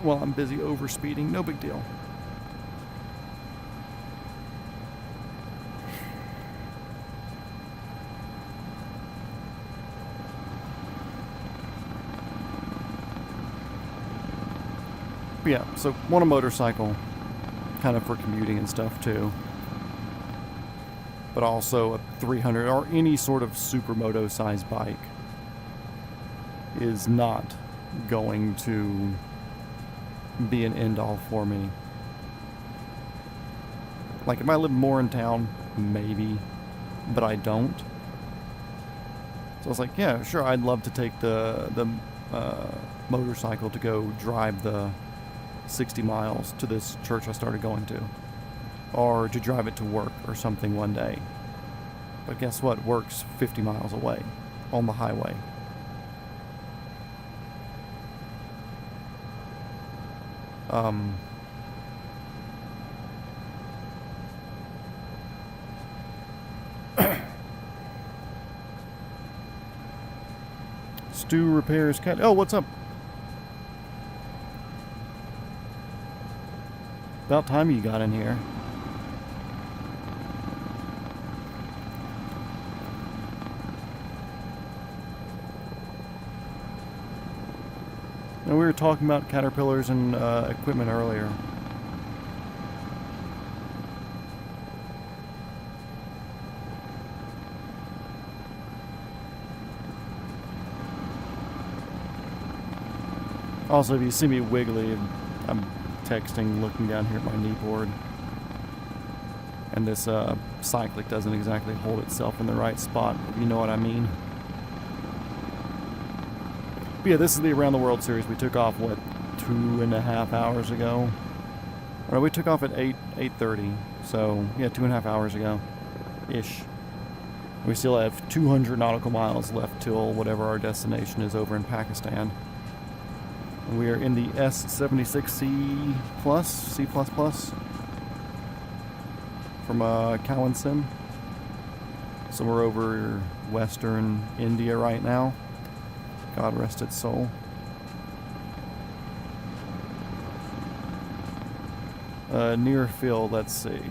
Well, I'm busy overspeeding, no big deal. But yeah, so want a motorcycle, kind of for commuting and stuff too. But also a 300 or any sort of supermoto size bike is not going to be an end all for me. Like if I live more in town, maybe, but I don't. So I was like, yeah, sure, I'd love to take the motorcycle to go drive the 60 miles to this church I started going to, or to drive it to work or something one day. But guess what? Work's 50 miles away on the highway. Stu repairs cat. Oh, what's up? About time you got in here. Now, we were talking about caterpillars and equipment earlier. Also, if you see me wiggly, I'm texting, looking down here at my knee board. And this cyclic doesn't exactly hold itself in the right spot, if you know what I mean. But yeah, this is the Around the World series. We took off, what, 2.5 hours ago? Or we took off at 8:30, so yeah, 2.5 hours ago-ish. We still have 200 nautical miles left till whatever our destination is over in Pakistan. And we are in the S76C+, C++, from Kawansin. So we're over western India right now. God rest its soul. Near field, let's see.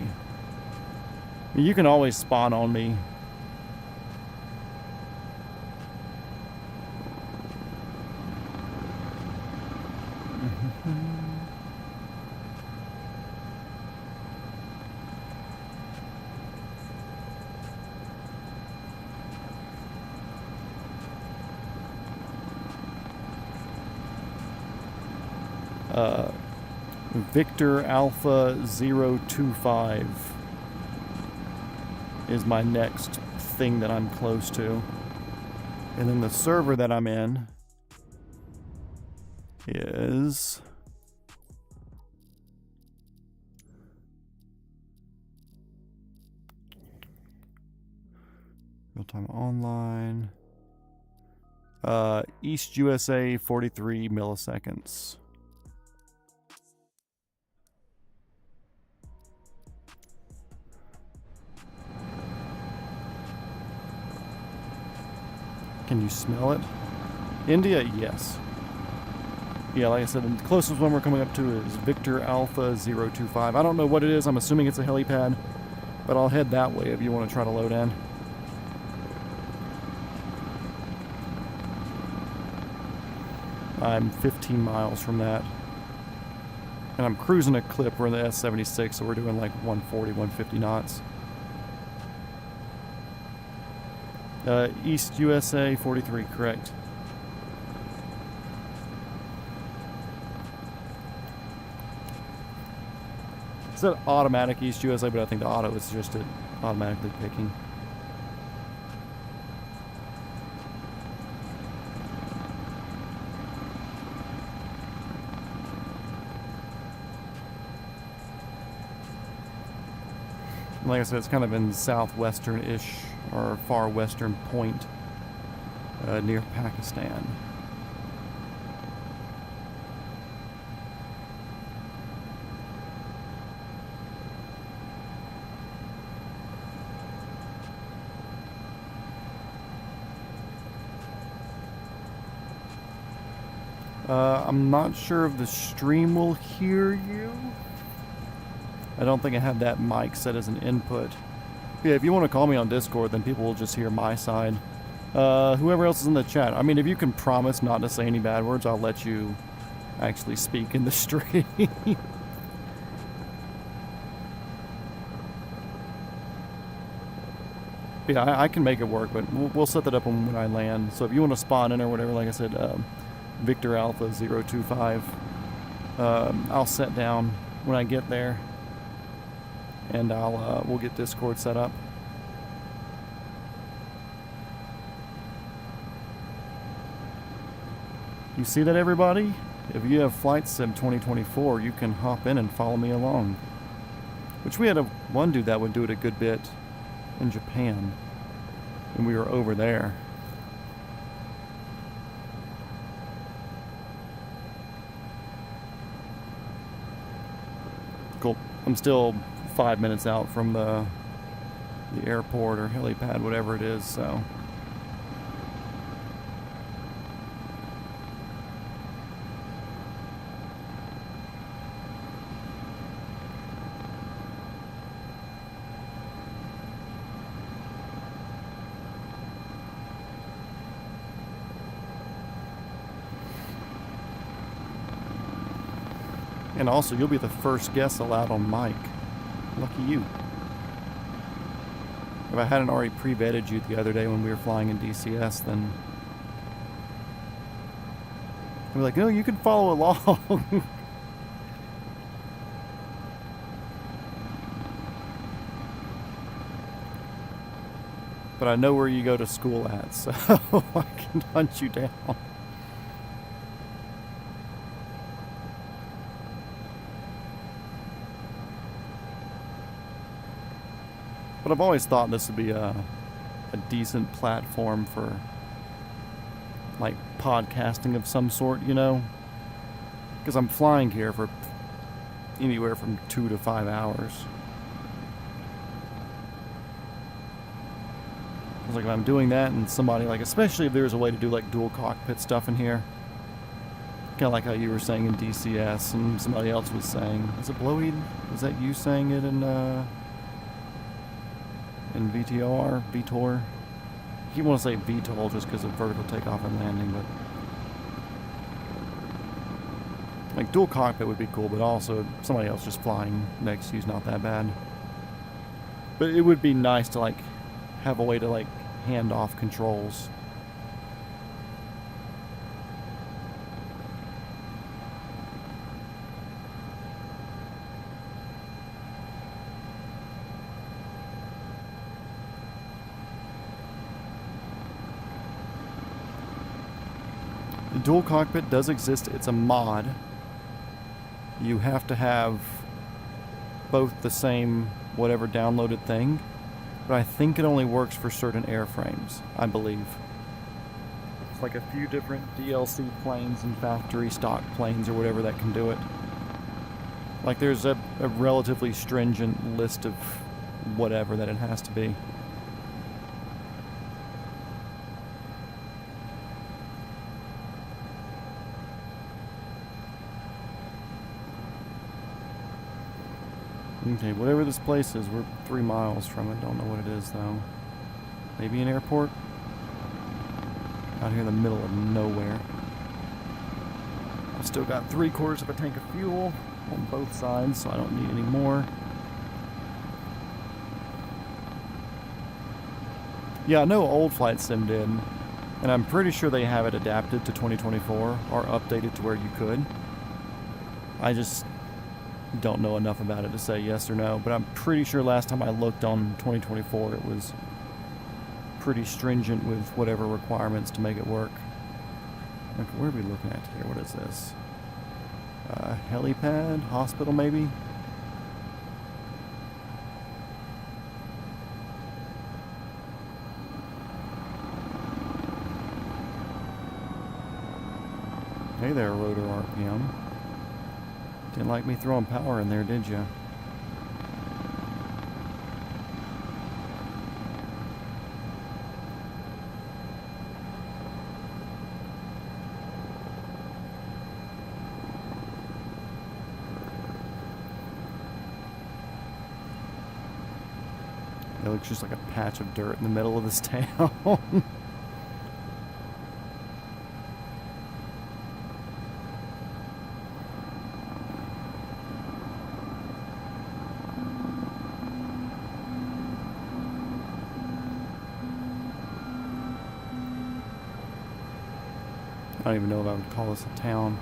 You can always spawn on me. Victor Alpha 025 is my next thing that I'm close to. And then the server that I'm in is real-time online. East USA 43 milliseconds. Can you smell it? India, yes. Yeah, like I said, the closest one we're coming up to is Victor Alpha 025. I don't know what it is. I'm assuming it's a helipad, but I'll head that way if you want to try to load in. I'm 15 miles from that. And I'm cruising a clip. We're in the S76, so we're doing like 140, 150 knots. East USA 43, correct. It said automatic East USA, but I think the auto is just it automatically picking. Like I said, it's kind of in southwestern-ish or far western point near Pakistan. I'm not sure if the stream will hear you. I don't think I have that mic set as an input. Yeah, if you want to call me on Discord, then people will just hear my side. Whoever else is in the chat, I mean, if you can promise not to say any bad words, I'll let you actually speak in the stream. Yeah, I can make it work, but we'll set that up when I land. So if you want to spawn in or whatever, like I said, Victor Alpha 025, I'll set down when I get there, and we'll get Discord set up. You see that, everybody? If you have Flight Sim 2024, you can hop in and follow me along. Which we had one dude that would do it a good bit in Japan when we were over there. Cool. I'm still 5 minutes out from the airport or helipad, whatever it is, so. And also, you'll be the first guest allowed on mic. Lucky you. If I hadn't already pre-vetted you the other day when we were flying in DCS, then I'd be like, no, you can follow along. But I know where you go to school at, so I can hunt you down. But I've always thought this would be a decent platform for, like, podcasting of some sort, you know? Because I'm flying here for anywhere from 2 to 5 hours. It's like if I'm doing that and somebody, like, especially if there's a way to do, like, dual cockpit stuff in here. Kind of like how you were saying in DCS and somebody else was saying. Is it Bloweed? Was that you saying it in VTOR? VTOR? You want to say VTOL just because of vertical takeoff and landing, but like dual cockpit would be cool, but also somebody else just flying next to you's not that bad. But it would be nice to like have a way to like hand off controls. Dual cockpit does exist. It's a mod. You have to have both the same whatever downloaded thing, but I think it only works for certain airframes, I believe. It's like a few different DLC planes and factory stock planes or whatever that can do it. Like there's a relatively stringent list of whatever that it has to be. Okay, whatever this place is, we're 3 miles from it. Don't know what it is, though. Maybe an airport? Out here in the middle of nowhere. I've still got 3/4 of a tank of fuel on both sides, so I don't need any more. Yeah, I know old Flight Sim did, and I'm pretty sure they have it adapted to 2024 or updated to where you could. I just don't know enough about it to say yes or no, but I'm pretty sure last time I looked on 2024 it was pretty stringent with whatever requirements to make it work. Okay, where are we looking at here? What is this? Helipad? Hospital, maybe? Hey there, rotor RPM. Didn't like me throwing power in there, did you? It looks just like a patch of dirt in the middle of this town. I don't even know if I would call this a town.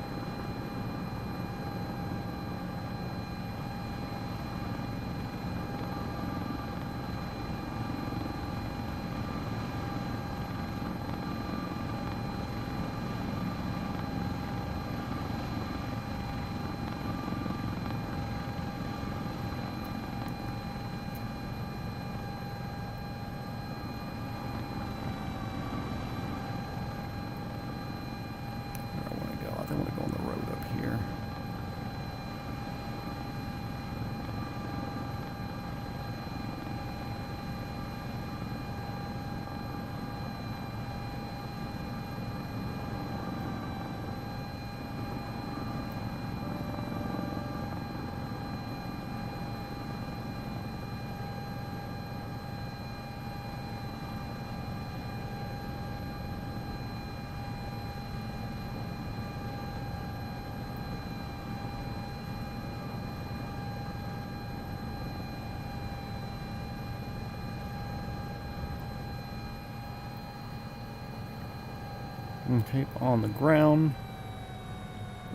Okay, on the ground,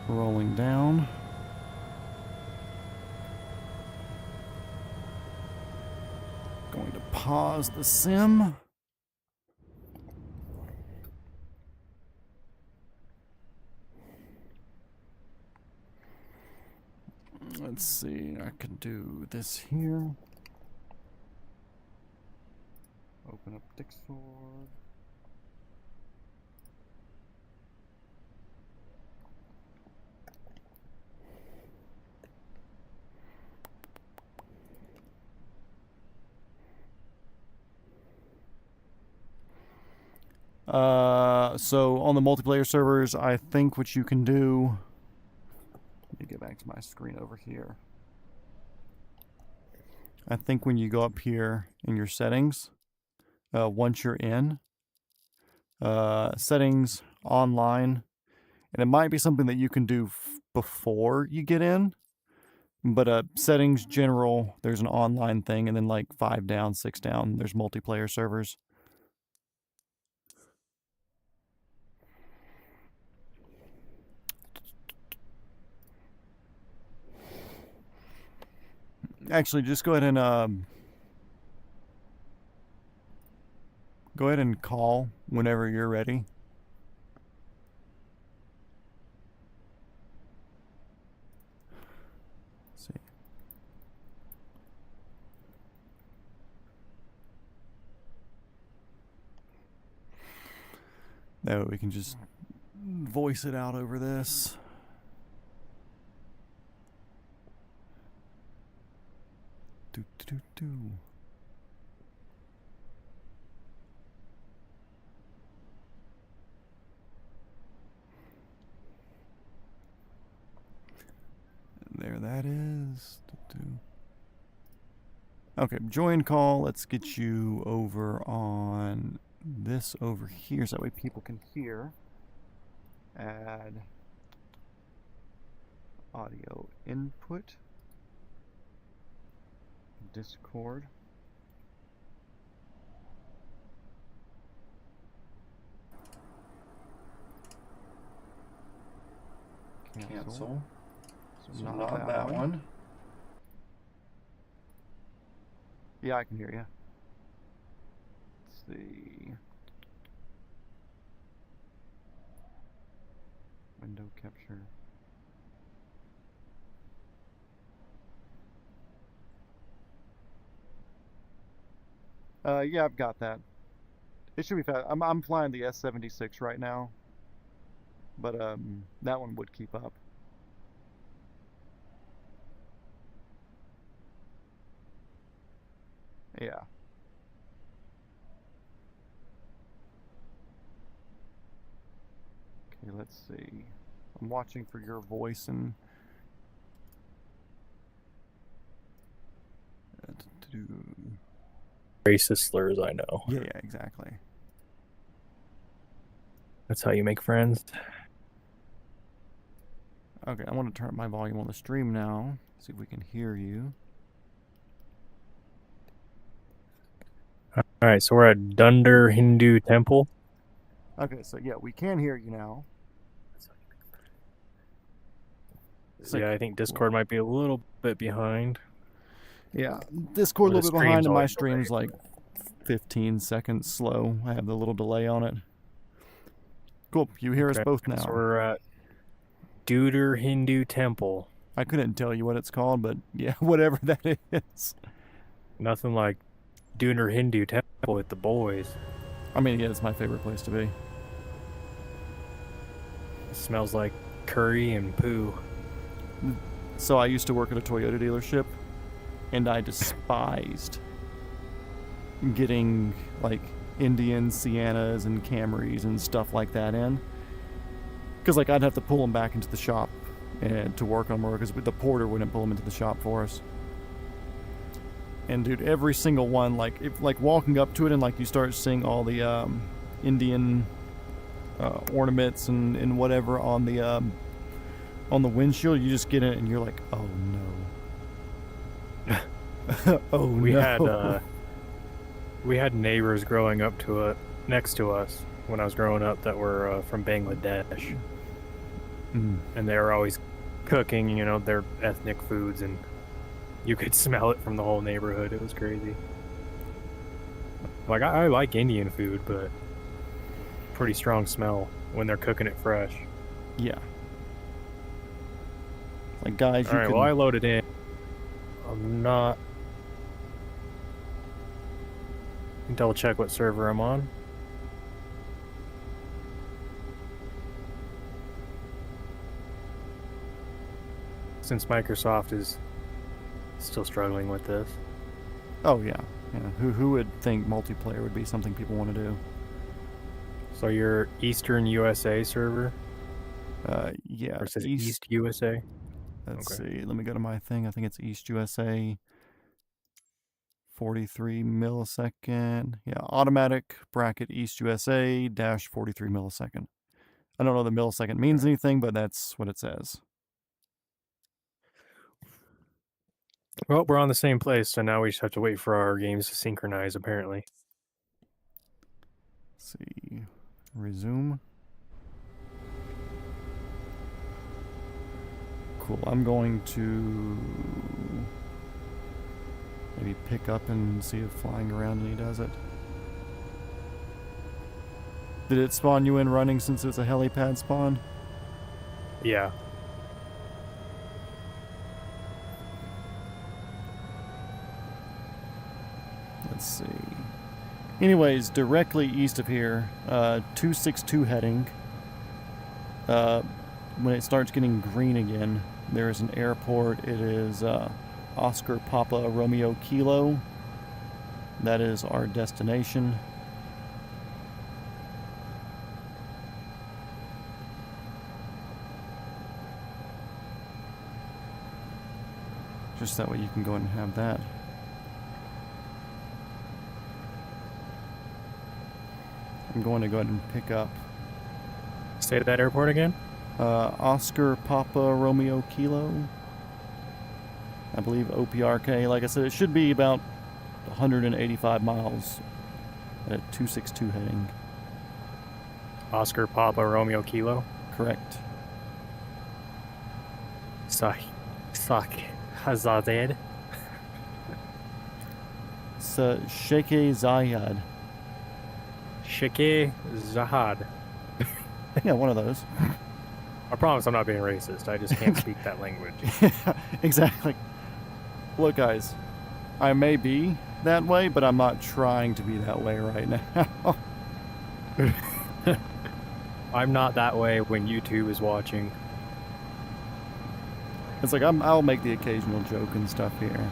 rolling down. Going to pause the sim. Let's see, I can do this here. Open up Dixford. So on the multiplayer servers, I think what you can do, let me get back to my screen over here. I think when you go up here in your settings, once you're in, settings, online, and it might be something that you can do before you get in, but settings, general, there's an online thing, and then like 5 down, 6 down, there's multiplayer servers. Actually, just go ahead and call whenever you're ready. Let's see. That way we can just voice it out over this. There that is. Okay, join call. Let's get you over on this over here so that way people can hear. Add audio input. Discord. Cancel. So not that one. Yeah, I can hear you. Let's see. Window capture. Yeah, I've got that. It should be fast. I'm flying the S-76 right now, but that one would keep up. Yeah. Okay, let's see. I'm watching for your voice and racist slurs I know. Yeah, exactly. That's how you make friends. Okay, I want to turn up my volume on the stream now. See if we can hear you. All right, so we're at Dunder Hindu Temple. Okay, so yeah, we can hear you now. Yeah, I think Discord might be a little bit behind. Yeah, Discord a Well, little the bit behind, stream's and my always stream's delayed. like 15 seconds slow. I have the little delay on it. Cool, you hear us both now. So we're at Dunder Hindu Temple. I couldn't tell you what it's called, but yeah, whatever that is. Nothing like Dunder Hindu Temple with the boys. I mean, yeah, it's my favorite place to be. It smells like curry and poo. So I used to work at a Toyota dealership, and I despised getting like Indian Siennas and Camrys and stuff like that in, because like I'd have to pull them back into the shop and to work on more, because the porter wouldn't pull them into the shop for us. And dude, every single one, like if like walking up to it and like you start seeing all the Indian ornaments and whatever on the windshield, you just get in it and you're like, oh no. Oh no. We had neighbors growing up to it next to us when I was growing up that were from Bangladesh. And they were always cooking, you know, their ethnic foods, and you could smell it from the whole neighborhood. It was crazy. Like, I like Indian food, but pretty strong smell when they're cooking it fresh. Yeah. Like, guys, you Alright, well, I loaded in. I'm not... Double check what server I'm on. Since Microsoft is still struggling with this. Oh yeah, yeah. Who would think multiplayer would be something people want to do? So you're Eastern USA server? Yeah. Or it says East USA? Let's see. Let me go to my thing. I think it's East USA. 43 millisecond. Yeah, automatic bracket East USA dash 43 millisecond. I don't know the millisecond means anything, but that's what it says. Well, we're on the same place, so now we just have to wait for our games to synchronize, apparently. Let's see. Resume. Cool. I'm going to maybe pick up and see if flying around and he does it. Did it spawn you in running since it's a helipad spawn? Yeah. Let's see. Anyways, directly east of here, 262 heading. When it starts getting green again, there is an airport. It is Oscar Papa Romeo Kilo. That is our destination. Just that way you can go ahead and have that. I'm going to go ahead and pick up. Stay at that airport again? Oscar Papa Romeo Kilo. I believe OPRK. Like I said, it should be about 185 miles at 262 heading. Oscar Papa Romeo Kilo? Correct. Sak Hazaded. It's Sheikh Zayed. Sheikh Zahad. Yeah, one of those. I promise I'm not being racist. I just can't speak that language. Yeah, exactly. Look, guys, I may be that way, but I'm not trying to be that way right now. I'm not that way when YouTube is watching. It's like I'll make the occasional joke and stuff here.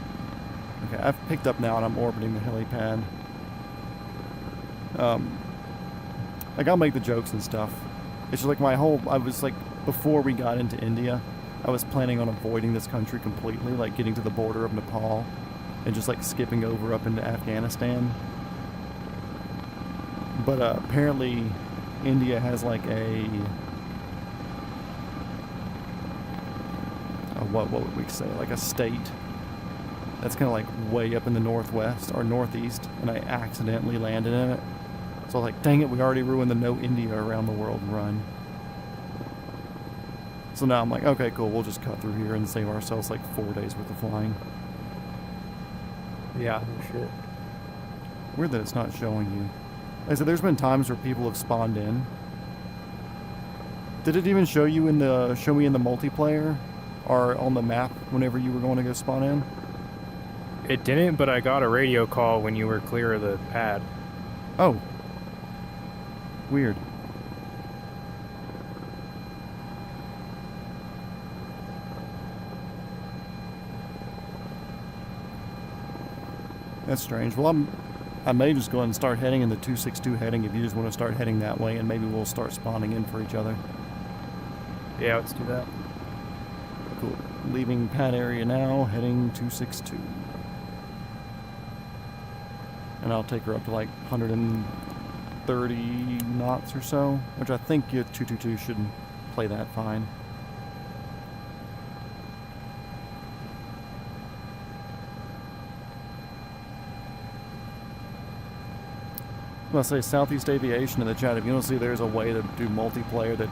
Okay, I've picked up now and I'm orbiting the helipad. Like I'll make the jokes and stuff. It's just like I was like, before we got into India, I was planning on avoiding this country completely, like getting to the border of Nepal and just like skipping over up into Afghanistan. But apparently India has like what would we say, like a state that's kind of like way up in the northwest or northeast, and I accidentally landed in it. So I was like, dang it, we already ruined the No India Around the World run. So now I'm like, okay, cool, we'll just cut through here and save ourselves like 4 days worth of flying. Yeah, no shit. Weird that it's not showing you. Like I said, there's been times where people have spawned in. Did it even show me in the multiplayer or on the map whenever you were going to go spawn in? It didn't, but I got a radio call when you were clear of the pad. Oh. Weird. That's strange. Well, I may just go ahead and start heading in the 262 heading if you just want to start heading that way, and maybe we'll start spawning in for each other. Yeah, let's do that. Cool. Leaving pad area now, heading 262. And I'll take her up to like 130 knots or so, which I think your 222 should play that fine. I'm going to say Southeast Aviation in the chat. If you want to see there's a way to do multiplayer that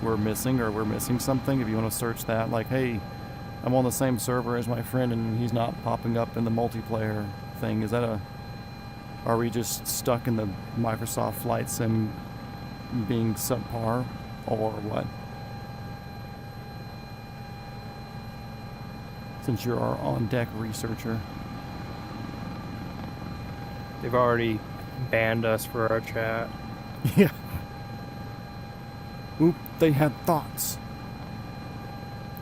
we're missing, or we're missing something, if you want to search that, like, hey, I'm on the same server as my friend and he's not popping up in the multiplayer thing. Is that are we just stuck in the Microsoft Flight Sim being subpar, or what? Since you're our on-deck researcher. They've already banned us for our chat. Yeah. Oop, they had thoughts.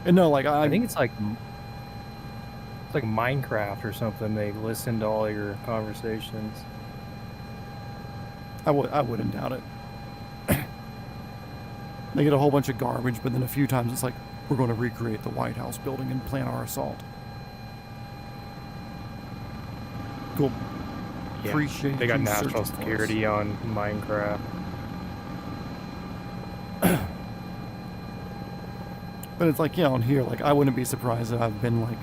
And no, like I think it's like Minecraft or something. They listen to all your conversations. I wouldn't doubt it. They get a whole bunch of garbage, but then a few times it's like, we're going to recreate the White House building and plan our assault. Cool. Yeah, Appreciate they got you national searching for security on Minecraft. But it's like, yeah, on here, like, I wouldn't be surprised if I've been, like,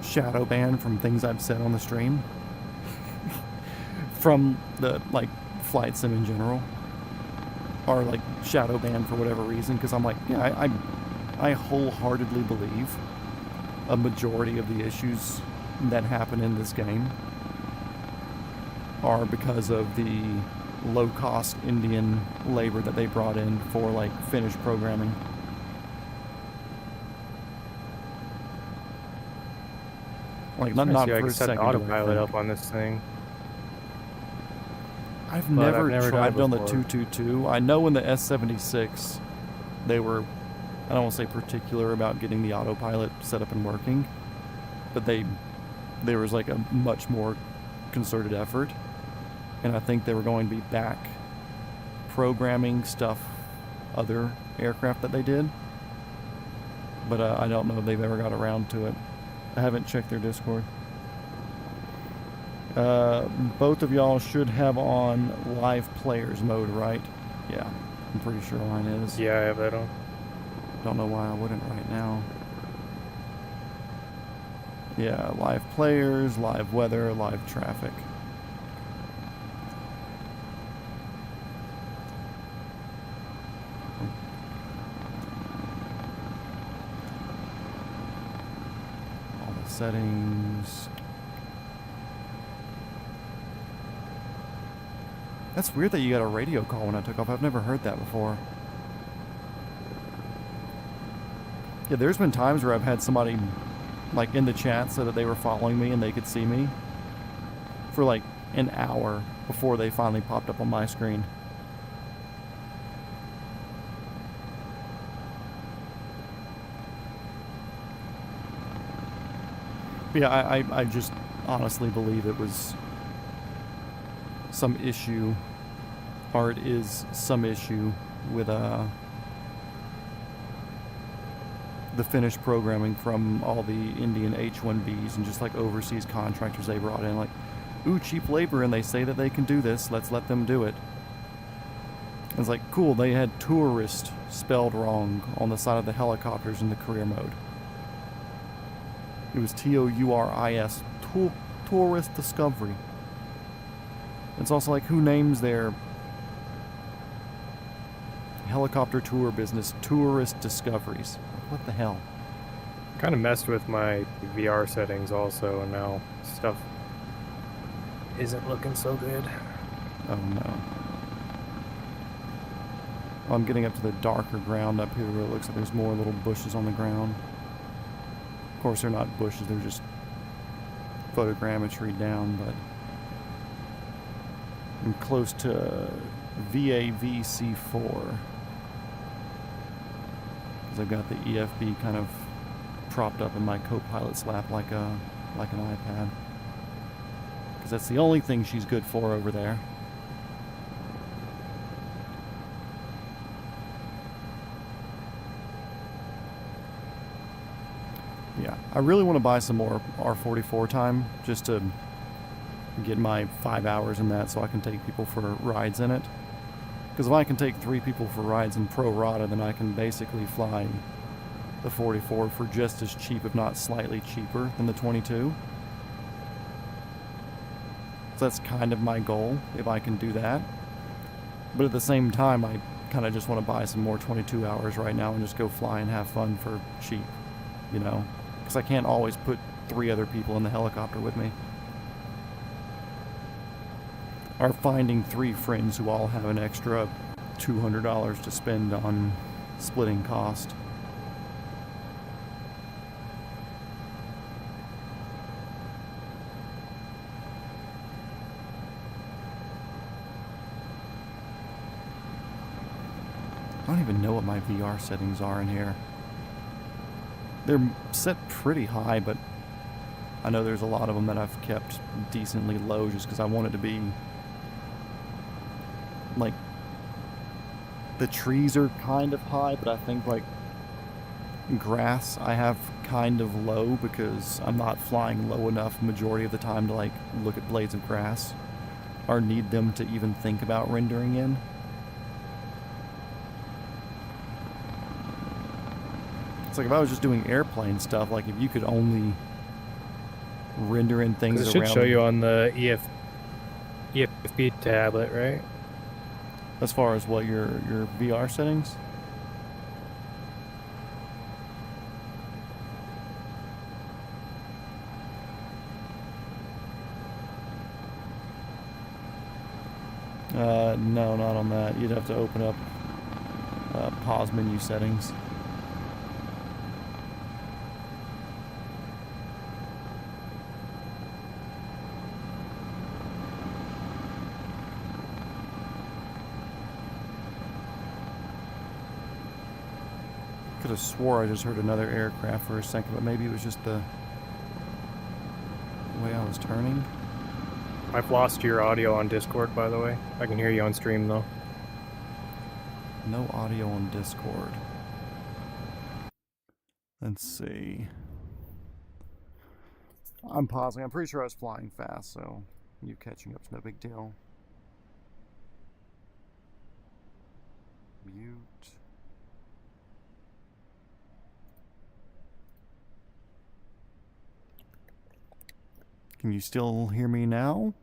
shadow banned from things I've said on the stream. From the, like, Flight Sim in general. Or, like, shadow banned for whatever reason, because I'm like, yeah, I wholeheartedly believe a majority of the issues that happen in this game are because of the low-cost Indian labor that they brought in for, like, finished programming. Like, not I for can a set second. the autopilot up on this thing. I've never tried died on the before. 222. I know in the S76 they were, I don't want to say particular about getting the autopilot set up and working, but there was like a much more concerted effort, and I think they were going to be back programming stuff, other aircraft that they did, but I don't know if they've ever got around to it. I haven't checked their Discord. Both of y'all should have on live players mode, right? Yeah, I'm pretty sure mine is. Yeah, I have that on. Don't know why I wouldn't right now. Yeah, live players, live weather, live traffic. All the settings. That's weird that you got a radio call when I took off. I've never heard that before. Yeah, there's been times where I've had somebody like in the chat so that they were following me and they could see me for like an hour before they finally popped up on my screen. But yeah, I just honestly believe it was some issue, or it is some issue with the finished programming from all the Indian H-1Bs and just like overseas contractors they brought in, like, ooh, cheap labor, and they say that they can do this, let's let them do it. It's like, cool, they had tourist spelled wrong on the side of the helicopters in the career mode. It was Touris, tourist discovery. It's also like, who names their helicopter tour business tourist discoveries? What the hell? Kind of messed with my VR settings also, and now stuff isn't looking so good. Oh no. Well, I'm getting up to the darker ground up here where it looks like there's more little bushes on the ground. Of course, they're not bushes, they're just photogrammetry down, but I'm close to VAVC4. Because I've got the EFB kind of propped up in my co-pilot's lap like an iPad. Because that's the only thing she's good for over there. Yeah, I really want to buy some more R44 time just to get my 5 hours in that so I can take people for rides in it. Because if I can take 3 people for rides in Pro Rata, then I can basically fly the 44 for just as cheap, if not slightly cheaper, than the 22. So that's kind of my goal, if I can do that. But at the same time, I kind of just want to buy some more 22 hours right now and just go fly and have fun for cheap, you know? Because I can't always put 3 other people in the helicopter with me. Or finding 3 friends who all have an extra $200 to spend on splitting cost. I don't even know what my VR settings are in here. They're set pretty high, but I know there's a lot of them that I've kept decently low just because I want it to be like, the trees are kind of high, but I think like grass I have kind of low because I'm not flying low enough majority of the time to like look at blades of grass or need them to even think about rendering in. It's like if I was just doing airplane stuff, like if you could only render in things it around... should show you on the EFB tablet, right? As far as what, your VR settings? No, not on that. You'd have to open up pause menu settings. Could have swore I just heard another aircraft for a second, but maybe it was just the way I was turning. I've lost your audio on Discord, by the way. I can hear you on stream, though. No audio on Discord. Let's see. I'm pausing. I'm pretty sure I was flying fast, so you catching up's no big deal. Mute. Can you still hear me now?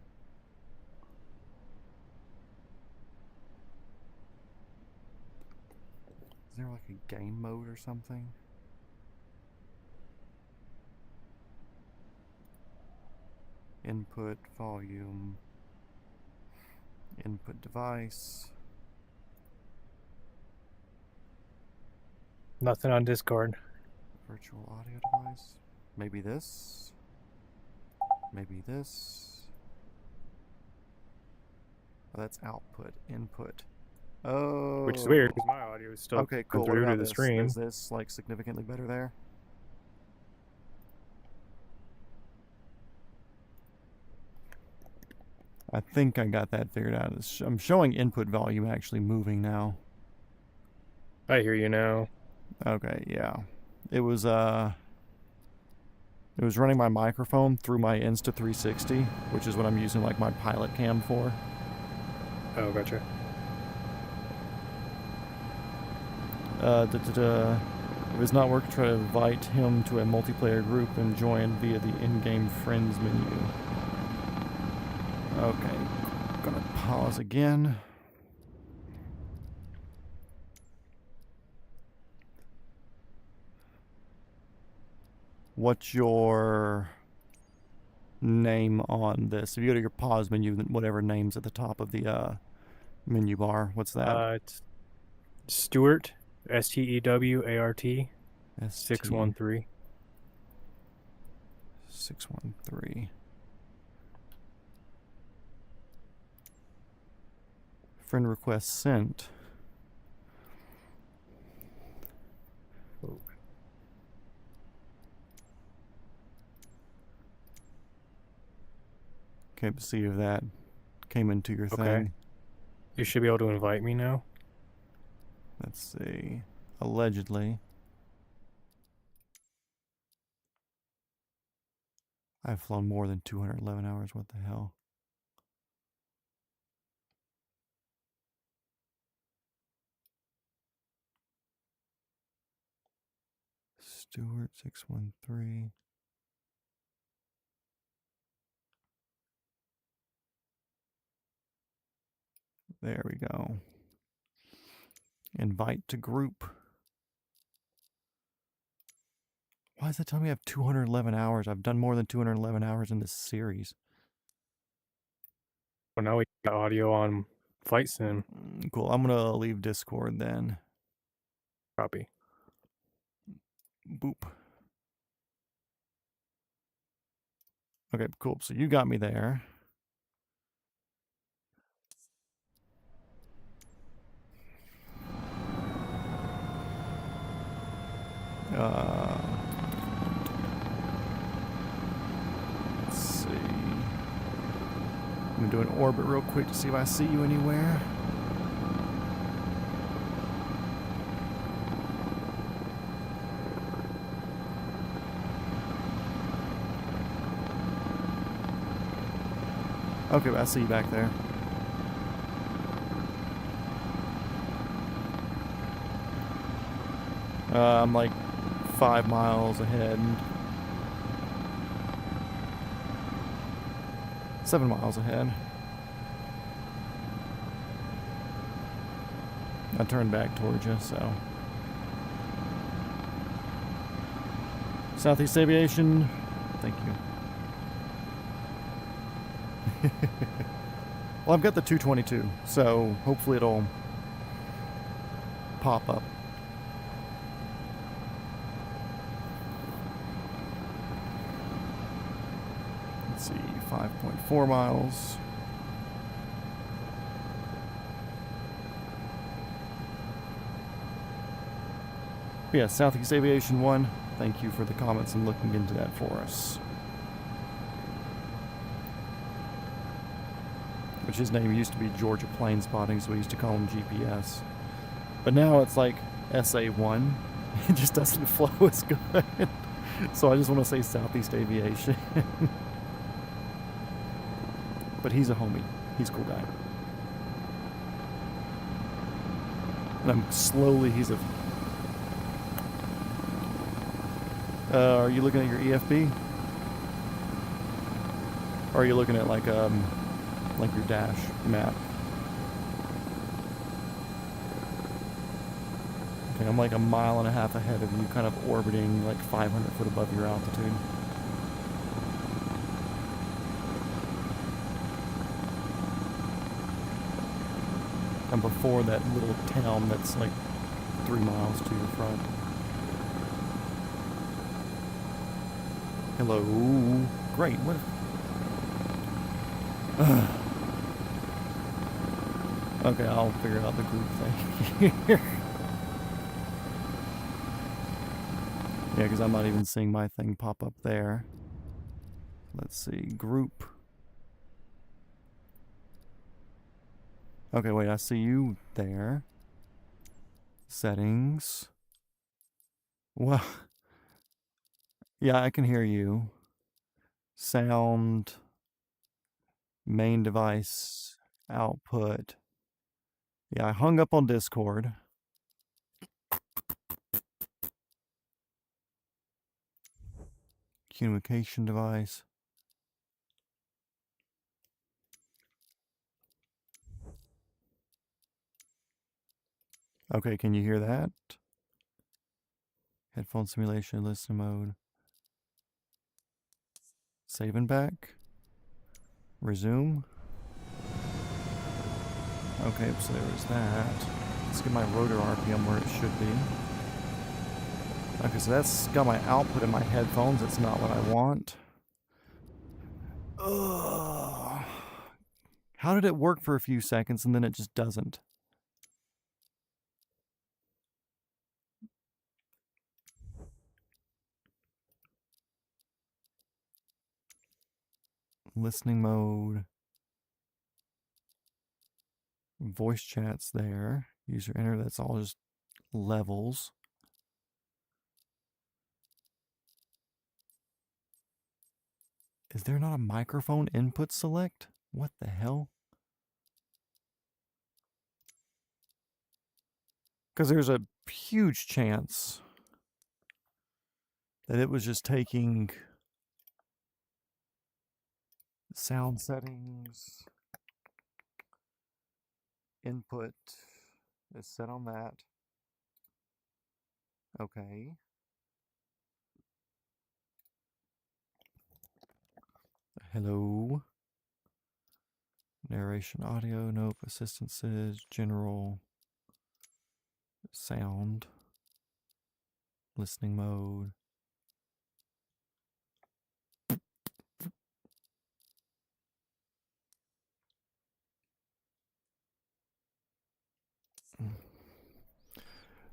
Is there like a game mode or something? Input volume. Input device. Nothing on Discord. Virtual audio device. Maybe this. Maybe this. Oh, that's output. Input. Oh. Which is weird because my audio is still okay, cool. through What to about the this? stream. Is this like significantly better there? I think I got that figured out. I'm showing input volume actually moving now. I hear you now. Okay, yeah. It was running my microphone through my Insta360, which is what I'm using like my pilot cam for. Oh, gotcha. If it's not working, try to invite him to a multiplayer group and join via the in-game friends menu. Okay, gonna pause again. What's your name on this? If you go to your pause menu, then whatever name's at the top of the menu bar, what's that? It's Stewart, STEWART, 613. 613. Friend request sent. Oh. Okay, but see if that came into your thing. You should be able to invite me now. Let's see. Allegedly. I've flown more than 211 hours. What the hell? Stewart 613. There we go. Invite to group. Why does that tell me I have 211 hours? I've done more than 211 hours in this series. Well, now we got audio on Flight Sim. Cool. I'm going to leave Discord then. Copy. Boop. Okay, cool. So you got me there. Let's see. I'm going to do an orbit real quick to see if I see you anywhere. Okay, I see you back there. I'm like 5 miles ahead. 7 miles ahead. I turned back towards you, so. Southeast Aviation, thank you. Well, I've got the 222, so hopefully it'll pop up. Let's see, 5.4 miles. But yeah, Southeast Aviation 1, thank you for the comments and looking into that for us. Which his name used to be Georgia Plane Spotting, so we used to call him GPS. But now it's like SA1. It just doesn't flow as good. So I just want to say Southeast Aviation. But he's a homie. He's a cool guy. And I'm slowly, are you looking at your EFB? Or are you looking at like your dash map? Okay, I'm like 1.5 miles ahead of you, kind of orbiting like 500 foot above your altitude. I'm before that little town that's like 3 miles to your front. Hello. Great. What? Okay, I'll figure out the group thing. Yeah, because I'm not even seeing my thing pop up there. Let's see. Group. Okay, wait, I see you there. Settings. Well, Yeah, I can hear you. Sound, main device, output. Yeah, I hung up on Discord. Communication device. Okay, can you hear that? Headphone simulation, listen mode. Save and back. Resume. Okay, so there was that. Let's get my rotor RPM where it should be. Okay, so that's got my output in my headphones. That's not what I want. Ugh. How did it work for a few seconds and then it just doesn't? Listening mode. Voice chat's there. User enter, that's all just levels. Is there not a microphone input select? What the hell? Because there's a huge chance that it was just taking sound settings, input is set on that. Okay. Hello. Narration audio, nope. Assistances, general, sound, listening mode.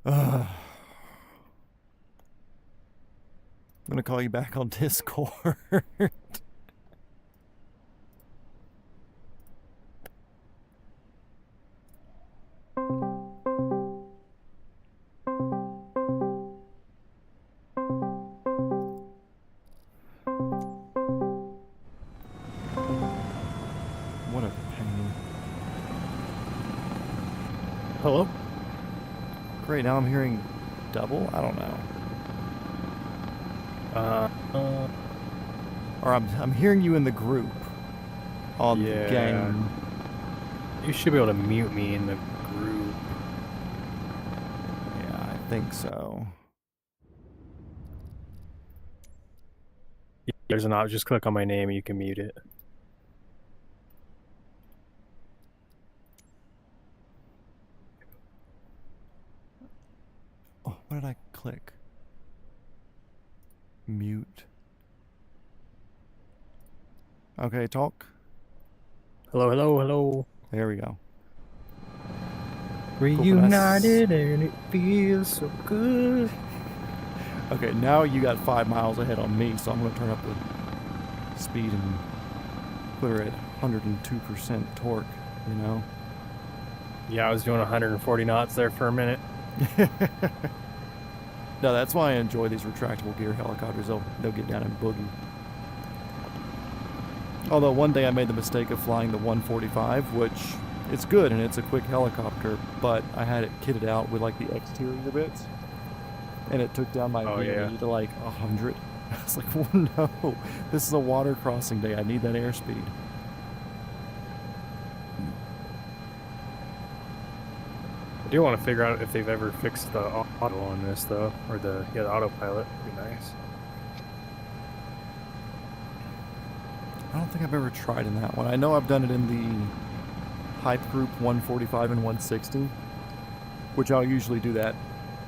I'm gonna call you back on Discord. What a pain. Hello? Great, now I'm hearing double? I don't know. Or I'm hearing you in the group on the game. You should be able to mute me in the group. Yeah, I think so. There's an option. Just click on my name and you can mute it. Oh, what did I click? Mute. Okay, talk. Hello, hello, hello. There we go. Reunited and it feels so good. Okay, now you got 5 miles ahead on me, so I'm going to turn up the speed and put her at 102% torque, you know? Yeah, I was doing 140 knots there for a minute. No, that's why I enjoy these retractable gear helicopters. They'll get down and boogie. Although one day I made the mistake of flying the 145, which it's good and it's a quick helicopter, but I had it kitted out with like the exterior bits, and it took down my VME to like 100. I was like, oh no, this is a water crossing day. I need that airspeed. I do want to figure out if they've ever fixed the auto on this though, or the autopilot. Would be nice. I don't think I've ever tried in that one. I know I've done it in the Hype Group 145 and 160, which I'll usually do that,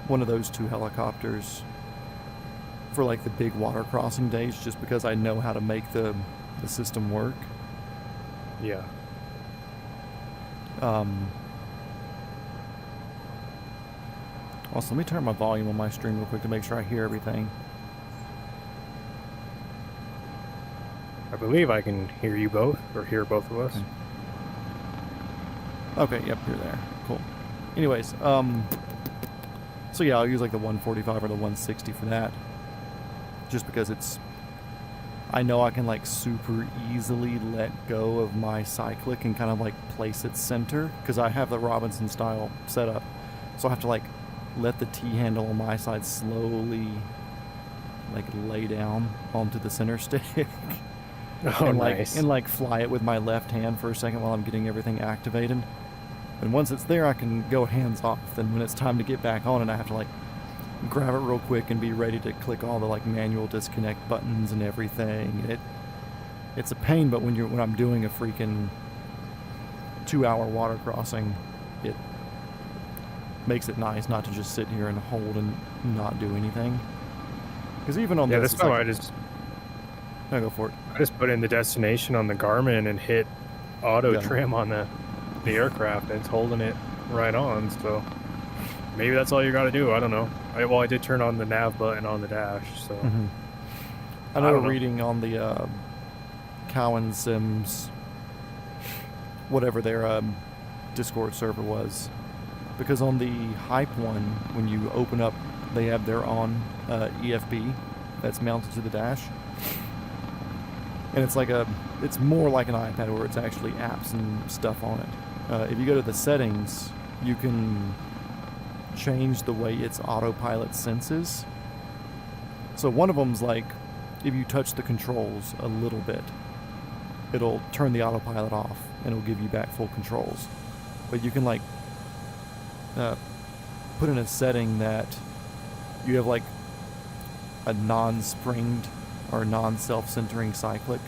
one of those two helicopters for like the big water crossing days, just because I know how to make the system work. Yeah. Also, let me turn my volume on my stream real quick to make sure I hear everything. I believe I can hear you both, or hear both of us. Okay, yep, you're there. Cool. Anyways, so yeah, I'll use like the 145 or the 160 for that. just because I know I can like super easily let go of my cyclic and kind of like place it center, because I have the Robinson style setup. So I have to like let the T-handle on my side slowly like lay down onto the center stick. Oh, and like nice. and like fly it with my left hand for a second while I'm getting everything activated. And once it's there, I can go hands off. Then when it's time to get back on it, I have to like grab it real quick and be ready to click all the like manual disconnect buttons and everything. It's a pain, but when I'm doing a freaking 2-hour water crossing, it makes it nice not to just sit here and hold and not do anything. Because even on this, that's how like, I go for it. I just put in the destination on the Garmin and hit auto trim on the aircraft, and it's holding it right on. So maybe that's all you got to do. I don't know. I did turn on the nav button on the dash. So I know reading on the Cowan Sims, whatever their Discord server was, because on the Hype one, when you open up, they have their on EFB that's mounted to the dash. And it's more like an iPad where it's actually apps and stuff on it. If you go to the settings, you can change the way its autopilot senses. So one of them's like, if you touch the controls a little bit, it'll turn the autopilot off and it'll give you back full controls. But you can like put in a setting that you have like a non-springed or non-self-centering cyclic,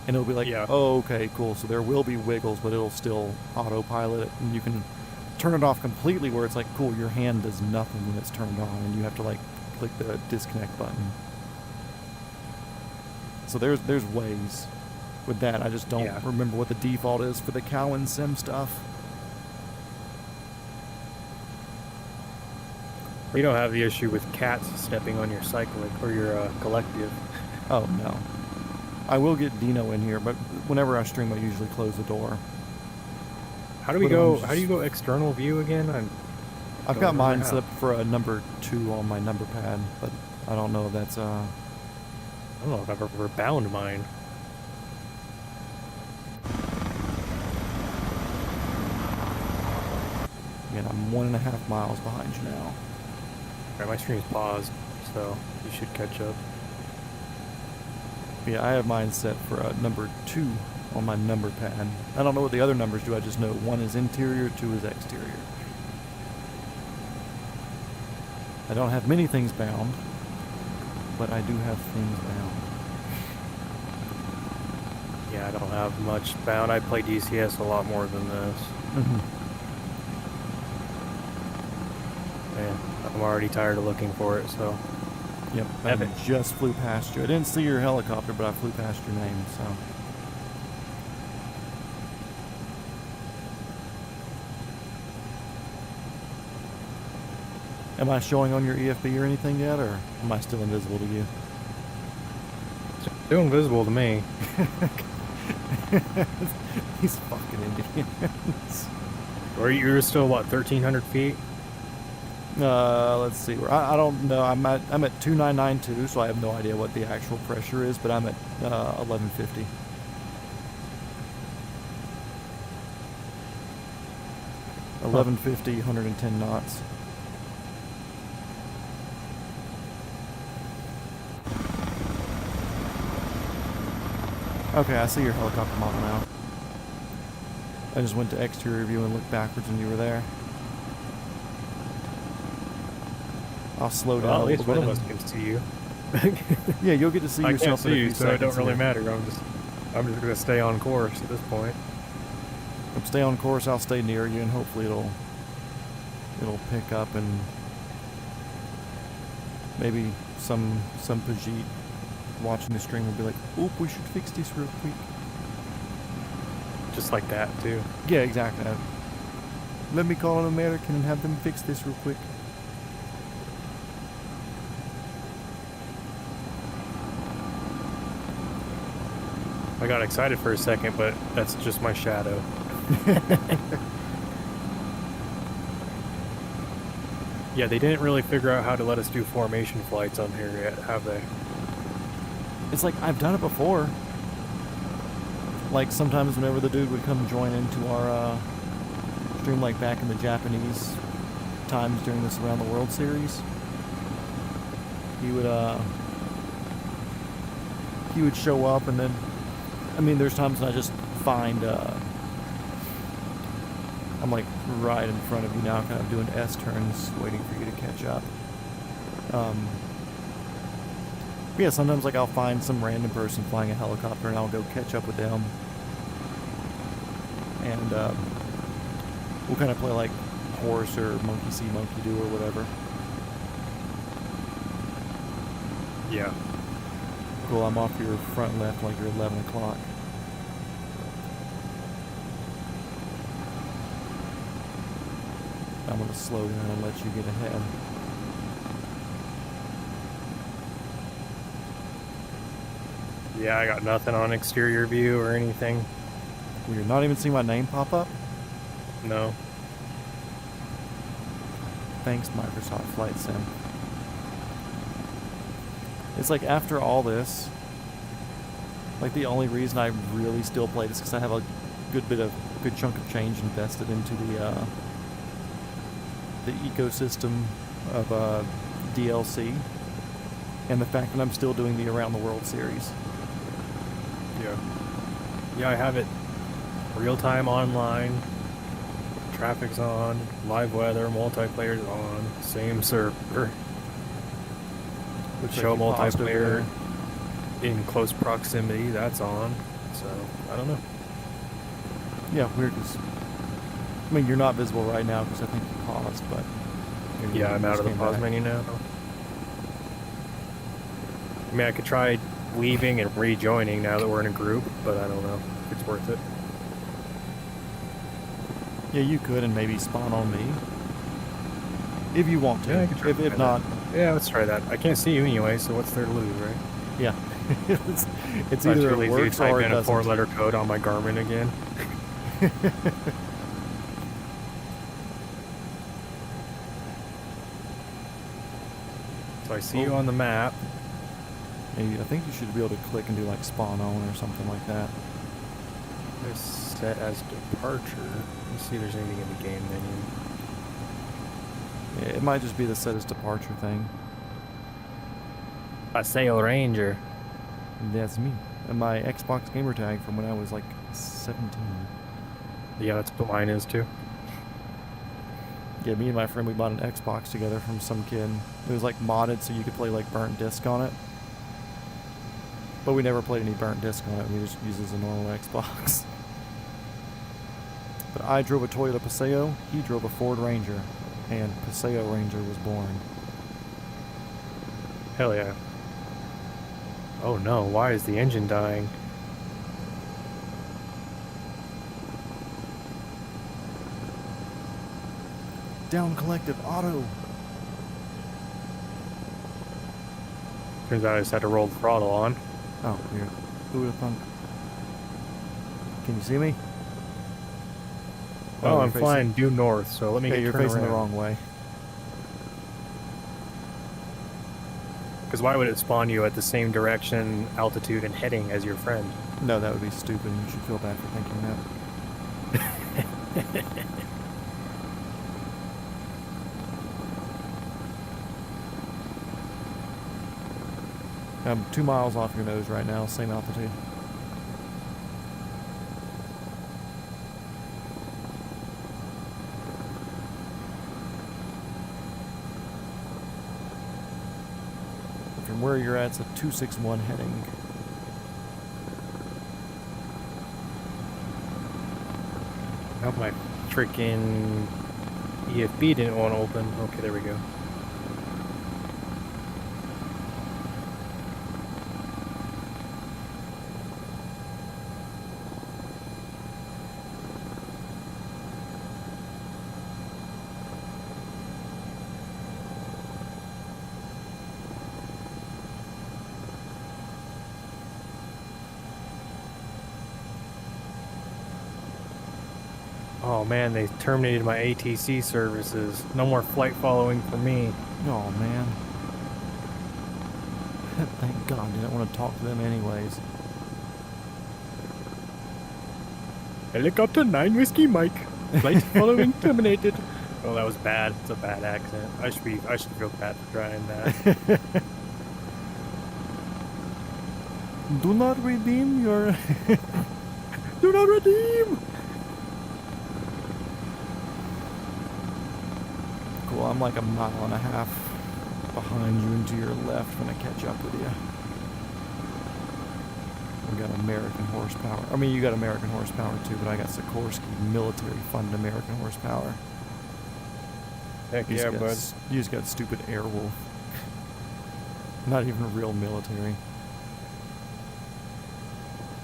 and it'll be like, oh, okay, cool, so there will be wiggles, but it'll still autopilot it, and you can turn it off completely where it's like, cool, your hand does nothing when it's turned on, and you have to like click the disconnect button. So there's ways with that. I just don't remember what the default is for the Cowan Sim stuff. You don't have the issue with cats stepping on your cyclic or your collective. Oh, no. I will get Dino in here, but whenever I stream, I usually close the door. How do we go? How do you go external view again? I've got mine set up for a number 2 on my number pad, but I don't know if that's I don't know if I've ever bound mine. And I'm 1.5 miles behind you now. Alright, my stream's paused, so you should catch up. Yeah, I have mine set for number 2 on my number pad. I don't know what the other numbers do, I just know 1 is interior, 2 is exterior. I don't have many things bound, but I do have things bound. Yeah, I don't have much bound. I play DCS a lot more than this. Man, I'm already tired of looking for it, so. Yep, I just flew past you. I didn't see your helicopter, but I flew past your name, so. Am I showing on your EFB or anything yet, or am I still invisible to you? It's still invisible to me. These fucking Indians. Or you're still, what, 1,300 feet? Let's see. I don't know. I'm at 2992, so I have no idea what the actual pressure is, but I'm at 1150. Huh. 1150, 110 knots. Okay, I see your helicopter model now. I just went to exterior view and looked backwards when you were there. I'll slow down. Well, at least one of us can see you. Yeah, you'll get to see yourself. I can't see you, so it don't really here. matter. I'm just gonna stay on course at this point. If I stay on course, I'll stay near you, and hopefully it'll pick up, and maybe some Pajit watching the stream will be like, "Oop, we should fix this real quick." Just like that too. Yeah, exactly. Let me call an American and have them fix this real quick. I got excited for a second, but that's just my shadow. Yeah, they didn't really figure out how to let us do formation flights on here yet, have they? It's like, I've done it before. Like, sometimes whenever the dude would come join into our stream, like back in the Japanese times during this Around the World series, he would show up, and then, I mean, there's times when I just find, I'm like right in front of you now, kind of doing S-turns, waiting for you to catch up. Yeah, sometimes like I'll find some random person flying a helicopter and I'll go catch up with them. And we'll kind of play like horse or monkey see, monkey do or whatever. Yeah. Cool, I'm off your front left like you're 11 o'clock. I'm going to slow down and let you get ahead. Yeah, I got nothing on exterior view or anything. Well, you're not even seeing my name pop up? No. Thanks, Microsoft Flight Sim. It's like after all this, like the only reason I really still play this is because I have a good chunk of change invested into the ecosystem of DLC, and the fact that I'm still doing the Around the World series. Yeah. Yeah, I have it real time online. Traffic's on, live weather, multiplayer's on, same server. Looks Show like you paused over multiplayer in close proximity, that's on. So, I don't know. there. Yeah, weird. 'Cause, I mean, you're not visible right now because I think you paused, but maybe Yeah, you I'm out just of the came pause back. menu now. I mean, I could try leaving and rejoining now that we're in a group, but I don't know if it's worth it. Yeah, you could, and maybe spawn on me if you want to. Yeah, I could try if that. not, Yeah, let's try that. I can't see you anyway, so what's there to lose, right? yeah, it's I'm either too it lazy to works type or it in a doesn't. 4-letter code on my Garmin again. So I see you on the map. Maybe, I think you should be able to click and do like spawn on or something like that. It's set as departure. Let's see if there's anything in the game menu. Yeah, it might just be the set as departure thing. Paseo Ranger. That's me. And my Xbox gamer tag from when I was like 17. Yeah, that's what mine is too. Yeah, me and my friend, we bought an Xbox together from some kid. It was like modded so you could play like burnt disc on it. But we never played any burnt disc on it. We just used it as a normal Xbox. But I drove a Toyota Paseo. He drove a Ford Ranger. And Paseo Ranger was born. Hell yeah. Oh no, why is the engine dying? Down collective auto. Turns out I just had to roll the throttle on. Oh, weird. Who would have thunk? Can you see me? Oh, I'm you're flying due north, so let me Yeah, get you're turned facing around. the wrong way. Because why would it spawn you at the same direction, altitude, and heading as your friend? No, that would be stupid. You should feel bad for thinking that. I'm 2 miles off your nose right now, same altitude. From where you're at, it's a 261 heading. I hope my freaking EFB didn't want to open. Okay, there we go. Oh man, they terminated my ATC services. No more flight following for me. Oh man. Thank God, I didn't want to talk to them anyways. Helicopter 9 Whiskey Mike. Flight following terminated. Oh, that was bad. It's a bad accent. I should feel bad for trying that. Do not redeem your... Do not redeem! Cool, I'm like a mile and a half behind you and to your left when I catch up with you. We got American horsepower. I mean, you got American horsepower too, but I got Sikorsky military-funded American horsepower. Heck You yeah, just got bud. You just got stupid Airwolf. Not even real military.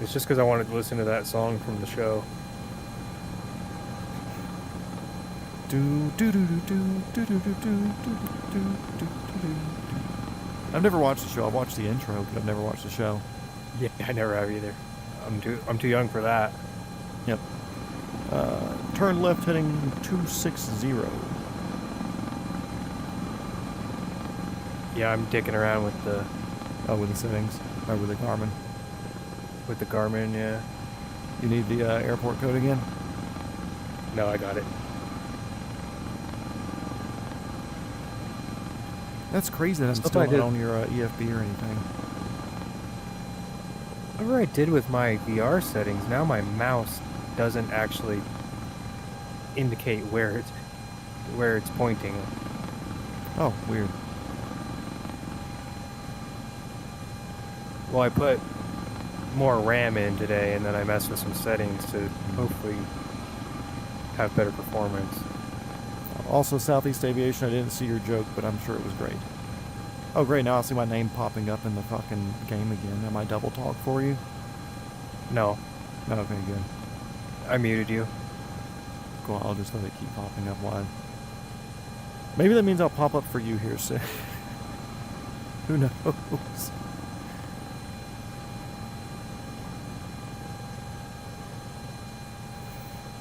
It's just because I wanted to listen to that song from the show. I've never watched the show. I've watched the intro, but I've never watched the show. Yeah, I never have either. I'm too young for that. Yep. Turn left heading 260. Yeah, I'm dicking around with the With the settings. Or with the Garmin. Garmin. Yeah. You need the airport code again? No, I got it. That's crazy that it's Stuff still I not did. on your EFB or anything. Whatever I did with my VR settings, now my mouse doesn't actually indicate where it's pointing. Oh, weird. Well, I put more RAM in today, and then I messed with some settings to hopefully have better performance. Also, Southeast Aviation, I didn't see your joke, but I'm sure it was great. Oh, great, now I see my name popping up in the fucking game again. Am I double talk for you? No, No, okay, good. I muted you. Cool, I'll just let it keep popping up wide. Maybe that means I'll pop up for you here soon. Who knows?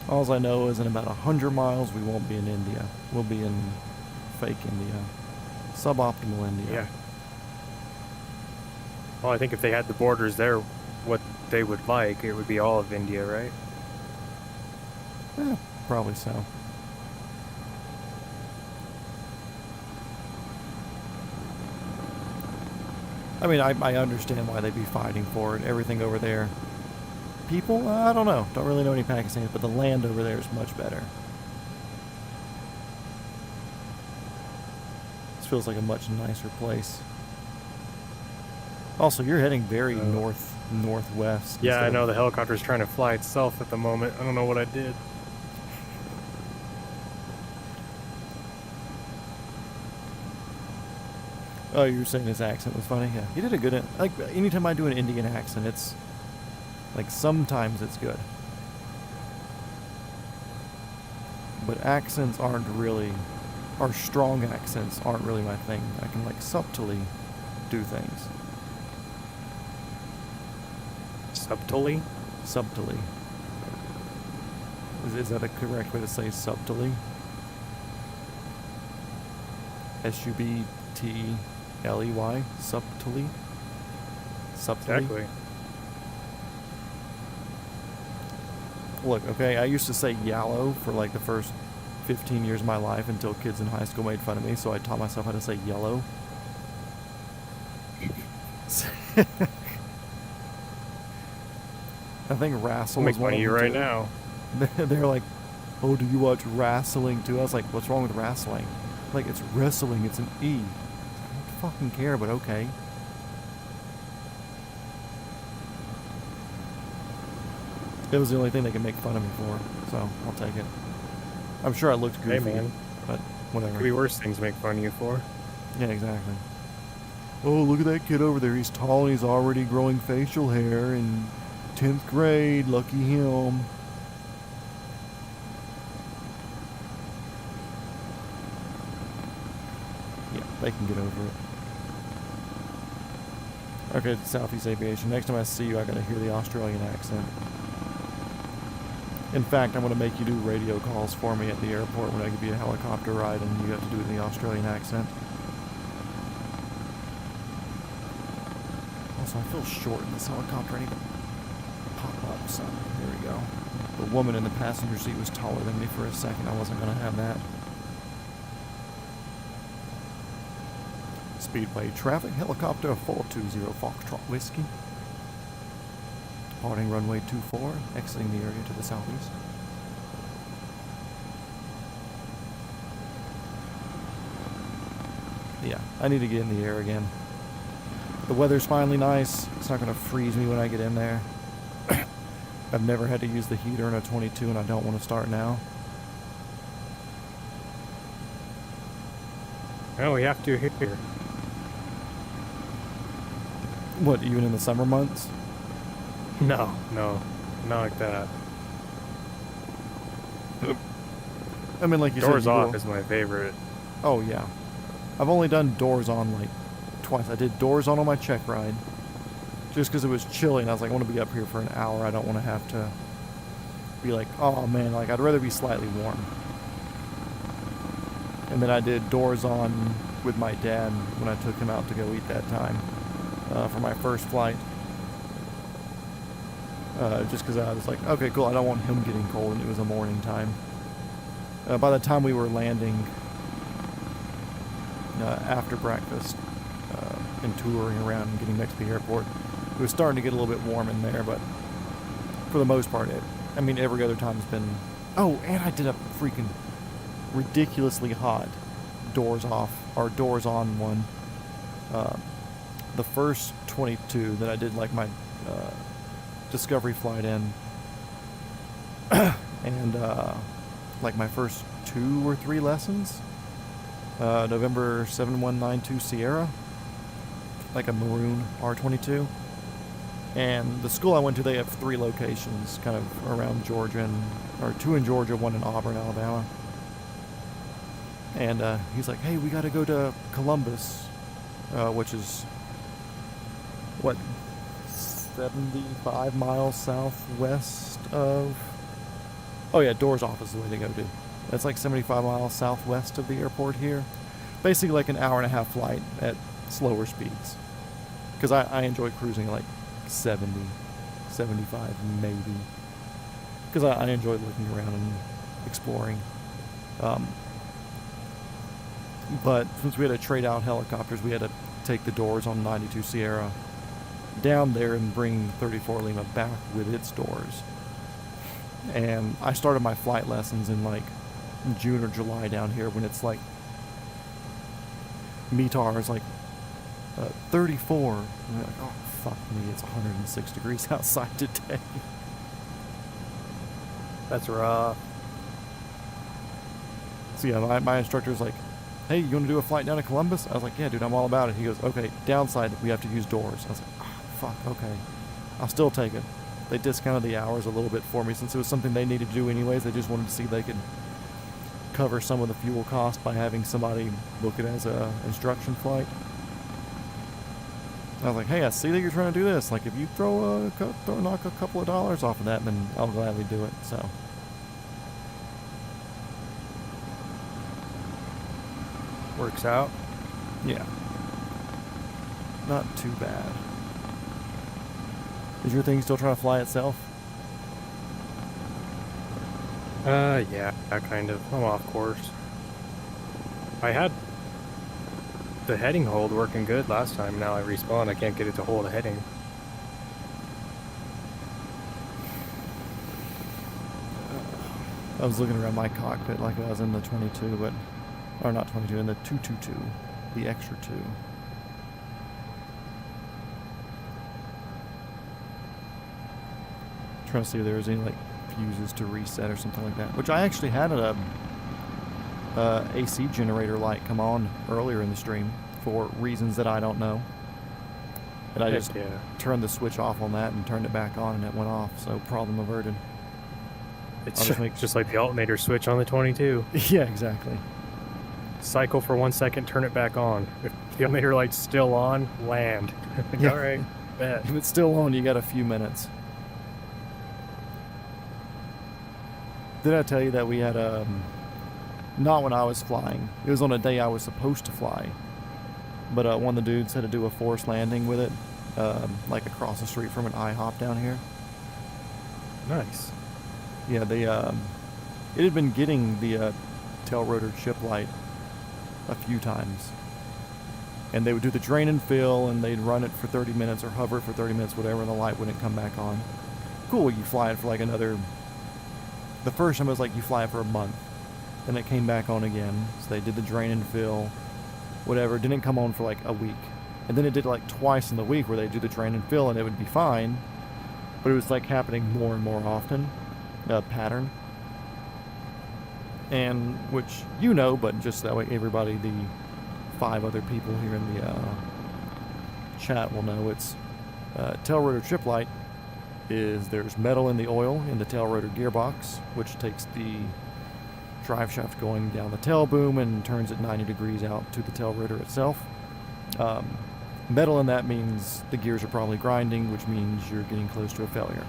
All I know is in about 100 miles we won't be in India. We'll be in fake India. Suboptimal India. Yeah. Well, I think if they had the borders there, what they would like, it would be all of India, right? Eh, probably so. I mean, I understand why they'd be fighting for it. Everything over there. People? I don't know. Don't really know any Pakistanis, but the land over there is much better. This feels like a much nicer place. Also, you're heading very northwest. Yeah, I instead know of- the helicopter's trying to fly itself at the moment. I don't know what I did. Oh, you were saying his accent was funny? Yeah. He did a good... Like, anytime I do an Indian accent, it's... Like, sometimes it's good. But accents aren't really... Or strong accents aren't really my thing. I can, like, subtly do things. Subtly? Subtly. Is that a correct way to say subtly? Subtley? Subtly? Subtly? Exactly. Look, okay, I used to say yallow for like the first 15 years of my life until kids in high school made fun of me, so I taught myself how to say yellow. I think wrestle I'll make was one fun of of you them right too. now. They're like, oh, do you watch wrestling too? I was like, what's wrong with wrestling? Like, it's wrestling, it's an E. I don't fucking care, but okay. It was the only thing they could make fun of me for, so I'll take it. I'm sure I looked Hey, goofy, man. but whatever. Could be worse things to make fun of you for. Yeah, exactly. Oh, look at that kid over there. He's tall and he's already growing facial hair in 10th grade. Lucky him. Yeah, they can get over it. Okay, Southeast Aviation. Next time I see you, I gotta hear the Australian accent. In fact, I'm gonna make you do radio calls for me at the airport when I give you a helicopter ride and you have to do it in the Australian accent. so I feel short in this helicopter. I need to pop up some. There we go. The woman in the passenger seat was taller than me for a second. I wasn't going to have that. Speedway traffic, helicopter 420 Foxtrot Whiskey. Departing runway 24, exiting the area to the southeast. Yeah, I need to get in the air again. The weather's finally nice. It's not going to freeze me when I get in there. I've never had to use the heater in a 22 and I don't want to start now. No, we have to here. What, even in the summer months? No, not like that. I mean, like you Doors said, off is my favorite. Oh, yeah. I've only done doors on like twice. I did doors on my check ride just because it was chilly and I was like, I want to be up here for an hour. I don't want to have to be like, oh man, like I'd rather be slightly warm. And then I did doors on with my dad when I took him out to go eat that time for my first flight. Just because I was like, okay, cool, I don't want him getting cold, and it was a morning time. By the time we were landing after breakfast and touring around and getting back to the airport, it was starting to get a little bit warm in there, but for the most part, I mean, every other time's been... Oh, and I did a freaking ridiculously hot doors off, or doors on one. The first 22 that I did, like my discovery flight in, and like my first 2 or 3 lessons, November 7192 Sierra, like a maroon R22. And the school I went to, they have 3 locations kind of around Georgia, or 2 in Georgia, 1 in Auburn, Alabama. And he's like, hey, we got to go to Columbus, which is, what, 75 miles southwest of... Oh yeah, doors off is the way to go to. That's like 75 miles southwest of the airport here. Basically like an hour and a half flight at slower speeds. Because I enjoy cruising at like 70, 75 maybe. Because I enjoy looking around and exploring. But since we had to trade out helicopters, we had to take the doors on 92 Sierra down there and bring 34 Lima back with its doors. And I started my flight lessons in like June or July down here when it's like METAR is like 34. And we're like, oh fuck me, it's 106 degrees outside today. That's rough. So yeah, my instructor's like, hey, you want to do a flight down to Columbus? I was like, yeah, dude, I'm all about it. He goes, okay, downside, we have to use doors. I was like, oh, fuck, okay. I'll still take it. They discounted the hours a little bit for me since it was something they needed to do anyways. They just wanted to see if they could cover some of the fuel cost by having somebody book it as a instruction flight. I was like, hey, I see that you're trying to do this. Like, if you knock a couple of dollars off of that, then I'll gladly do it. So. Works out. Yeah. Not too bad. Is your thing still trying to fly itself? Yeah, kind of. I'm off course. I had the heading hold working good last time. Now I respawn. I can't get it to hold a heading. I was looking around my cockpit like I was in the 22, but... Or not 22, in the 222. The extra 2. Trying to see if there was any, like, fuses to reset or something like that. Which I actually had a AC generator light come on earlier in the stream for reasons that I don't know. And I just turned the switch off on that and turned it back on and it went off, so problem averted. It's just like the alternator switch on the 22. Yeah, exactly. Cycle for 1 second, turn it back on. If the alternator light's still on, land. Yeah. Alright, bet. If it's still on, you got a few minutes. Did I tell you that we had not when I was flying. It was on a day I was supposed to fly. But one of the dudes had to do a forced landing with it like across the street from an IHOP down here. Nice. Yeah, they it had been getting the tail rotor chip light a few times, and they would do the drain and fill, and they'd run it for 30 minutes or hover it for 30 minutes, whatever, and the light wouldn't come back on. Cool, you fly it for like another. The first time it was like you fly it for a month, then it came back on again. So they did the drain and fill, whatever. Didn't come on for like a week, and then it did like twice in the week where they do the drain and fill, and it would be fine, but it was like happening more and more often, pattern. And which you know, but just that way everybody, the 5 other people here in the chat will know, it's tail rotor chip light is there's metal in the oil in the tail rotor gearbox, which takes the drive shaft going down the tail boom and turns it 90 degrees out to the tail rotor itself. Metal in that means the gears are probably grinding, which means you're getting close to a failure.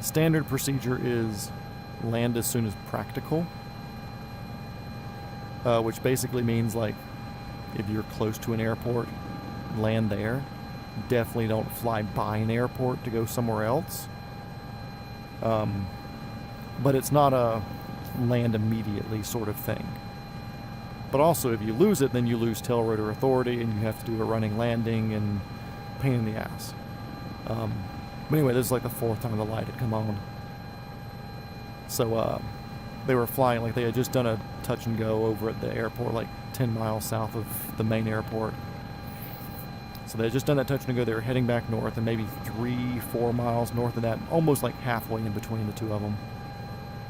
Standard procedure is land as soon as practical, which basically means like if you're close to an airport, land there. Definitely don't fly by an airport to go somewhere else. But it's not a land immediately sort of thing. But also if you lose it, then you lose tail rotor authority and you have to do a running landing and pain in the ass. But anyway, this is like the 4th time the light had come on. So they were flying, like they had just done a touch and go over at the airport, like 10 miles south of the main airport. So they had just done that touch and go. They were heading back north, and maybe 3-4 miles north of that, almost like halfway in between the two of them,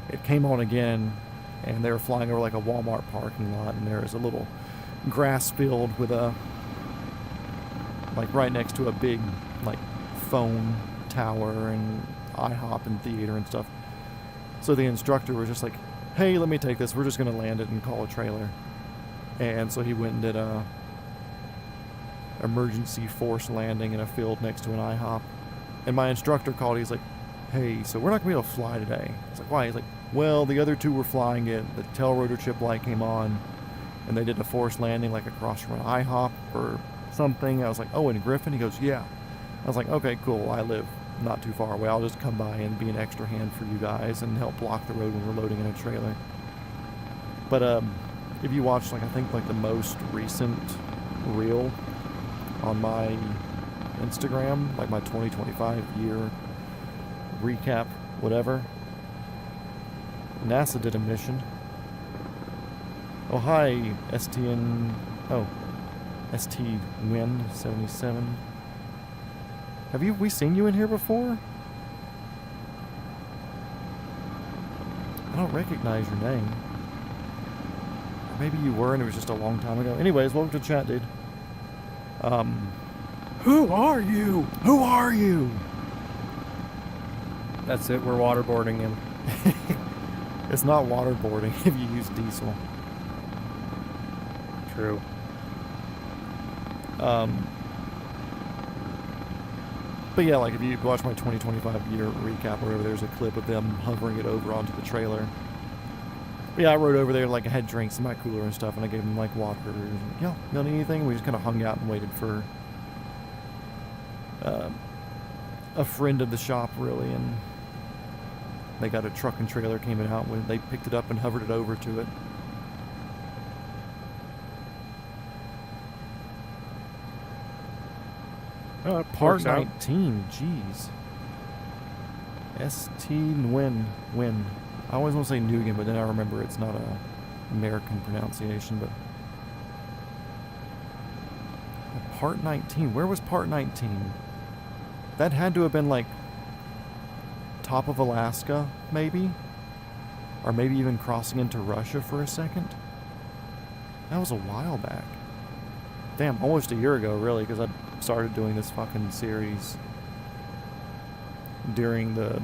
it came on again, and they were flying over like a Walmart parking lot, and there was a little grass field with a, like right next to a big like phone tower and IHOP and theater and stuff. So the instructor was just like, hey, let me take this, we're just going to land it and call a trailer. And so he went and did a emergency force landing in a field next to an IHOP. And my instructor called, he's like, hey, so we're not going to be able to fly today. It's like, why? He's like, well, the other 2 were flying it, the tail rotor chip light came on, and they did a forced landing like across from an IHOP or something. I was like, oh, in Griffin? He goes, yeah. I was like, okay, cool, I live not too far away. I'll just come by and be an extra hand for you guys and help block the road when we're loading in a trailer. But if you watch, like, I think like the most recent reel on my Instagram, like my 2025 year recap, whatever, NASA did a mission. Oh, hi, ST Win 77. Have we seen you in here before? I don't recognize your name. Or maybe you were and it was just a long time ago. Anyways, welcome to the chat, dude. Who are you? Who are you? That's it, we're waterboarding him. It's not waterboarding if you use diesel. True. But yeah, like if you watch my 2025 year recap or whatever, there's a clip of them hovering it over onto the trailer. But yeah, I rode over there, like I had drinks in my cooler and stuff, and I gave them like water. And, yeah, you need anything? We just kind of hung out and waited for a friend of the shop, really, and they got a truck and trailer came out when they picked it up and hovered it over to it. Part 19, jeez. Win. I always want to say Nugan, but then I remember it's not a American pronunciation, but Part 19, where was Part 19? That had to have been like top of Alaska, maybe? Or maybe even crossing into Russia for a second? That was a while back. Damn, almost a year ago, really, because I started doing this fucking series during the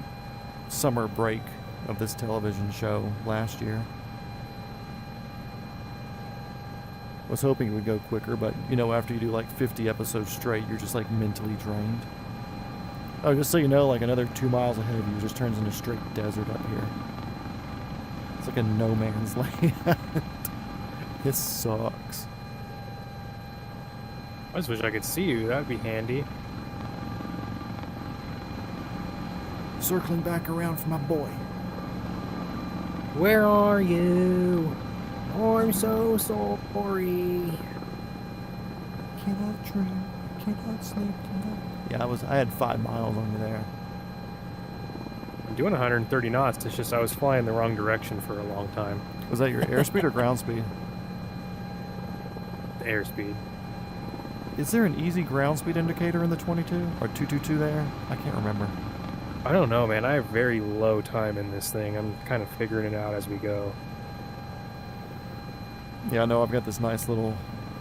summer break of this television show last year. Was hoping it would go quicker, but you know, after you do like 50 episodes straight, you're just like mentally drained. Oh, just so you know, like another 2 miles ahead of you just turns into straight desert up here. It's like a no man's land. This sucks. I just wish I could see you. That'd be handy. Circling back around for my boy. Where are you? Oh, I'm so sorry. Cannot dream, cannot sleep, cannot... Yeah, I had 5 miles on me there. I'm doing 130 knots. It's just I was flying the wrong direction for a long time. Was that your airspeed or ground speed? The airspeed. Is there an easy ground speed indicator in the 22? Or 222 there? I can't remember. I don't know, man. I have very low time in this thing. I'm kind of figuring it out as we go. Yeah, I know I've got this nice little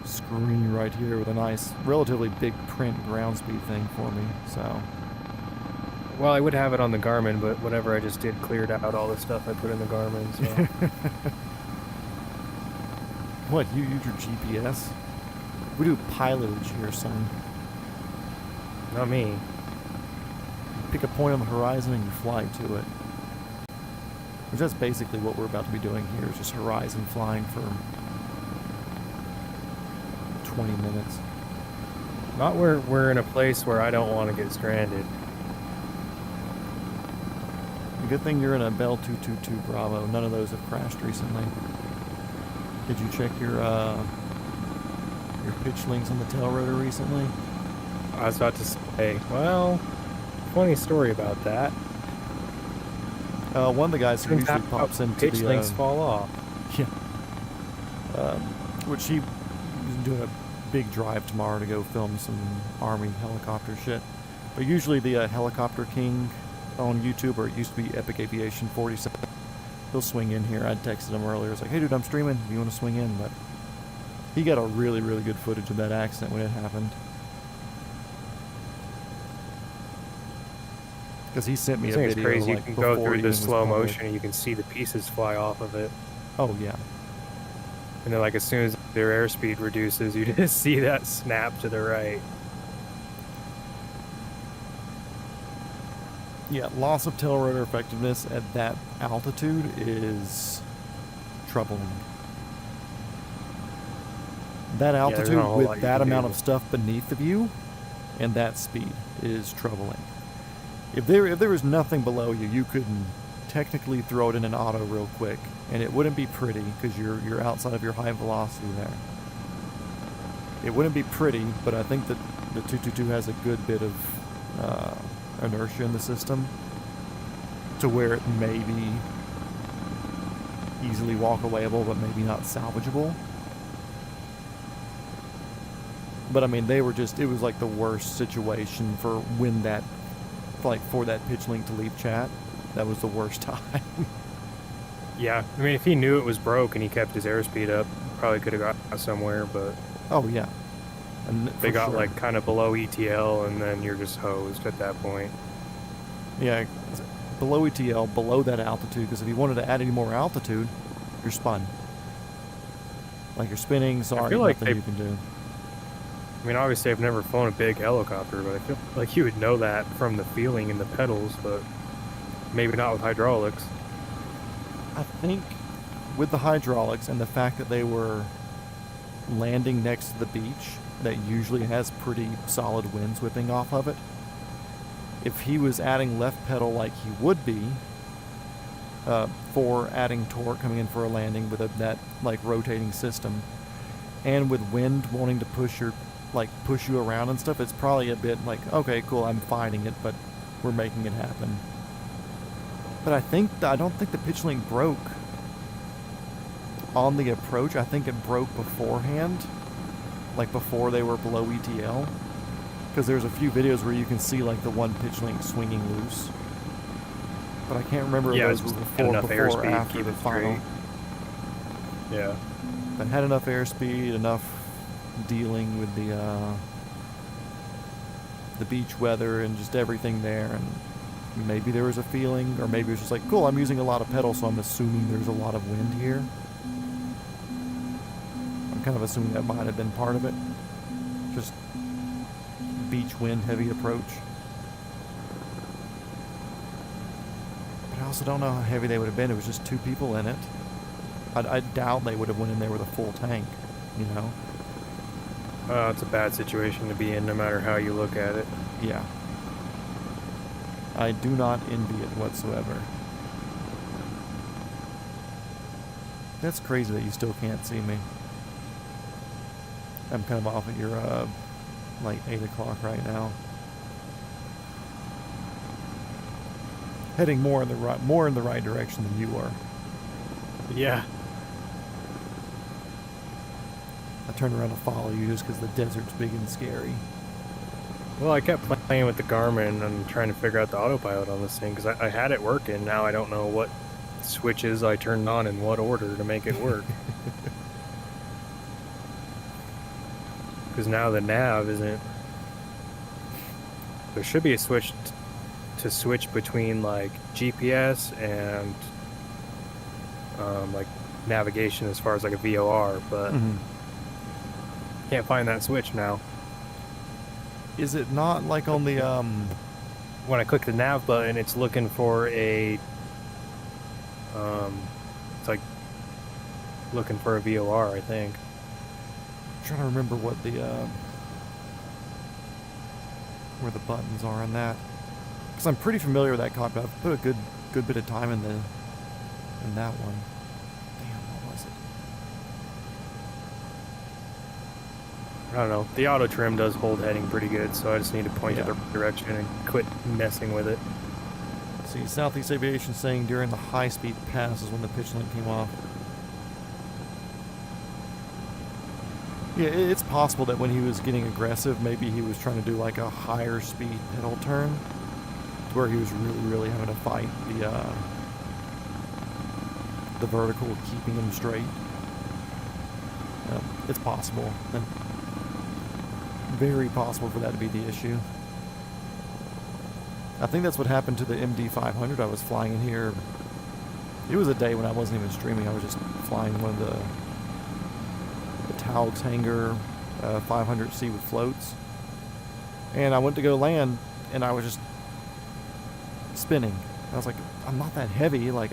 screen right here with a nice, relatively big print ground speed thing for me, so... Well, I would have it on the Garmin, but whatever I just did cleared out all the stuff I put in the Garmin, so... What, you use your GPS? We do pilotage here, son. Not me. You pick a point on the horizon and you fly to it. Which that's basically what we're about to be doing here, is just horizon flying for 20 minutes. Not where we're in a place where I don't want to get stranded. Good thing you're in a Bell 222 Bravo. None of those have crashed recently. Did you check your pitch links on the tail rotor recently? I was about to say, well, funny story about that. One of the guys who usually pops into pitch the... links fall off. Yeah. Which he's doing a big drive tomorrow to go film some Army helicopter shit. But usually the Helicopter King on YouTube, or it used to be Epic Aviation 47, he'll swing in here. I texted him earlier. I was like, hey dude, I'm streaming. Do you want to swing in? But he got a really, really good footage of that accident when it happened. Because he sent me a video. It's crazy. Like, you can go before through it the even was slow public. motion and you can see the pieces fly off of it. Oh yeah. And then like as soon as their airspeed reduces, you just see that snap to the right. Yeah, loss of tail rotor effectiveness at that altitude is troubling. That altitude not a whole lot with you that can amount do. of stuff beneath of you and that speed is troubling. If there was nothing below you, you could technically throw it in an auto real quick, and it wouldn't be pretty because you're outside of your high velocity there. It wouldn't be pretty, but I think that the 222 has a good bit of inertia in the system to where it may be easily walk-awayable, but maybe not salvageable. But I mean, it was like the worst situation for when that, like for that pitch link to leave chat. That was the worst time. Yeah, I mean, if he knew it was broke and he kept his airspeed up, probably could have got somewhere, but Oh yeah. And they got sure. like kind of below ETL and then you're just hosed at that point. Yeah, below ETL, below that altitude, because if you wanted to add any more altitude, you're spun. Like you're spinning, sorry, feel like nothing you can do. I mean, obviously I've never flown a big helicopter, but I feel like you would know that from the feeling in the pedals, but maybe not with hydraulics. I think with the hydraulics and the fact that they were landing next to the beach, that usually has pretty solid winds whipping off of it. If he was adding left pedal like he would be, for adding torque coming in for a landing with that like rotating system, and with wind wanting to push you around and stuff, it's probably a bit like, okay, cool, I'm fighting it, but we're making it happen. But I don't think the pitch link broke on the approach. I think it broke beforehand, like before they were below ETL, because there's a few videos where you can see like the one pitch link swinging loose. But I can't remember if those were before or after the final. Yeah. But had enough airspeed, enough dealing with the beach weather and just everything there, and maybe there was a feeling, or maybe it was just like, cool, I'm using a lot of pedal, so I'm assuming there's a lot of wind here. I'm kind of assuming that might have been part of it. Just beach wind, heavy approach. But I also don't know how heavy they would have been. It was just 2 people in it. I doubt they would have went in there with a full tank, you know? It's a bad situation to be in, no matter how you look at it. Yeah. I do not envy it whatsoever. That's crazy that you still can't see me. I'm kind of off at your, like 8 o'clock right now. Heading more in the right direction than you are. Yeah. I turned around to follow you just because the desert's big and scary. Well, I kept playing with the Garmin and trying to figure out the autopilot on this thing, because I had it working. Now I don't know what switches I turned on in what order to make it work. Because now the nav isn't... There should be a switch to switch between, like, GPS and, like, navigation as far as, like, a VOR, but can't find that switch now. Is it not like on the, When I click the nav button, it's looking for a... it's like looking for a VOR, I think. I'm trying to remember what the, where the buttons are on that. Because I'm pretty familiar with that cockpit. I've put a good bit of time in that one. Damn, what was it? I don't know. The auto trim does hold heading pretty good, so I just need to point it the right direction and quit messing with it. See, Southeast Aviation saying during the high-speed pass is when the pitch link came off. Yeah, it's possible that when he was getting aggressive, maybe he was trying to do like a higher speed pedal turn, where he was really having to fight the vertical, keeping him straight. It's possible. And very possible for that to be the issue. I think that's what happened to the MD-500 I was flying in here. It was a day when I wasn't even streaming. I was just flying one of the Taugs Hanger 500C with floats. And I went to go land, and I was just spinning. I was like, I'm not that heavy. Like,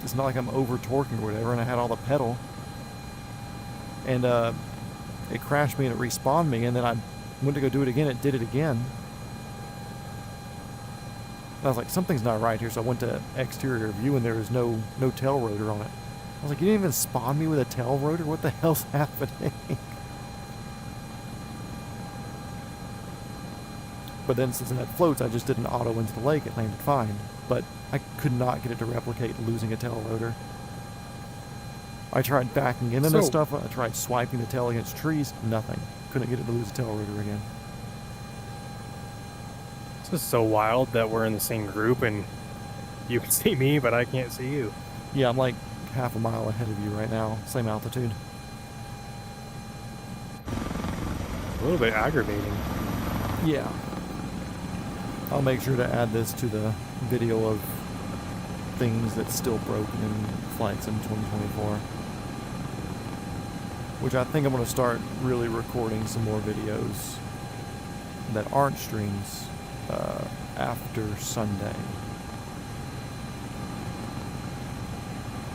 it's not like I'm over-torquing or whatever, and I had all the pedal. And it crashed me and it respawned me, and then I went to go do it again. It did it again. I was like, something's not right here, so I went to exterior view, and there was no tail rotor on it. I was like, you didn't even spawn me with a tail rotor? What the hell's happening? But then since it had floats, I just did an auto into the lake. It landed fine. But I could not get it to replicate losing a tail rotor. I tried backing into this stuff. I tried swiping the tail against trees. Nothing. Couldn't get it to lose a tail rotor again. This is so wild that we're in the same group and you can see me, but I can't see you. Yeah, I'm like half a mile ahead of you right now. Same altitude. A little bit aggravating. Yeah. I'll make sure to add this to the video of things that's still broken in Flight Sim 2024. Which I think I'm going to start really recording some more videos that aren't streams after Sunday.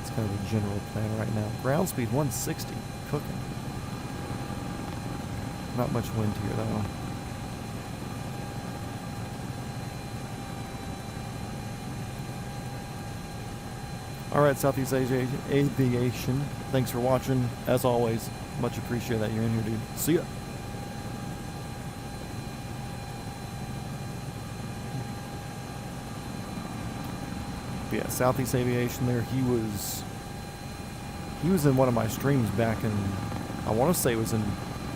It's kind of the general plan right now. Ground speed 160, cooking. Not much wind here though. Alright, Southeast Asia Aviation, thanks for watching. As always, much appreciate that you're in here, dude. See ya. But yeah, Southeast Aviation there, he was in one of my streams back in, I want to say it was in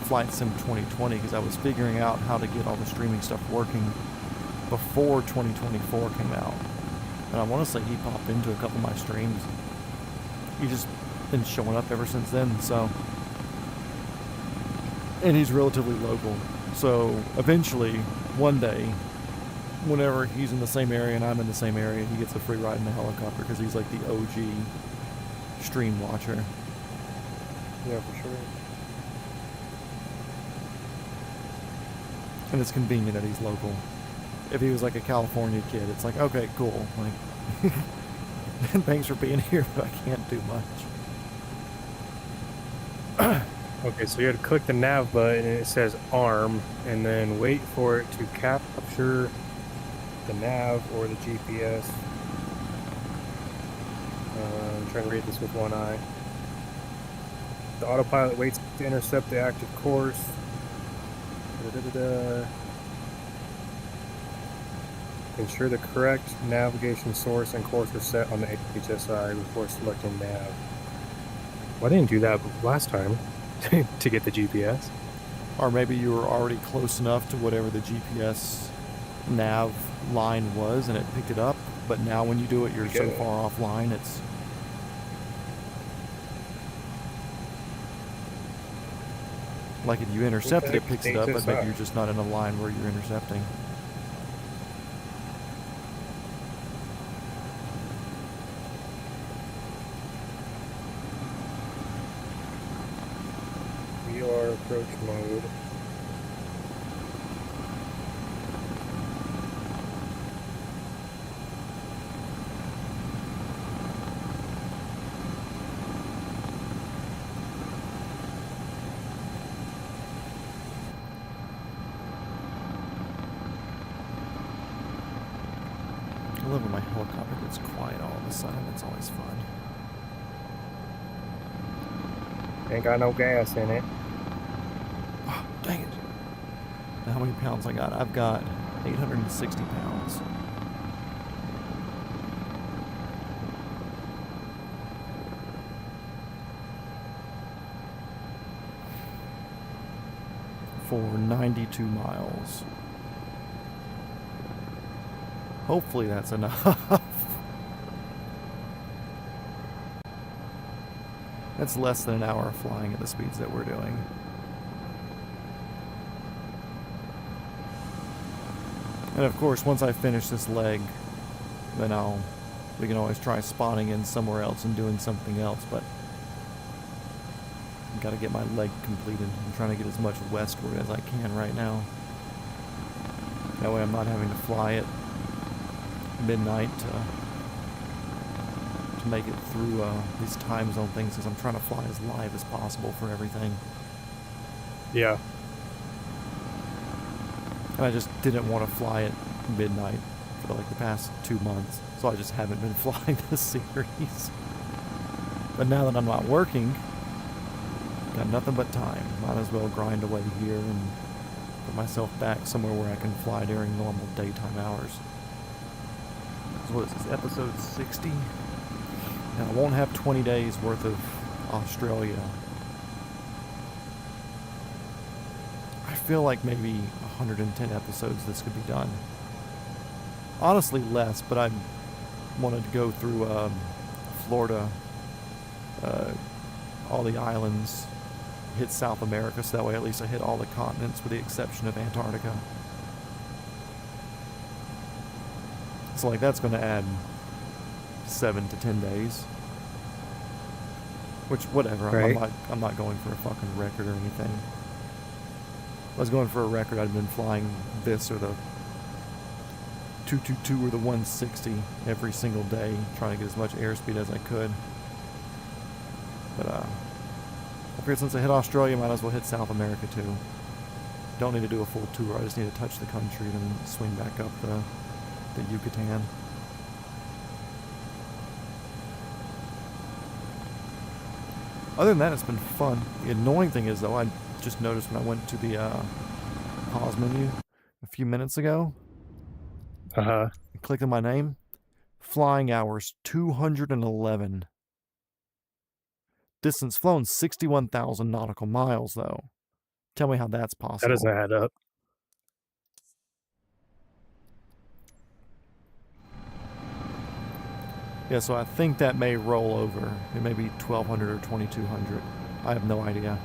Flight Sim 2020, because I was figuring out how to get all the streaming stuff working before 2024 came out. And I want to say he popped into a couple of my streams. He's just been showing up ever since then, so. And he's relatively local. So eventually, one day, whenever he's in the same area and I'm in the same area, he gets a free ride in the helicopter because he's like the OG stream watcher. Yeah, for sure. And it's convenient that he's local. If he was like a California kid, it's like, okay, cool. Like, thanks for being here, but I can't do much. Okay, so you had to click the nav button and it says arm, and then wait for it to capture the nav or the GPS. I'm trying to read this with one eye. The autopilot waits to intercept the active course. Ensure the correct navigation source and course are set on the HSI before selecting nav. Well, I didn't do that last time to get the GPS. Or maybe you were already close enough to whatever the GPS nav line was and it picked it up, but now when you do it, you're so far offline, it's... Like if you intercept it, it picks it up, but maybe you're just not in a line where you're intercepting. We are approach mode. I love when my helicopter gets quiet all of a sudden. It's always fun. Ain't got no gas in it. Oh, dang it. Now how many pounds I got? I've got 860 pounds. For 92 miles. Hopefully that's enough. That's less than an hour flying at the speeds that we're doing. And of course, once I finish this leg, then we can always try spawning in somewhere else and doing something else, but I've got to get my leg completed. I'm trying to get as much westward as I can right now. That way I'm not having to fly at midnight to make it through these time zone things, because I'm trying to fly as live as possible for everything. Yeah. And I just didn't want to fly at midnight for like the past 2 months, so I just haven't been flying this series. But now that I'm not working, got nothing but time. Might as well grind away here and put myself back somewhere where I can fly during normal daytime hours. So what is this, episode 60? Now I won't have 20 days worth of Australia. I feel like maybe 110 episodes this could be done. Honestly less, but I wanted to go through Florida, all the islands, hit South America, so that way at least I hit all the continents with the exception of Antarctica. So like that's going to add 7 to 10 days. Which, whatever, Right. I'm not going for a fucking record or anything. If I was going for a record, I'd been flying this or the 222 or the 160 every single day, trying to get as much airspeed as I could. But I figured since I hit Australia, might as well hit South America too. Don't need to do a full tour, I just need to touch the country and then swing back up the Yucatan. Other than that, it's been fun. The annoying thing is, though, I just noticed when I went to the pause menu a few minutes ago, Uh-huh. and clicked on my name, flying hours 211. Distance flown 61,000 nautical miles, though. Tell me how that's possible. That doesn't add up. Yeah, so I think that may roll over. It may be 1,200 or 2,200. I have no idea.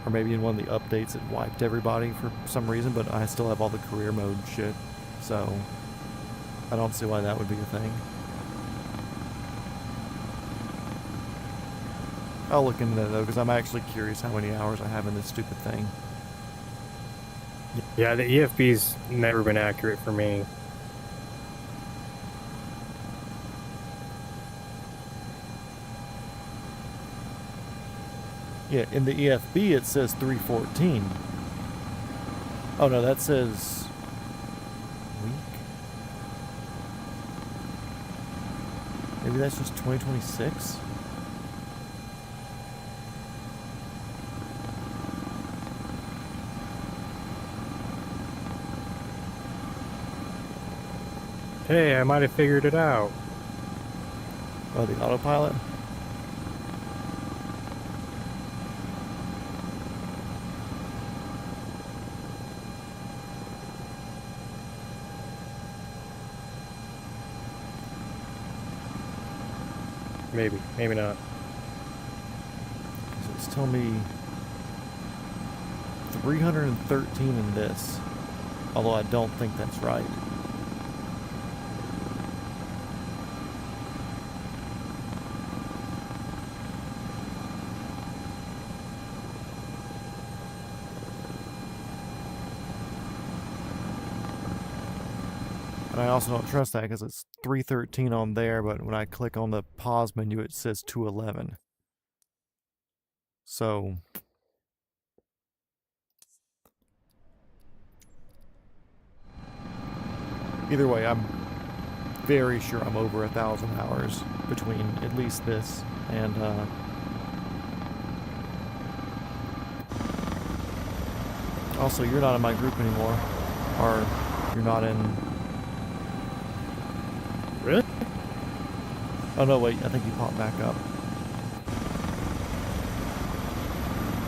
Or maybe in one of the updates it wiped everybody for some reason, but I still have all the career mode shit. So I don't see why that would be a thing. I'll look into that though, because I'm actually curious how many hours I have in this stupid thing. Yeah, the EFB's never been accurate for me. Yeah, in the EFB it says 314. Oh no, that says week. Maybe that's just 2026? Hey, I might have figured it out. Oh, the autopilot? Maybe, maybe not. So it's telling me 313 in this. Although I don't think that's right. And I also don't trust that because it's 313 on there, but when I click on the pause menu, it says 211. So either way, I'm very sure I'm over 1,000 hours between at least this and also you're not in my group anymore, or you're not in. Really? Oh no, wait, I think you popped back up.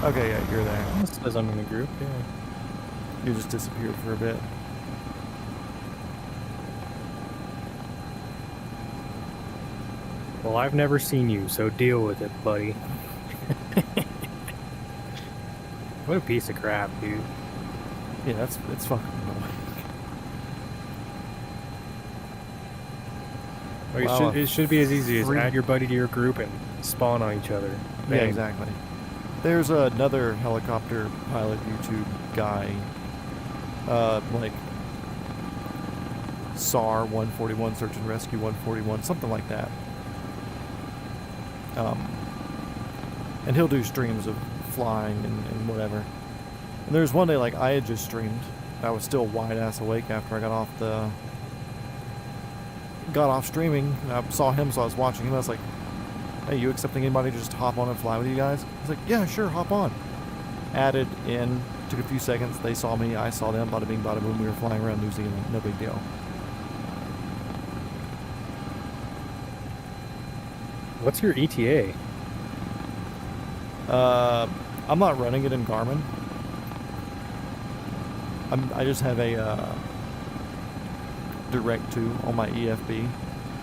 Okay, yeah, you're there. It says I'm in the group, yeah. You just disappeared for a bit. Well, I've never seen you, so deal with it, buddy. What a piece of crap, dude. Yeah, it's fucking annoying. Like, Wow, it should be as easy as free- add your buddy to your group and spawn on each other. Yeah, Bang. exactly. There's another helicopter pilot YouTube guy, like SAR 141, Search and Rescue 141, something like that. And he'll do streams of flying and whatever. And there's one day, like, I had just streamed. I was still wide-ass awake after I got off streaming. And I saw him, so I was watching him. I was like, hey, you accepting anybody to just hop on and fly with you guys? He's like, yeah, sure, hop on. Added in, took a few seconds. They saw me, I saw them, bada bing, bada boom. We were flying around New Zealand. No big deal. What's your ETA? I'm not running it in Garmin. I just have a direct to on my EFB,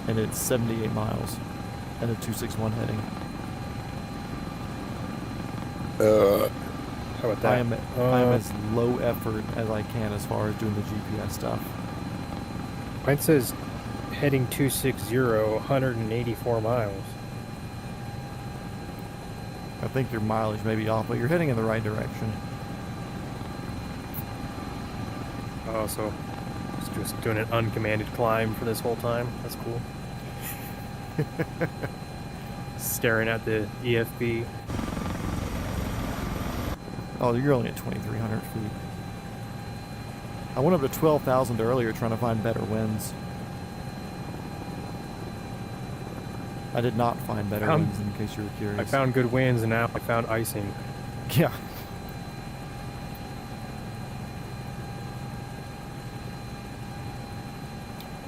and it's 78 miles and a 261 heading. How about that? I am as low effort as I can as far as doing the GPS stuff. Mine says heading 260, 184 miles. I think your mileage may be off, but you're heading in the right direction. Oh, so just doing an uncommanded climb for this whole time. That's cool. Staring at the EFB. Oh, you're only at 2,300 feet. I went up to 12,000 earlier trying to find better winds. I did not find better winds, in case you were curious. I found good winds, and now I found icing. Yeah.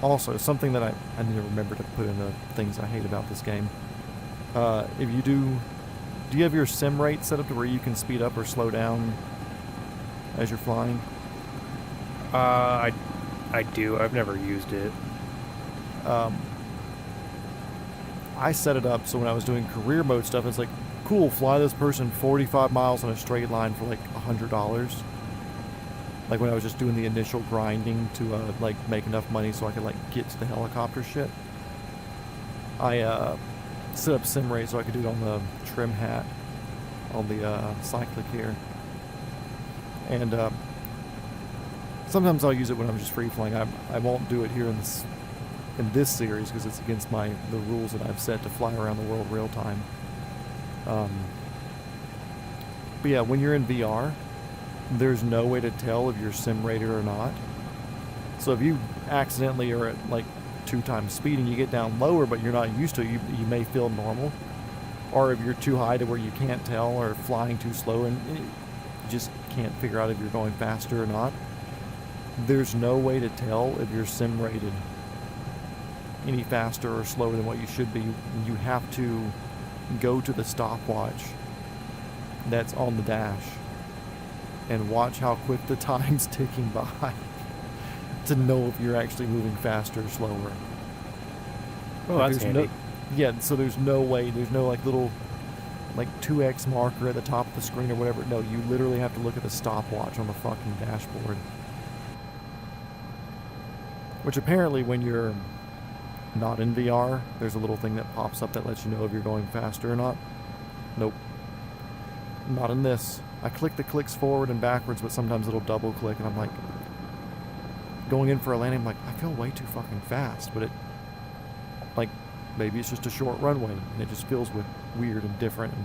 Also, something that I need to remember to put in the things I hate about this game. If you do you have your sim rate set up to where you can speed up or slow down as you're flying? I do. I've never used it. I set it up so when I was doing career mode stuff, it's like, cool, fly this person 45 miles in a straight line for like $100. Like when I was just doing the initial grinding to like make enough money so I could like get to the helicopter shit. I set up sim rate so I could do it on the trim hat on the cyclic here. And sometimes I'll use it when I'm just free flying. I won't do it here in this series because it's against the rules that I've set to fly around the world real time. But yeah, when you're in VR, there's no way to tell if you're sim rated or not. So if you accidentally are at like 2 times speed and you get down lower but you're not used to it, you may feel normal. Or if you're too high to where you can't tell, or flying too slow and you just can't figure out if you're going faster or not, there's no way to tell if you're sim rated any faster or slower than what you should be. You have to go to the stopwatch that's on the dash and watch how quick the time's ticking by to know if you're actually moving faster or slower. Oh, Like, that's there's handy. yeah, so there's no way, there's no like little like 2x marker at the top of the screen or whatever. No, you literally have to look at the stopwatch on the fucking dashboard. Which apparently when you're not in VR, there's a little thing that pops up that lets you know if you're going faster or not. Nope. Not in this. I click the clicks forward and backwards, but sometimes it'll double click and I'm like, going in for a landing, I'm like, I feel way too fucking fast, but it, like, maybe it's just a short runway and it just feels weird and different. And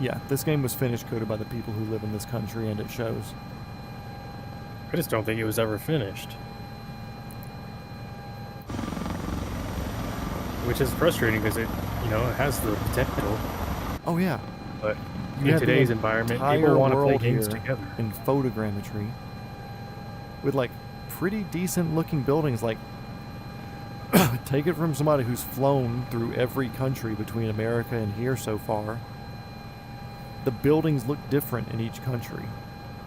yeah, this game was finished coded by the people who live in this country, and it shows. I just don't think it was ever finished. Which is frustrating because it, you know, it has the potential. Oh yeah. But You in have the today's environment, entire people want to play world games here together. in photogrammetry with like pretty decent looking buildings. Like, take it from somebody who's flown through every country between America and here so far. The buildings look different in each country.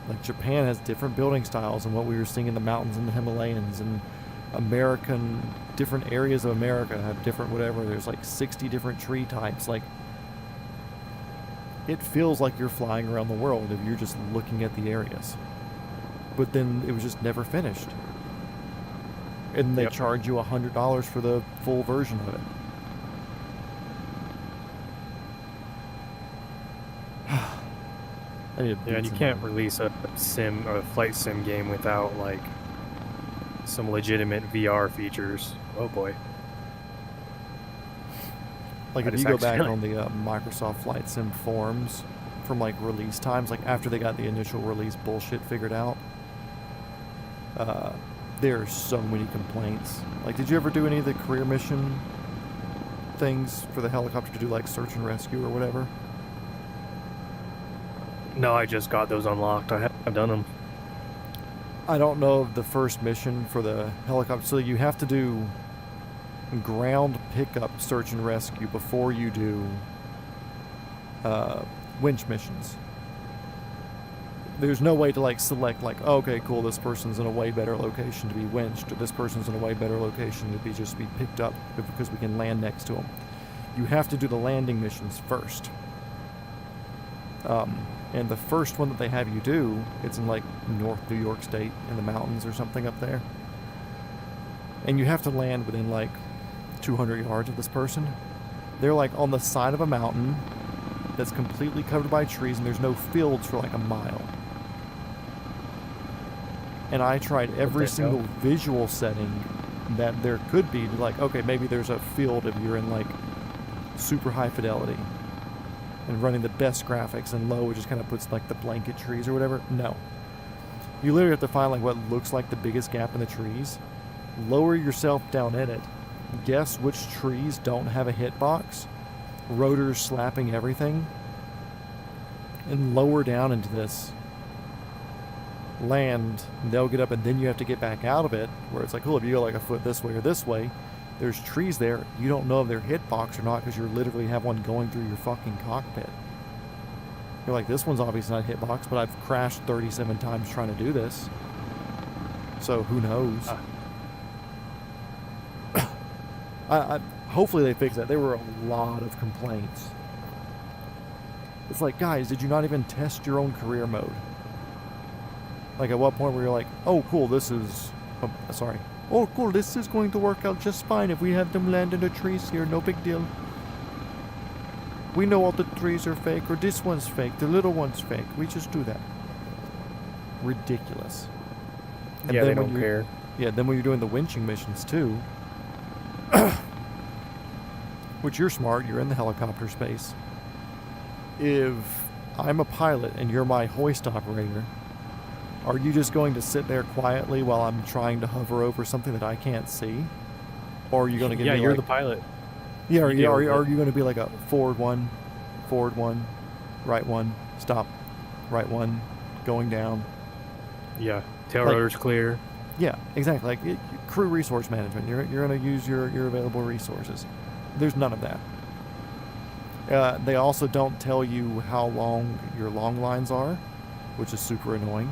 Like, Japan has different building styles than what we were seeing in the mountains in the Himalayas, and different areas of America have different whatever. There's like 60 different tree types. Like, it feels like you're flying around the world if you're just looking at the areas. But then it was just never finished. And they Yep. charge you $100 for the full version of it. I need to Yeah, beat and you some- can't release a sim or a flight sim game without like some legitimate VR features. Oh boy. Like, I if you just go back accidentally- on the Microsoft Flight Sim forums from like release times, like after they got the initial release bullshit figured out, there are so many complaints. Like, did you ever do any of the career mission things for the helicopter to do like search and rescue or whatever? No, I just got those unlocked. I haven't done them. I don't know of the first mission for the helicopter. So you have to do ground pickup search and rescue before you do winch missions. There's no way to like select like, oh, okay, cool, this person's in a way better location to be winched, or this person's in a way better location to just be picked up because we can land next to them. You have to do the landing missions first. And the first one that they have you do, it's in like North New York State in the mountains or something up there. And you have to land within like 200 yards of this person. They're like on the side of a mountain that's completely covered by trees, and there's no fields for like a mile. And I tried every single visual setting that there could be to like, okay, maybe there's a field if you're in like super high fidelity and running the best graphics, and low, it just kind of puts like the blanket trees or whatever. No. You literally have to find like what looks like the biggest gap in the trees, lower yourself down in it, guess which trees don't have a hitbox, rotors slapping everything, and lower down into this, land, and they'll get up, and then you have to get back out of it, where it's like, cool, if you go like a foot this way or this way, there's trees there, you don't know if they're hitbox or not because you literally have one going through your fucking cockpit. You're like, this one's obviously not hitbox, but I've crashed 37 times trying to do this, so who knows. Hopefully they fix that. There were a lot of complaints. It's like, guys, did you not even test your own career mode? Like, at what point were you like, oh, cool, this is... Oh, sorry. Oh, cool, this is going to work out just fine if we have them land in the trees here, no big deal. We know all the trees are fake, or this one's fake, the little one's fake. We just do that. Ridiculous. And Yeah, they then when don't care. Yeah, then when you're doing the winching missions too, which you're smart, you're in the helicopter space. if I'm a pilot and you're my hoist operator, are you just going to sit there quietly while I'm trying to hover over something that I can't see? Or are you going to give me you're like, the pilot. Yeah, are you deal with it. going to be like a forward one, right one, stop, right one, going down? Yeah, tail Like- rotor's clear. Yeah, exactly. Like crew resource management. You're going to use your available resources. There's none of that. They also don't tell you how long your long lines are, which is super annoying.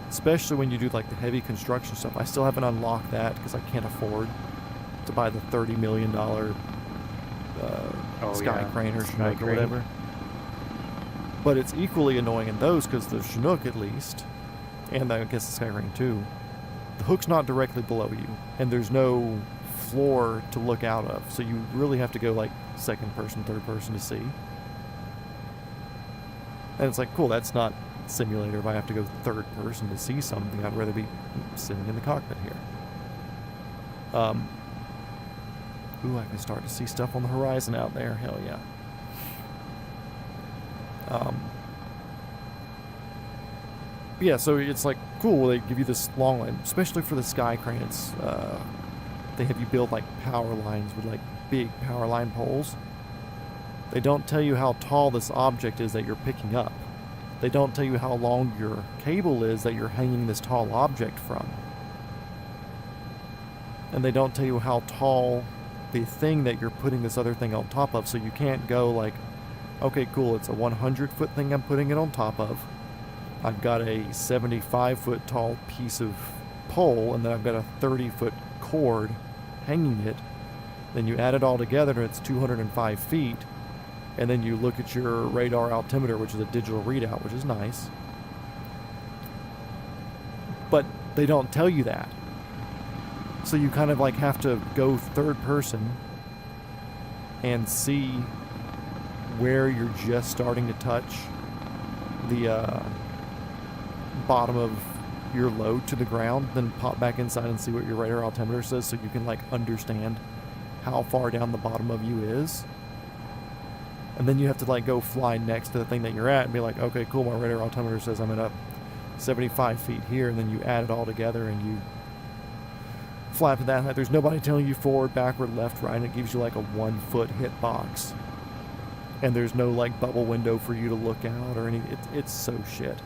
Especially when you do like the heavy construction stuff. I still haven't unlocked that because I can't afford to buy the $30 million sky crane or Chinook or whatever. But it's equally annoying in those because the Chinook, at least, and I guess the sky crane too, the hook's not directly below you, and there's no floor to look out of, so you really have to go like second person, third person to see. And it's like, cool, that's not simulator. If I have to go third person to see something, I'd rather be sitting in the cockpit here. Ooh, I can start to see stuff on the horizon out there. Hell yeah. Yeah, so it's like, cool, they give you this long line, especially for the sky crane. It's, they have you build like power lines with like big power line poles. They don't tell you how tall this object is that you're picking up. They don't tell you how long your cable is that you're hanging this tall object from. And they don't tell you how tall the thing that you're putting this other thing on top of, so you can't go like, okay, cool, it's a 100-foot thing I'm putting it on top of. I've got a 75-foot tall piece of pole, and then I've got a 30-foot cord hanging it. Then you add it all together, and it's 205 feet. And then you look at your radar altimeter, which is a digital readout, which is nice. But they don't tell you that. So you kind of like have to go third person and see where you're just starting to touch the bottom of your load to the ground, then pop back inside and see what your radar altimeter says, so you can like understand how far down the bottom of you is. And then you have to like go fly next to the thing that you're at and be like, okay, cool, my radar altimeter says I'm at up 75 feet here, and then you add it all together and you fly up to that height. There's nobody telling you forward, backward, left, right, and it gives you like a 1 foot hit box. And there's no like bubble window for you to look out or anything. It's so shit.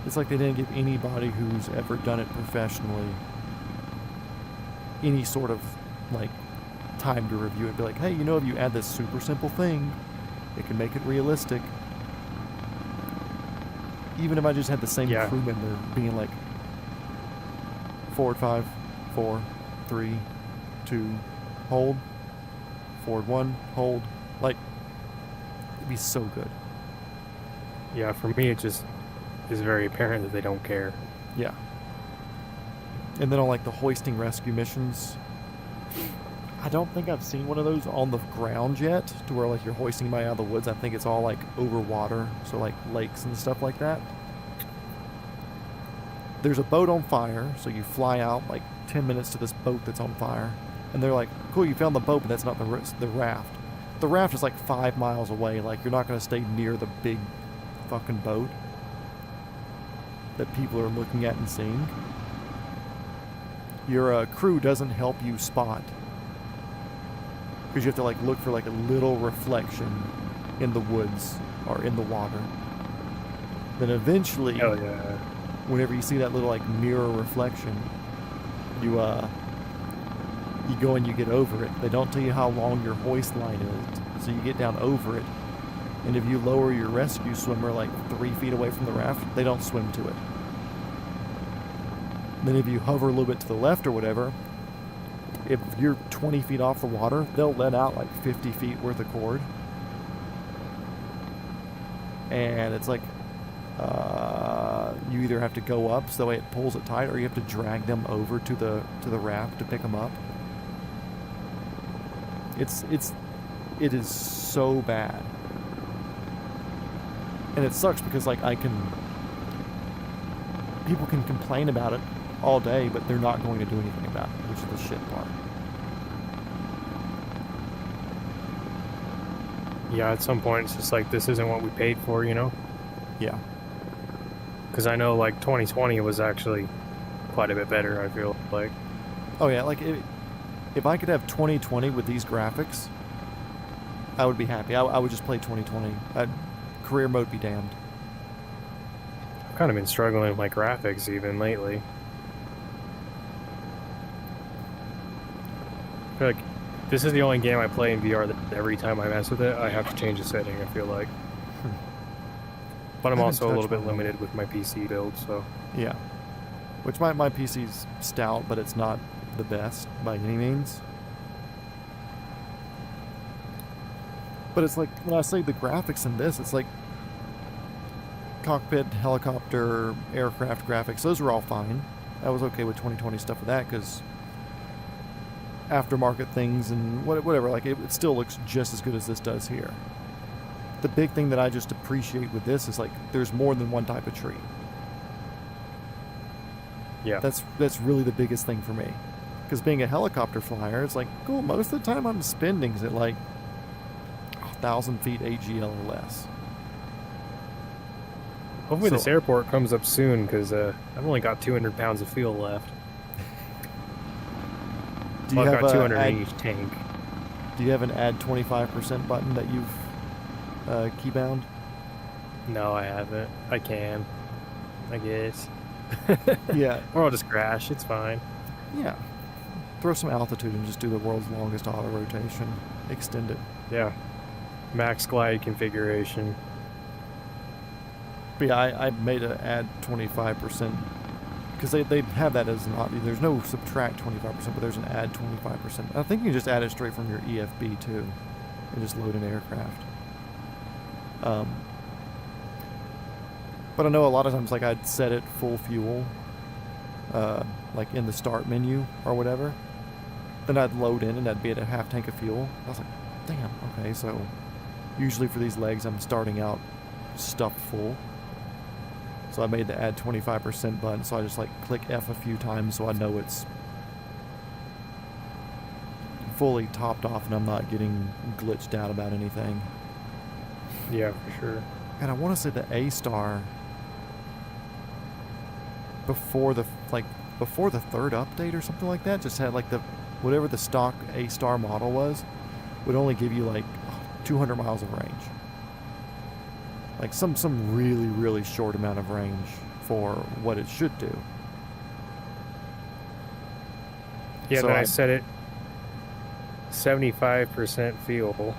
It's like they didn't give anybody who's ever done it professionally any sort of like time to review it. Be like, hey, you know, if you add this super simple thing, it can make it realistic. Even if I just had the same crew member being like, forward 5, 4, 3, 2, hold, forward 1, hold, like, it'd be so good. Yeah, for me it just is very apparent that they don't care. Yeah. And then on like the hoisting rescue missions, I don't think I've seen one of those on the ground yet, to where like you're hoisting somebody out of the woods. I think it's all like over water, so like lakes and stuff like that. There's a boat on fire, so you fly out like 10 minutes to this boat that's on fire, and they're like, cool, you found the boat, but that's not the raft. The raft is like 5 miles away. Like, you're not going to stay near the big fucking boat that people are looking at and seeing. Your crew doesn't help you spot, because you have to like look for like a little reflection in the woods or in the water. Then eventually, whenever you see that little like mirror reflection, you go and you get over it. They don't tell you how long your hoist line is, so you get down over it. And if you lower your rescue swimmer like 3 feet away from the raft, they don't swim to it. Then if you hover a little bit to the left or whatever, if you're 20 feet off the water, they'll let out like 50 feet worth of cord. And it's like, you either have to go up so that way it pulls it tight, or you have to drag them over to the raft to pick them up. It is so bad. And it sucks because like people can complain about it all day, but they're not going to do anything about it, which is the shit part. Yeah, at some point it's just like, this isn't what we paid for, you know? Yeah. Because I know like 2020 was actually quite a bit better, I feel like. Oh yeah, like if I could have 2020 with these graphics, I would be happy. I would just play 2020. Career mode be damned. I've kind of been struggling with my graphics even lately. I feel like this is the only game I play in VR that every time I mess with it, I have to change a setting, I feel like. But I'm also a little bit limited with my PC build, so... Yeah. Which my PC's stout, but it's not the best by any means. But it's like, when I say the graphics in this, it's like cockpit, helicopter, aircraft graphics. Those were all fine. I was okay with 2020 stuff with that, because aftermarket things and whatever, like it still looks just as good as this does here. The big thing that I just appreciate with this is like there's more than one type of tree. Yeah. That's really the biggest thing for me. Because being a helicopter flyer, it's like, cool, most of the time I'm spending at like 1,000 feet AGL or less. Hopefully this airport comes up soon, because I've only got 200 pounds of fuel left. Do you I've have got 200 in each tank. Do you have an add 25% button that you've keybound? No, I haven't. I can, I guess. Yeah. Or I'll just crash. It's fine. Yeah. Throw some altitude and just do the world's longest auto rotation. Extend it. Yeah. Max glide configuration. But yeah, I made an add 25%. Because they have that as an option. There's no subtract 25%, but there's an add 25%. I think you can just add it straight from your EFB too. And just load an aircraft. But I know a lot of times, like, I'd set it full fuel, like in the start menu or whatever. Then I'd load in and I'd be at a half tank of fuel. I was like, damn, okay, so usually for these legs I'm starting out stuffed full. So I made the add 25% button, so I just like click F a few times so I know it's fully topped off and I'm not getting glitched out about anything. Yeah, for sure. And I want to say the A-Star before the third update or something like that just had like the whatever the stock A-Star model was would only give you like 200 miles of range. Like some really, really short amount of range for what it should do. Yeah, So then I set it 75% fuel.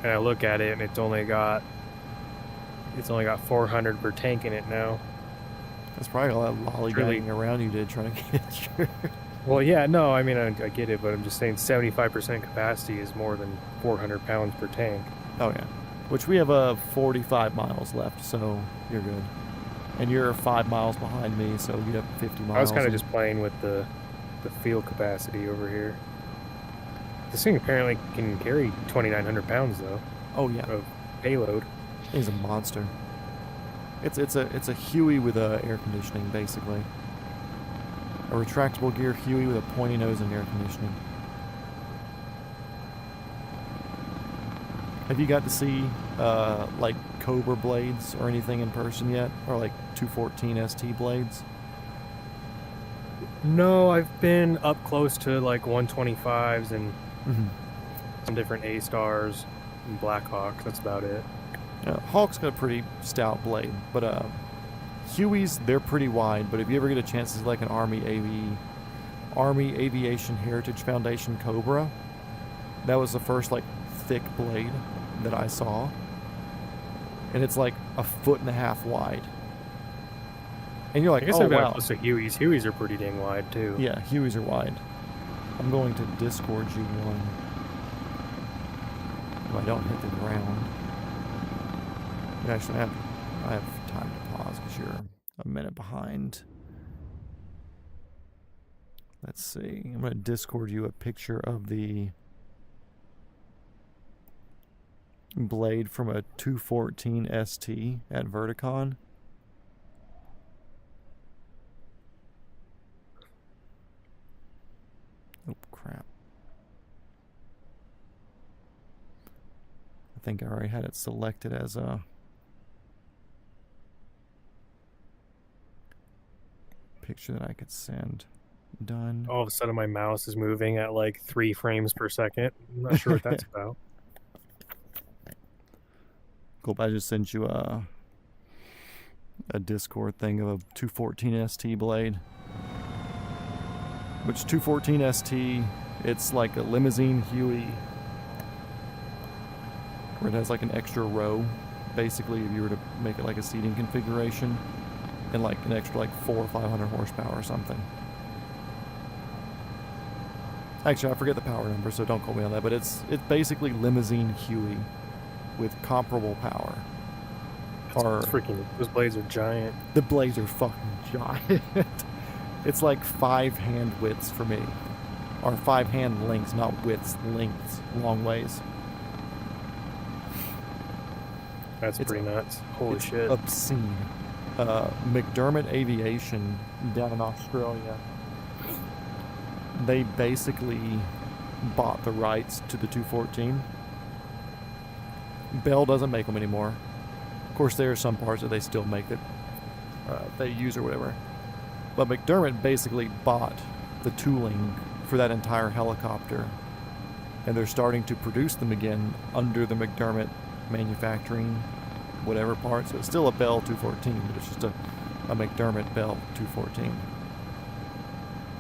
And I look at it and it's only got 400 per tank in it now. That's probably a lot of lollygagging around you did trying to get your... Well, yeah, no, I mean, I get it, but I'm just saying 75% capacity is more than 400 pounds per tank. Oh, yeah. Which we have 45 miles left, so you're good. And you're 5 miles behind me, so you have 50 miles. I was kind of just playing with the fuel capacity over here. This thing apparently can carry 2,900 pounds, though. Oh, yeah. Of payload. He's a monster. It's a Huey with air conditioning, basically. A retractable gear Huey with a pointy nose and air conditioning. Have you got to see like Cobra blades or anything in person yet, or like 214 ST blades? No, I've been up close to like 125s and some different A-Stars and Blackhawks. That's about it. Hawk's got a pretty stout blade, but Hueys, they're pretty wide. But if you ever get a chance to see like an Army Aviation Heritage Foundation Cobra, that was the first like thick blade that I saw, and it's like 1.5 feet wide. And you're like, I guess oh I've been wow. close to Hueys. Hueys are pretty dang wide too. Yeah, Hueys are wide. I'm going to Discord you one. If I don't hit the ground. Actually, I have time to pause because you're a minute behind. Let's see. I'm going to Discord you a picture of the blade from a 214 ST at Verticon. Oh, crap. think I already had it selected as a picture that I could send. Done. All of a sudden, my mouse is moving at like 3 frames per second. I'm not sure what that's about. Cool. I just sent you a Discord thing of a 214 ST blade. Which 214 ST, it's like a limousine Huey, where it has like an extra row, basically, if you were to make it like a seating configuration, and like an extra like 400 or 500 horsepower or something. Actually, I forget the power number, so don't quote me on that, but it's basically limousine Huey with comparable power. It's freaking, those blades are giant. The blades are fucking giant. It's like 5 hand widths for me. Or 5 hand lengths, not widths, lengths, long ways. That's pretty nuts. Holy shit. Obscene. McDermott Aviation down in Australia, they basically bought the rights to the 214. Bell doesn't make them anymore. Of course, there are some parts that they still make that they use or whatever. But McDermott basically bought the tooling for that entire helicopter, and they're starting to produce them again under the McDermott manufacturing whatever part. So it's still a Bell 214, but it's just a McDermott Bell 214.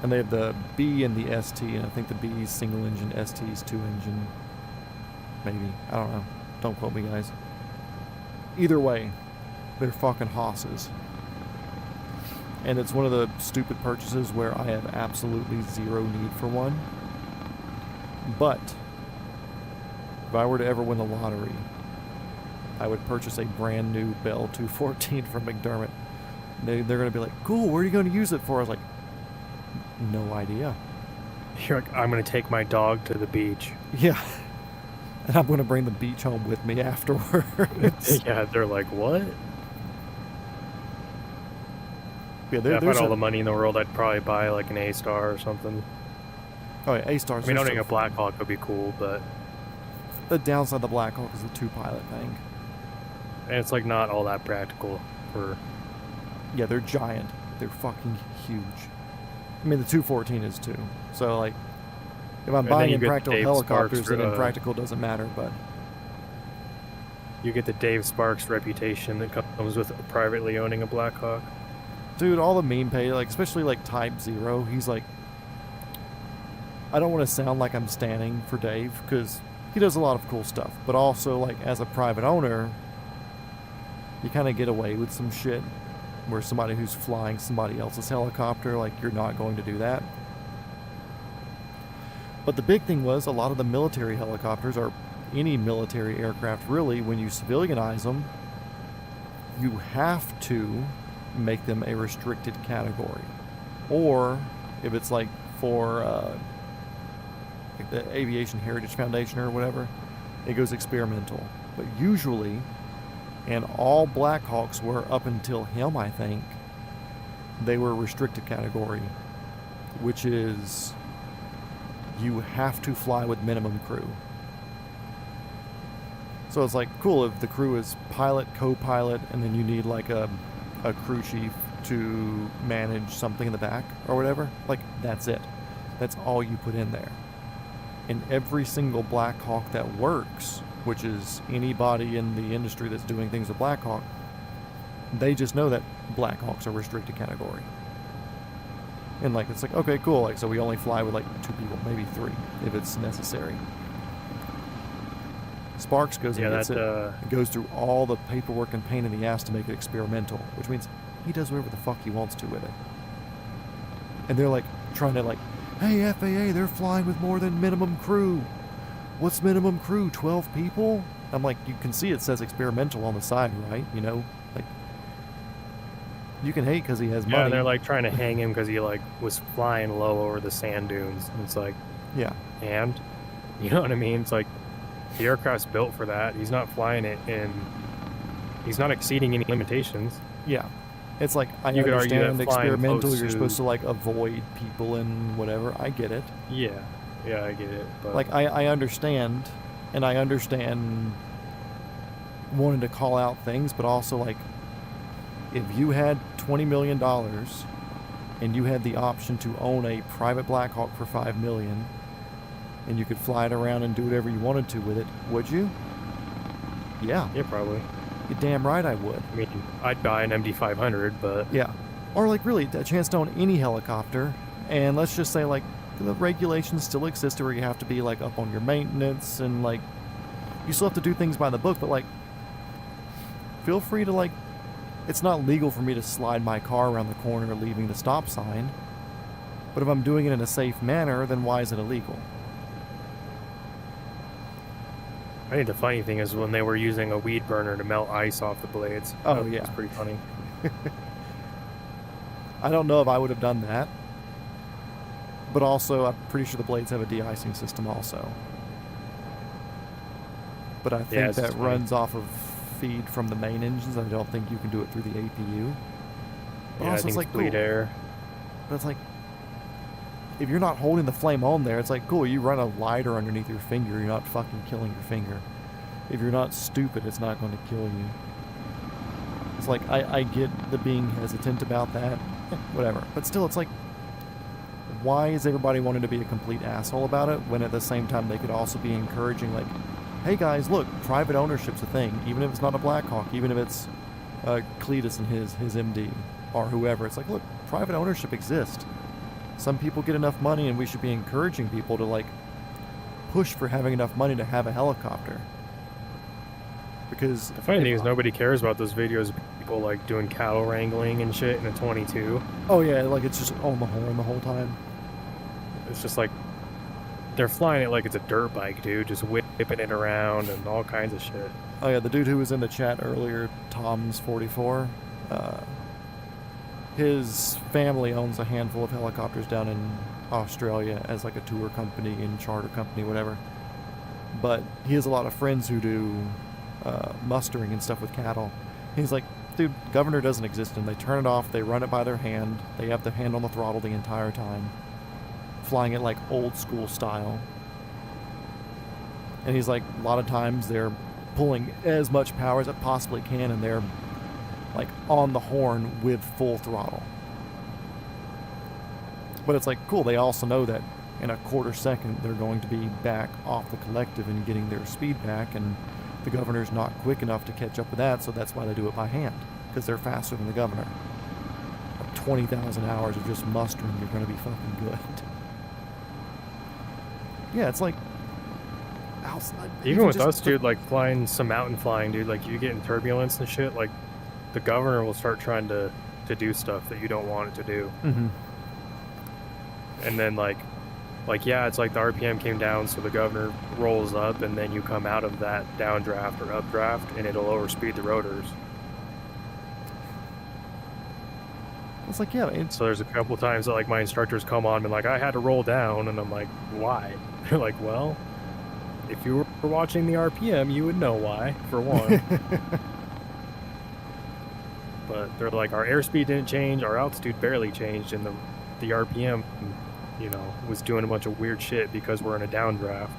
And they have the B and the ST, and I think the B is single engine, ST is 2 engine. Maybe. I don't know. Don't quote me, guys. Either way, they're fucking hosses. And it's one of the stupid purchases where I have absolutely zero need for one. But if I were to ever win the lottery, I would purchase a brand new Bell 214 from McDermott. They're going to be like, cool, what are you going to use it for? I was like, no idea. You're like, I'm going to take my dog to the beach. Yeah. And I'm going to bring the beach home with me afterwards. Yeah, they're like, what? Yeah, if I had all the money in the world, I'd probably buy like an A-Star or something. Oh yeah, A-Stars. I mean, owning a Black Hawk would be cool, but the downside of the Black Hawk is the 2-pilot thing. And it's like not all that practical for... Yeah, they're giant. They're fucking huge. I mean, the 214 is too. So like, if I'm buying impractical helicopters, then impractical doesn't matter, but... You get the Dave Sparks reputation that comes with privately owning a Black Hawk. Dude, all the meme page, like especially like Type Zero, he's like, I don't want to sound like I'm standing for Dave because he does a lot of cool stuff, but also like as a private owner, you kind of get away with some shit where somebody who's flying somebody else's helicopter, like you're not going to do that. But the big thing was a lot of the military helicopters, or any military aircraft really, when you civilianize them, you have to make them a restricted category. Or if it's like for like the Aviation Heritage Foundation or whatever, it goes experimental. But usually, and all Black Hawks were up until him, I think, they were restricted category, which is you have to fly with minimum crew. So it's like, cool, if the crew is pilot, co-pilot, and then you need like a crew chief to manage something in the back or whatever, like that's it. That's all you put in there. And every single Black Hawk that works, which is anybody in the industry that's doing things with Black Hawk, they just know that Black Hawks are restricted category. And like, it's like, okay, cool, like, so we only fly with like 2 people, maybe 3 if it's necessary. Sparks goes and gets it. It goes through all the paperwork and pain in the ass to make it experimental, which means he does whatever the fuck he wants to with it. And they're like trying to like, hey FAA, they're flying with more than minimum crew. What's minimum crew? 12 people? I'm like, you can see it says experimental on the side, right? You know, like you can hate because he has money. Yeah, they're like trying to hang him because he like was flying low over the sand dunes. And it's like, yeah, and you know what I mean? It's like, the aircraft's built for that. He's not flying it, and he's not exceeding any limitations. Yeah. It's like, I understand experimental, you're supposed to, like, avoid people and whatever. I get it. Yeah. Yeah, I get it. But like, I understand, and I understand wanting to call out things, but also like, if you had $20 million and you had the option to own a private Black Hawk for $5 million, and you could fly it around and do whatever you wanted to with it, would you? Yeah. Yeah, probably. You're damn right I would. I mean, I'd buy an MD-500, but... Yeah. Or, like, really, a chance to own any helicopter, and let's just say, like, the regulations still exist where you have to be, like, up on your maintenance, and, like, you still have to do things by the book, but, like, feel free to, like, it's not legal for me to slide my car around the corner leaving the stop sign, but if I'm doing it in a safe manner, then why is it illegal? I think the funny thing is when they were using a weed burner to melt ice off the blades. Oh, That yeah. was pretty funny. I don't know if I would have done that, but also I'm pretty sure the blades have a de-icing system also. But I think it's that funny. runs off of feed from the main engines. I don't think you can do it through the APU. But Yeah, I also think it's like bleed cool. air. But it's like, if you're not holding the flame on there, it's like, cool, you run a lighter underneath your finger, you're not fucking killing your finger. If you're not stupid, it's not going to kill you. It's like, I get the being hesitant about that, whatever. But still, it's like, why is everybody wanting to be a complete asshole about it, when at the same time they could also be encouraging, like, hey guys, look, private ownership's a thing, even if it's not a Black Hawk, even if it's Cletus and his MD, or whoever. It's like, look, private ownership exists. Some people get enough money, and we should be encouraging people to, like, push for having enough money to have a helicopter. Because The funny thing is nobody cares about those videos of people like doing cattle wrangling and shit in a 22. oh yeah, like it's just on the horn the whole time. It's just like they're flying it like it's a dirt bike, dude, just whipping it around and all kinds of shit. Oh yeah, the dude who was in the chat earlier, Tom's44, his family owns a handful of helicopters down in Australia as like a tour company and charter company, whatever. But he has a lot of friends who do mustering and stuff with cattle. He's like, dude, governor doesn't exist, and they turn it off, they run it by their hand, they have their hand on the throttle the entire time, flying it like old school style. And he's like, a lot of times they're pulling as much power as it possibly can, and they're like on the horn with full throttle. But it's like, cool, they also know that in a quarter second they're going to be back off the collective and getting their speed back, and the governor's not quick enough to catch up with that, so that's why they do it by hand, because they're faster than the governor. 20,000 hours of just mustering, you're going to be fucking good. Yeah, it's like outside. Even with us, dude, like flying some mountain flying, dude, like you get in turbulence and shit, like the governor will start trying to do stuff that you don't want it to do. Mm-hmm. And then like yeah, it's like the RPM came down, so the governor rolls up, and then you come out of that downdraft or updraft, and it'll overspeed the rotors. It's like, yeah, it's So there's a couple times that like my instructors come on and like, I had to roll down, and I'm like, why? They're like, well, if you were watching the RPM, you would know why, for one. But they're like, our airspeed didn't change, our altitude barely changed, and the RPM, you know, was doing a bunch of weird shit because we're in a downdraft.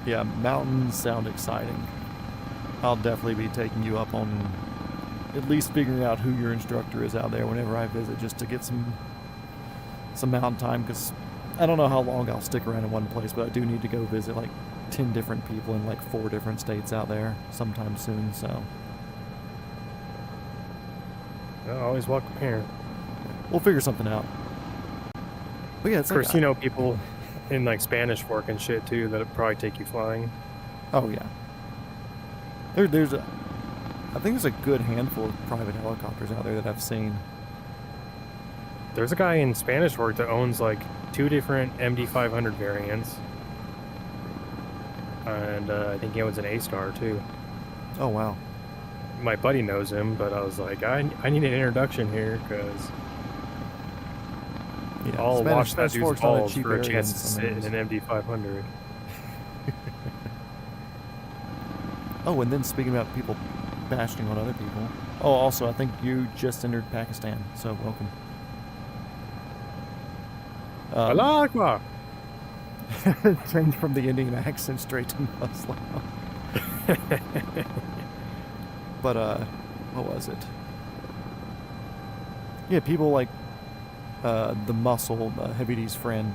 yeah, mountains sound exciting. I'll definitely be taking you up on at least figuring out who your instructor is out there whenever I visit, just to get some mountain time, because I don't know how long I'll stick around in one place, but I do need to go visit like 10 different people in like 4 different states out there sometime soon, so Always welcome here. we'll figure something out. But yeah, it's Of course, like, you know people in like Spanish Fork and shit too that'll probably take you flying. oh yeah. I think there's a good handful of private helicopters out there that I've seen. There's a guy in Spanish Fork that owns like 2 different MD-500 variants. And I think he owns an A-Star too. Oh wow. My buddy knows him, but I was like, I need an introduction here, because Yeah, I'll watch that dude's Fork's not balls cheap for a chance variance, to I mean, sit in an MD-500. Oh, and then speaking about people bashing on other people. Oh, also, I think you just entered Pakistan, so welcome. Allah Akbar! Changed from the Indian accent straight to Muslim. But, what was it? Yeah, people like the Muscle, Heavy D's friend,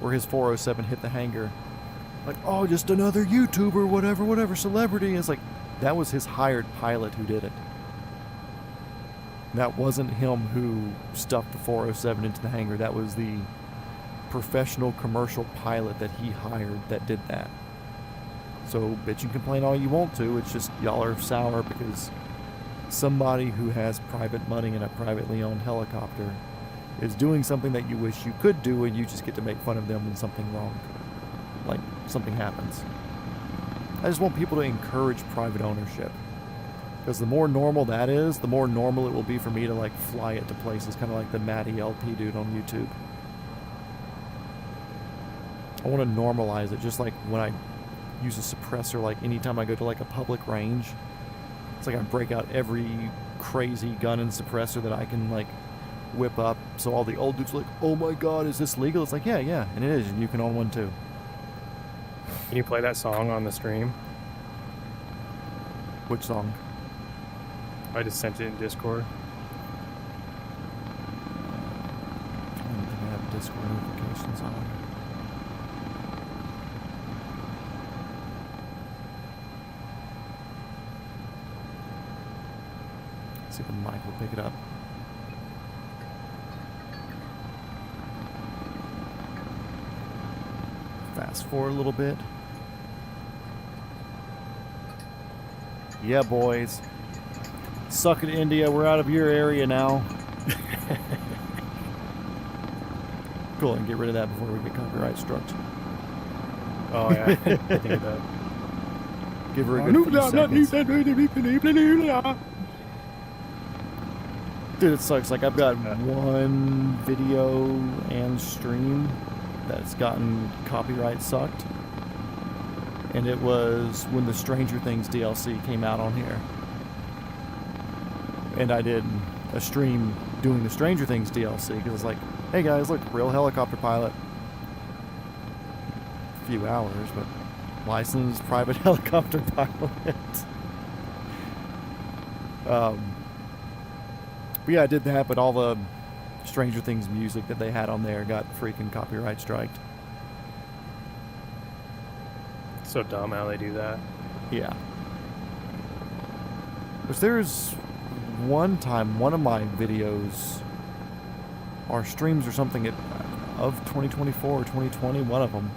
where his 407 hit the hangar. Like, oh, just another YouTuber, whatever, celebrity. And it's like, that was his hired pilot who did it. That wasn't him who stuffed the 407 into the hangar. That was the professional commercial pilot that he hired that did that. So bitch and complain all you want to. It's just y'all are sour because somebody who has private money in a privately owned helicopter is doing something that you wish you could do, and you just get to make fun of them when something wrong, like something happens. I just want people to encourage private ownership. Because the more normal that is, the more normal it will be for me to like fly it to places, kind of like the Matty LP dude on YouTube. I want to normalize it, just like when I use a suppressor, like anytime I go to like a public range, it's like I break out every crazy gun and suppressor that I can like whip up, so all the old dudes are like, oh my god, is this legal? It's like, yeah, and it is, and you can own one too. Can you play that song on the stream? Which song? I just sent it in Discord. I don't think I have Discord notifications on. See if the mic will pick it up. Fast forward a little bit. Yeah, boys. Suck it, India. We're out of your area now. Cool, and get rid of that before we get copyright struck. Oh, yeah. I think of that. Give her a good few seconds. Dude, it sucks. Like, I've got one video and stream that's gotten copyright sucked. And it was when the Stranger Things DLC came out on here. And I did a stream doing the Stranger Things DLC because it's like, hey guys, look, real helicopter pilot. A few hours, but licensed private helicopter pilot. But yeah, I did that, but all the Stranger Things music that they had on there got freaking copyright striked. So dumb how they do that. Yeah. Because there's one time, one of my videos, or streams or something of 2024 or 2020, one of them,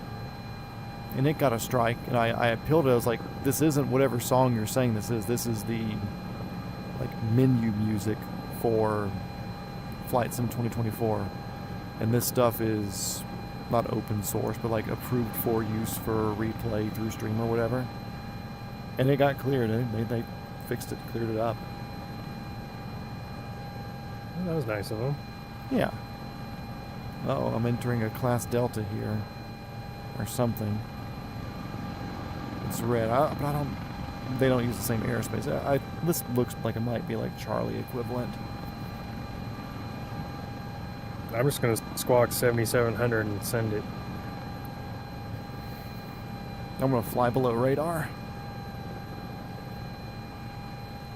and it got a strike, and I appealed it. I was like, this isn't whatever song you're saying this is. This is the like menu music for Flight Sim 2024, and this stuff is not open source, but like approved for use for replay through stream or whatever. And it got cleared. They fixed it, cleared it up. Well, that was nice of them. Yeah. Uh-oh, I'm entering a Class Delta here, or something. It's red, but I don't. They don't use the same airspace. This looks like it might be like Charlie equivalent. I'm just gonna squawk 7700 and send it. I'm gonna fly below radar.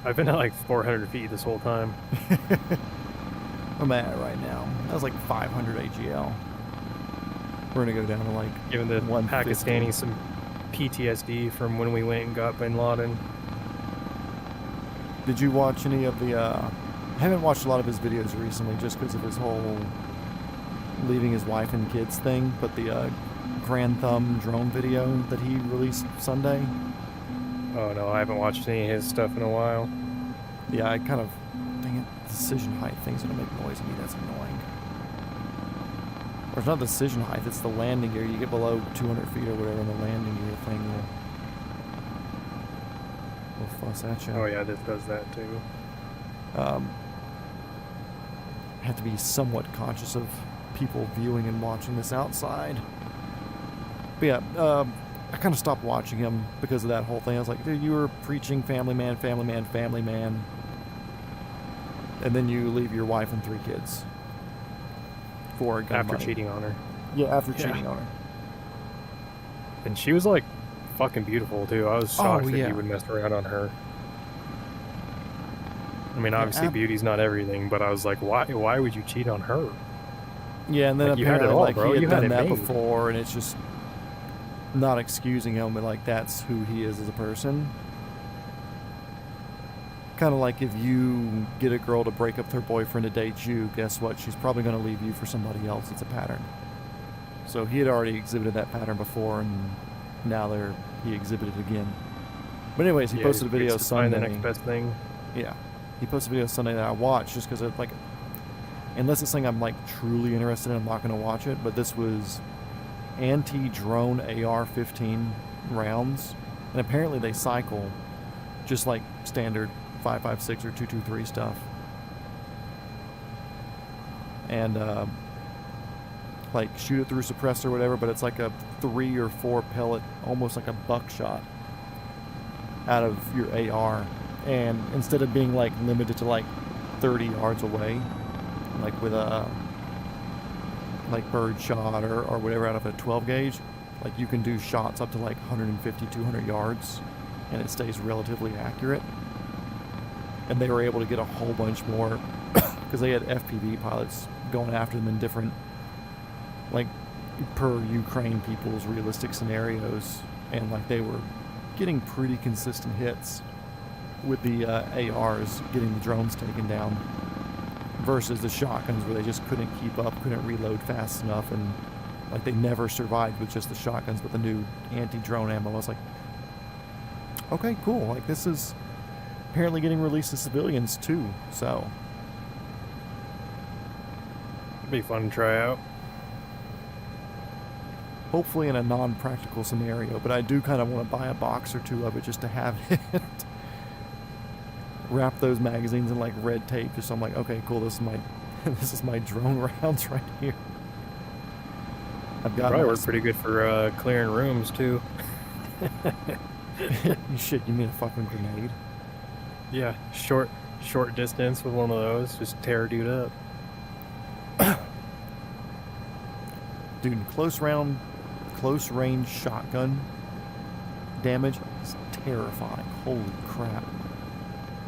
I've been at like 400 feet this whole time. I'm at right now. That was like 500 AGL. We're gonna go down to like Giving the 150. Pakistanis some PTSD from when we went and got Bin Laden. Did you watch any of the? I haven't watched a lot of his videos recently, just because of his whole leaving his wife and kids thing. But the Grand Thumb drone video that he released Sunday. Oh no, I haven't watched any of his stuff in a while. Yeah, I kind of, dang it, decision height thing's gonna make noise at me. That's annoying. Or it's not the decision height, it's the landing gear. You get below 200 feet or whatever, and the landing gear thing will fuss at you. Oh yeah, this does that too. Have to be somewhat conscious of people viewing and watching this outside. But yeah, I kind of stopped watching him because of that whole thing. I was like, dude, you were preaching family man, family man, family man, and then you leave your wife and 3 kids for gun After money. cheating on her. Yeah, after cheating on her. And she was like fucking beautiful too. I was shocked that yeah. you would mess around on her. I mean, obviously beauty's not everything, but I was like, why would you cheat on her? Yeah, and then Like, you had it apparently all, like bro. he You had had done it that made. before, and it's just not excusing him, but like that's who he is as a person. Kind of like if you get a girl to break up with her boyfriend to date you, guess what? She's probably going to leave you for somebody else. It's a pattern. So he had already exhibited that pattern before, and now he exhibited it again. But anyways, he posted a video Sunday. The next best thing. Yeah, he posted a video Sunday that I watched just because like, unless it's something I'm like truly interested in, I'm not going to watch it. But this was anti-drone AR-15 rounds, and apparently they cycle just like standard 5.56 or 2.23 stuff, and like shoot it through suppressor or whatever, but it's like a 3 or 4 pellet, almost like a buckshot out of your AR, and instead of being like limited to like 30 yards away, like with a like bird shot or whatever out of a 12 gauge, like you can do shots up to like 150, 200 yards, and it stays relatively accurate. And they were able to get a whole bunch more because they had FPV pilots going after them in different, like, per Ukraine people's realistic scenarios, and like they were getting pretty consistent hits with the ARs getting the drones taken down versus the shotguns where they just couldn't keep up, couldn't reload fast enough, and like they never survived with just the shotguns. With the new anti-drone ammo, I was like, okay, cool, like this is apparently getting released to civilians too, so It'd be fun to try out. hopefully in a non-practical scenario, but I do kind of want to buy a box or two of it just to have it. Wrap those magazines in like red tape, just so I'm like, okay, cool, this is my drone rounds right here. I've got Probably work pretty good for clearing rooms too. Shit, you mean a fucking grenade? Yeah, short distance with one of those, just tear a dude up. Dude, close range shotgun damage is terrifying. Holy crap.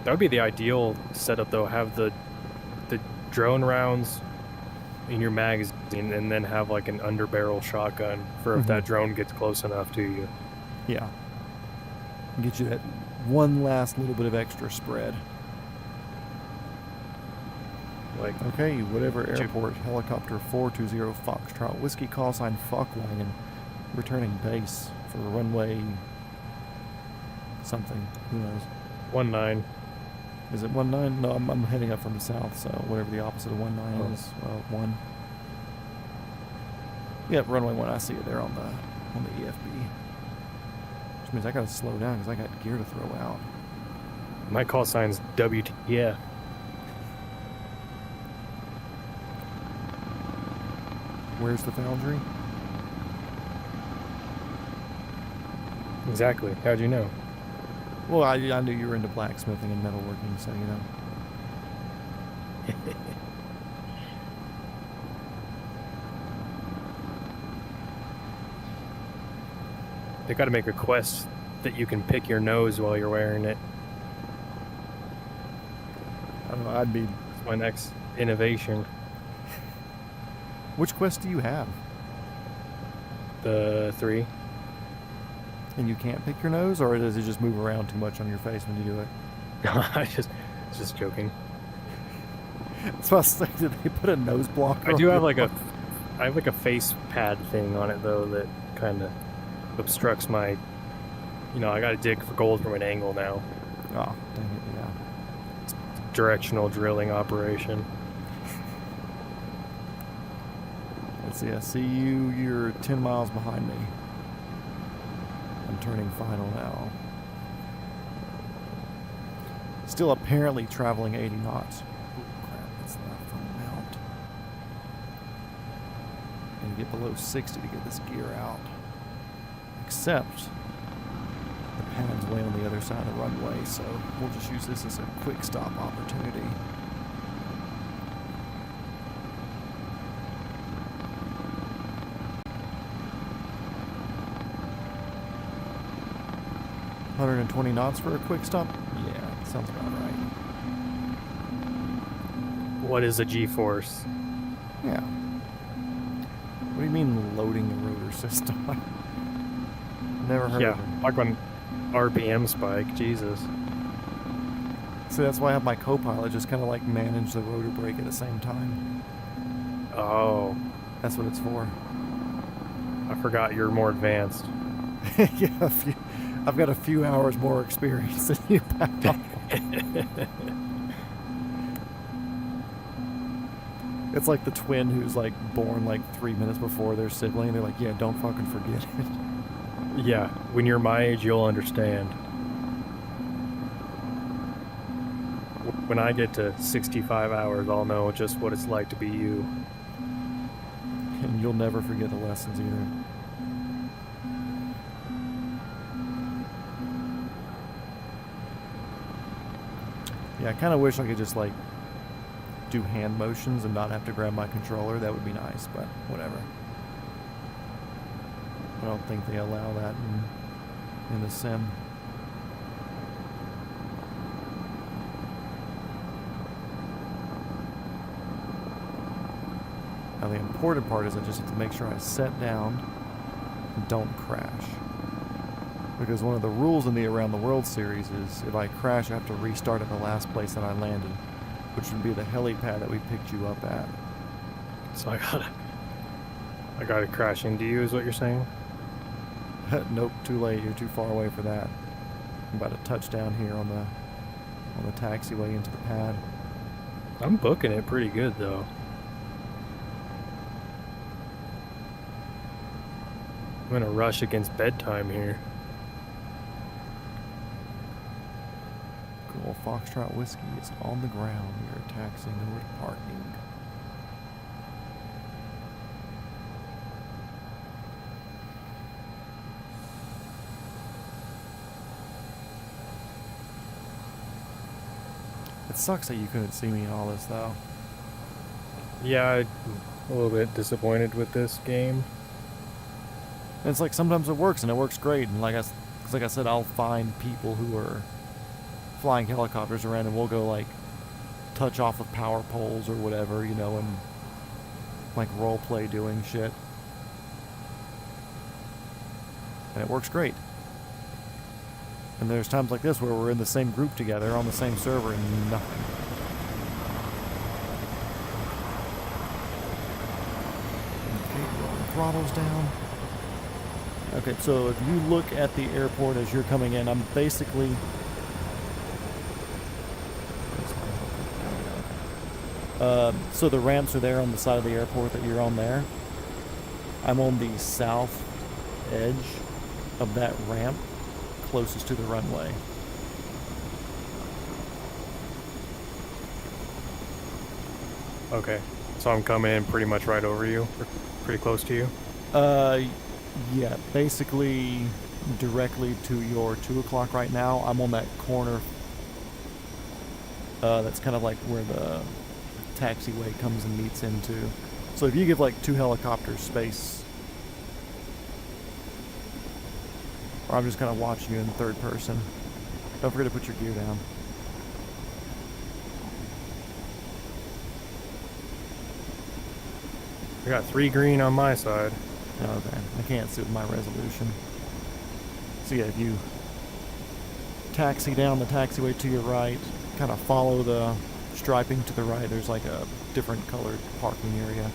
That would be the ideal setup though, have the drone rounds in your magazine and then have like an underbarrel shotgun for if that drone gets close enough to you. Yeah. Get you that one last little bit of extra spread. Like, okay, whatever airport, helicopter 420 Foxtrot, whiskey call sign Fuckwagon, returning base for runway something, who knows. 19. Is it 19? No, I'm heading up from the south, so whatever the opposite of 19 is, well, 1. Yep, runway 1, I see it there on the EFB. Which means I gotta slow down because I got gear to throw out. My call sign's WTF. Where's the foundry? Exactly. How'd you know? Well, I knew you were into blacksmithing and metalworking, so you know. They got to make a quest that you can pick your nose while you're wearing it. I don't know, I'd be... That's my next innovation. Which quest do you have? The 3. And you can't pick your nose, or does it just move around too much on your face when you do it? I just joking. That's what I was saying. Did they put a nose blocker? I do have like a face pad thing on it though that kind of obstructs my. You know, I got to dig for gold from an angle now. Oh, dang it! Yeah. Directional drilling operation. Let's see. I see you. You're 10 miles behind me. I'm turning final now. Still apparently traveling 80 knots. Oh crap, that's not from mount. And get below 60 to get this gear out. Except the pad's way on the other side of the runway, so we'll just use this as a quick stop opportunity. 120 knots for a quick stop? Yeah, sounds about right. What is a G-force? Yeah. What do you mean loading the rotor system? Never heard of it. Like when RPM spike, Jesus. So that's why I have my co-pilot just kind of like manage the rotor brake at the same time. Oh. That's what it's for. I forgot you're more advanced. Yeah, I've got a few hours more experience than you, pal. It's like the twin who's like born like 3 minutes before their sibling. They're like, yeah, don't fucking forget it. Yeah, when you're my age, you'll understand. When I get to 65 hours, I'll know just what it's like to be you. And you'll never forget the lessons either. Yeah, I kind of wish I could just like do hand motions and not have to grab my controller. That would be nice, but whatever. I don't think they allow that in the sim. Now the important part is I just have to make sure I set down and don't crash. Because one of the rules in the Around the World series is if I crash, I have to restart at the last place that I landed, which would be the helipad that we picked you up at. So I gotta crash into you, is what you're saying? Nope, too late. You're too far away for that. I'm about to touch down here on the taxiway into the pad. I'm booking it pretty good, though. I'm in a rush against bedtime here. Cool. Foxtrot Whiskey is on the ground. We are taxiing over to parking. It sucks that you couldn't see me in all this, though. Yeah, I'm a little bit disappointed with this game. And it's like sometimes it works and it works great, and like I said, I'll find people who are flying helicopters around and we'll go like touch off of power poles or whatever, you know, and like role play doing shit. And it works great. And there's times like this where we're in the same group together on the same server and nothing. Okay, rolling throttles down. Okay, so if you look at the airport as you're coming in, I'm basically... so the ramps are there on the side of the airport that you're on there. I'm on the south edge of that ramp, closest to the runway. Okay, so I'm coming in pretty much right over you, or pretty close to you? Yeah, basically directly to your 2 o'clock right now. I'm on that corner. That's kind of like where the taxiway comes and meets into. So if you give like 2 helicopters space, or I'm just kind of watching you in third person. Don't forget to put your gear down. I got 3 green on my side. Okay, I can't see with my resolution. So yeah, if you taxi down the taxiway to your right, kind of follow the striping to the right, there's like a different colored parking area.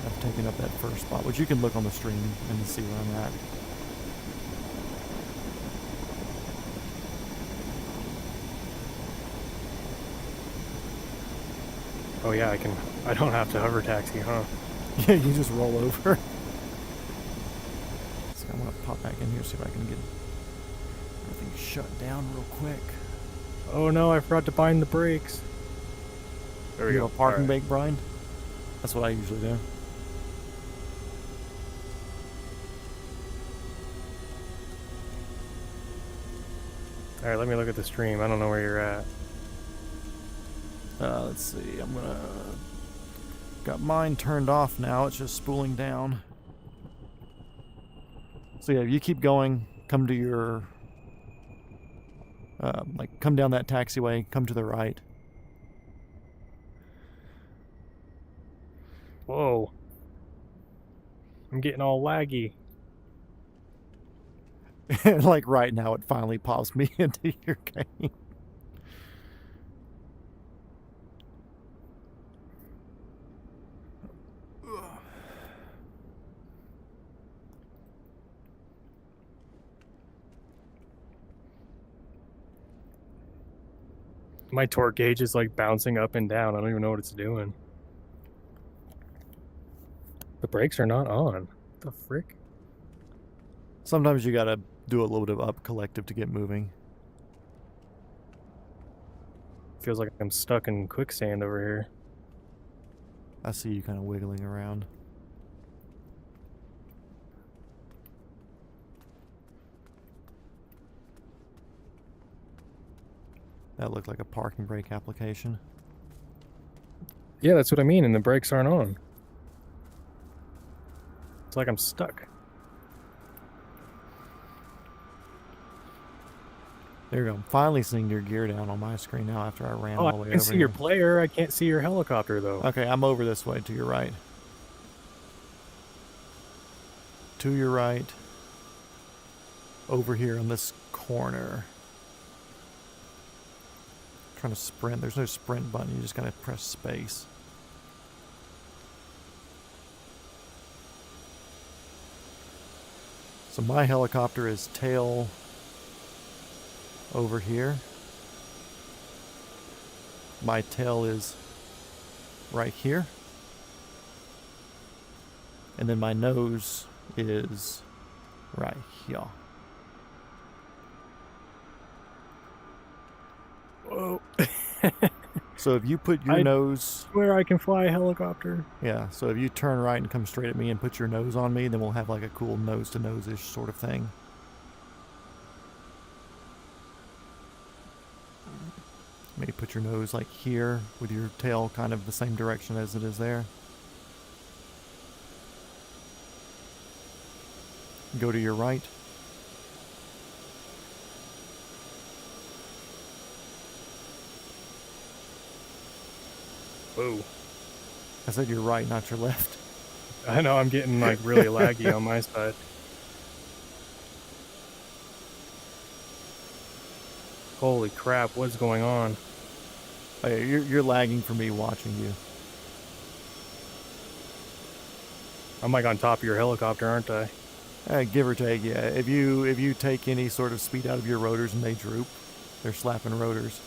I've taken up that first spot, which you can look on the stream and see where I'm at. Oh yeah, I don't have to hover taxi, huh? Yeah, you just roll over. So I'm gonna pop back in here, see if I can get everything shut down real quick. Oh no, I forgot to bind the brakes. There we You go. have a parking All right. brake, Brian? That's what I usually do. All right, let me look at the stream. I don't know where you're at. Let's see, got mine turned off now, it's just spooling down. So yeah, you keep going, come to your Like, come down that taxiway, come to the right. Whoa. I'm getting all laggy. Like, right now, it finally pops me into your game. My torque gauge is like bouncing up and down. I don't even know what it's doing. The brakes are not on. What the frick? Sometimes you gotta do a little bit of up collective to get moving. Feels like I'm stuck in quicksand over here. I see you kind of wiggling around. That looked like a parking brake application. Yeah, that's what I mean, and the brakes aren't on. It's like I'm stuck. There you go. I'm finally seeing your gear down on my screen now after I ran all the way over I can see here. your player. I can't see your helicopter, though. Okay, I'm over this way to your right. To your right. Over here on this corner. Trying to sprint. There's no sprint button. You just gotta press space. So my helicopter is tail over here. My tail is right here. And then my nose is right here. Whoa. So if you put your nose... Where I can fly a helicopter. Yeah, so if you turn right and come straight at me and put your nose on me, then we'll have like a cool nose-to-nose-ish sort of thing. Maybe put your nose like here with your tail kind of the same direction as it is there. Go to your right. Whoa. I said your right, not your left. I know, I'm getting like really laggy on my side. Holy crap, what's going on? Oh, yeah, you're lagging for me watching you. I'm like on top of your helicopter, aren't I? Give or take, yeah. If you take any sort of speed out of your rotors and they droop, they're slapping rotors.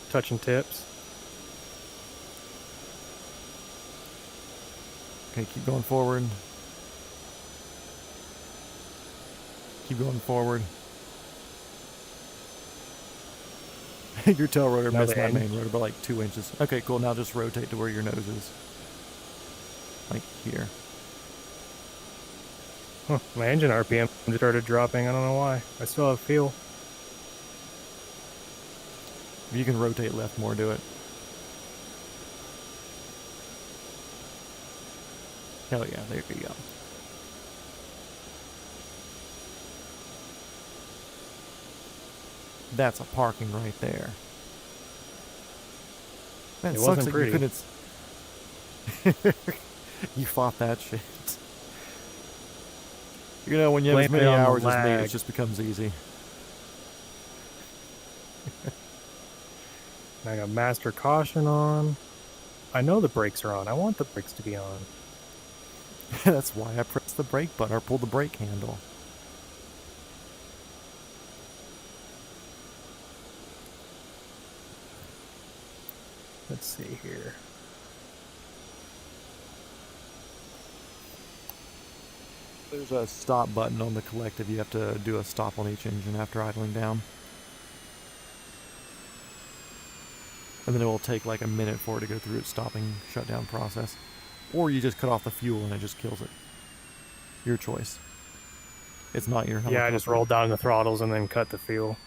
Touching tips. Okay, keep going forward. Keep going forward. Your tail rotor missed my main rotor by like 2 inches. Okay, cool. Now just rotate to where your nose is. Like here. Huh, my engine RPM just started dropping. I don't know why. I still have fuel. If you can rotate left more, do it. Hell yeah, there you go. That's a parking right there. Man, It sucks wasn't that pretty. you couldn't... You fought that shit. You know, when you have as Blame many it on the hours as me, it lag. just becomes easy. I got master caution on. I know the brakes are on. I want the brakes to be on. That's why I press the brake button or pull the brake handle. Let's see here. There's a stop button on the collective. You have to do a stop on each engine after idling down. And then it will take like a minute for it to go through its stopping shutdown process. Or you just cut off the fuel and it just kills it. Your choice. It's not your helicopter. Yeah, I just rolled down the throttles and then cut the fuel.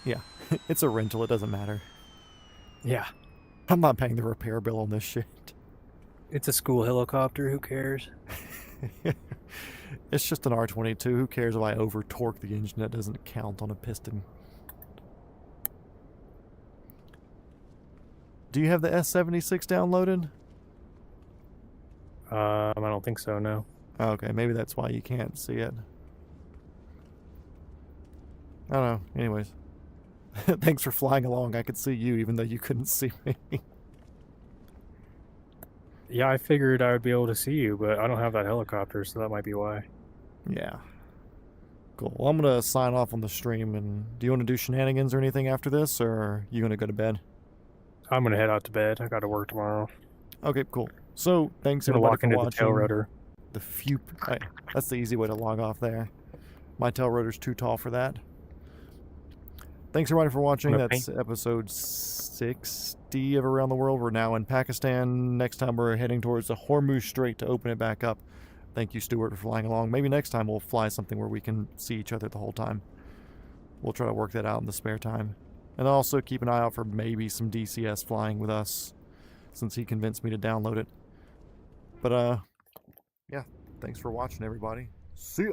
Yeah, it's a rental. It doesn't matter. Yeah. I'm not paying the repair bill on this shit. It's a school helicopter. Who cares? It's just an R22. Who cares if I over torque the engine? That doesn't count on a piston. Do you have the S76 downloaded? I don't think so, no. Okay, maybe that's why you can't see it. I don't know. Anyways. Thanks for flying along. I could see you even though you couldn't see me. Yeah, I figured I would be able to see you, but I don't have that helicopter, so that might be why. Yeah. Cool. Well, I'm going to sign off on the stream. And do you want to do shenanigans or anything after this, or are you going to go to bed? I'm going to head out to bed. I got to work tomorrow. Okay, cool. So, thanks I'm everybody walk for into watching. the tail rotor. The that's the easy way to log off there. My tail rotor's too tall for that. Thanks everybody for watching. That's episode 60 of Around the World. We're now in Pakistan. Next time we're heading towards the Hormuz Strait to open it back up. Thank you, Stuart, for flying along. Maybe next time we'll fly something where we can see each other the whole time. We'll try to work that out in the spare time. And also keep an eye out for maybe some DCS flying with us, since he convinced me to download it. But, yeah, thanks for watching, everybody. See ya!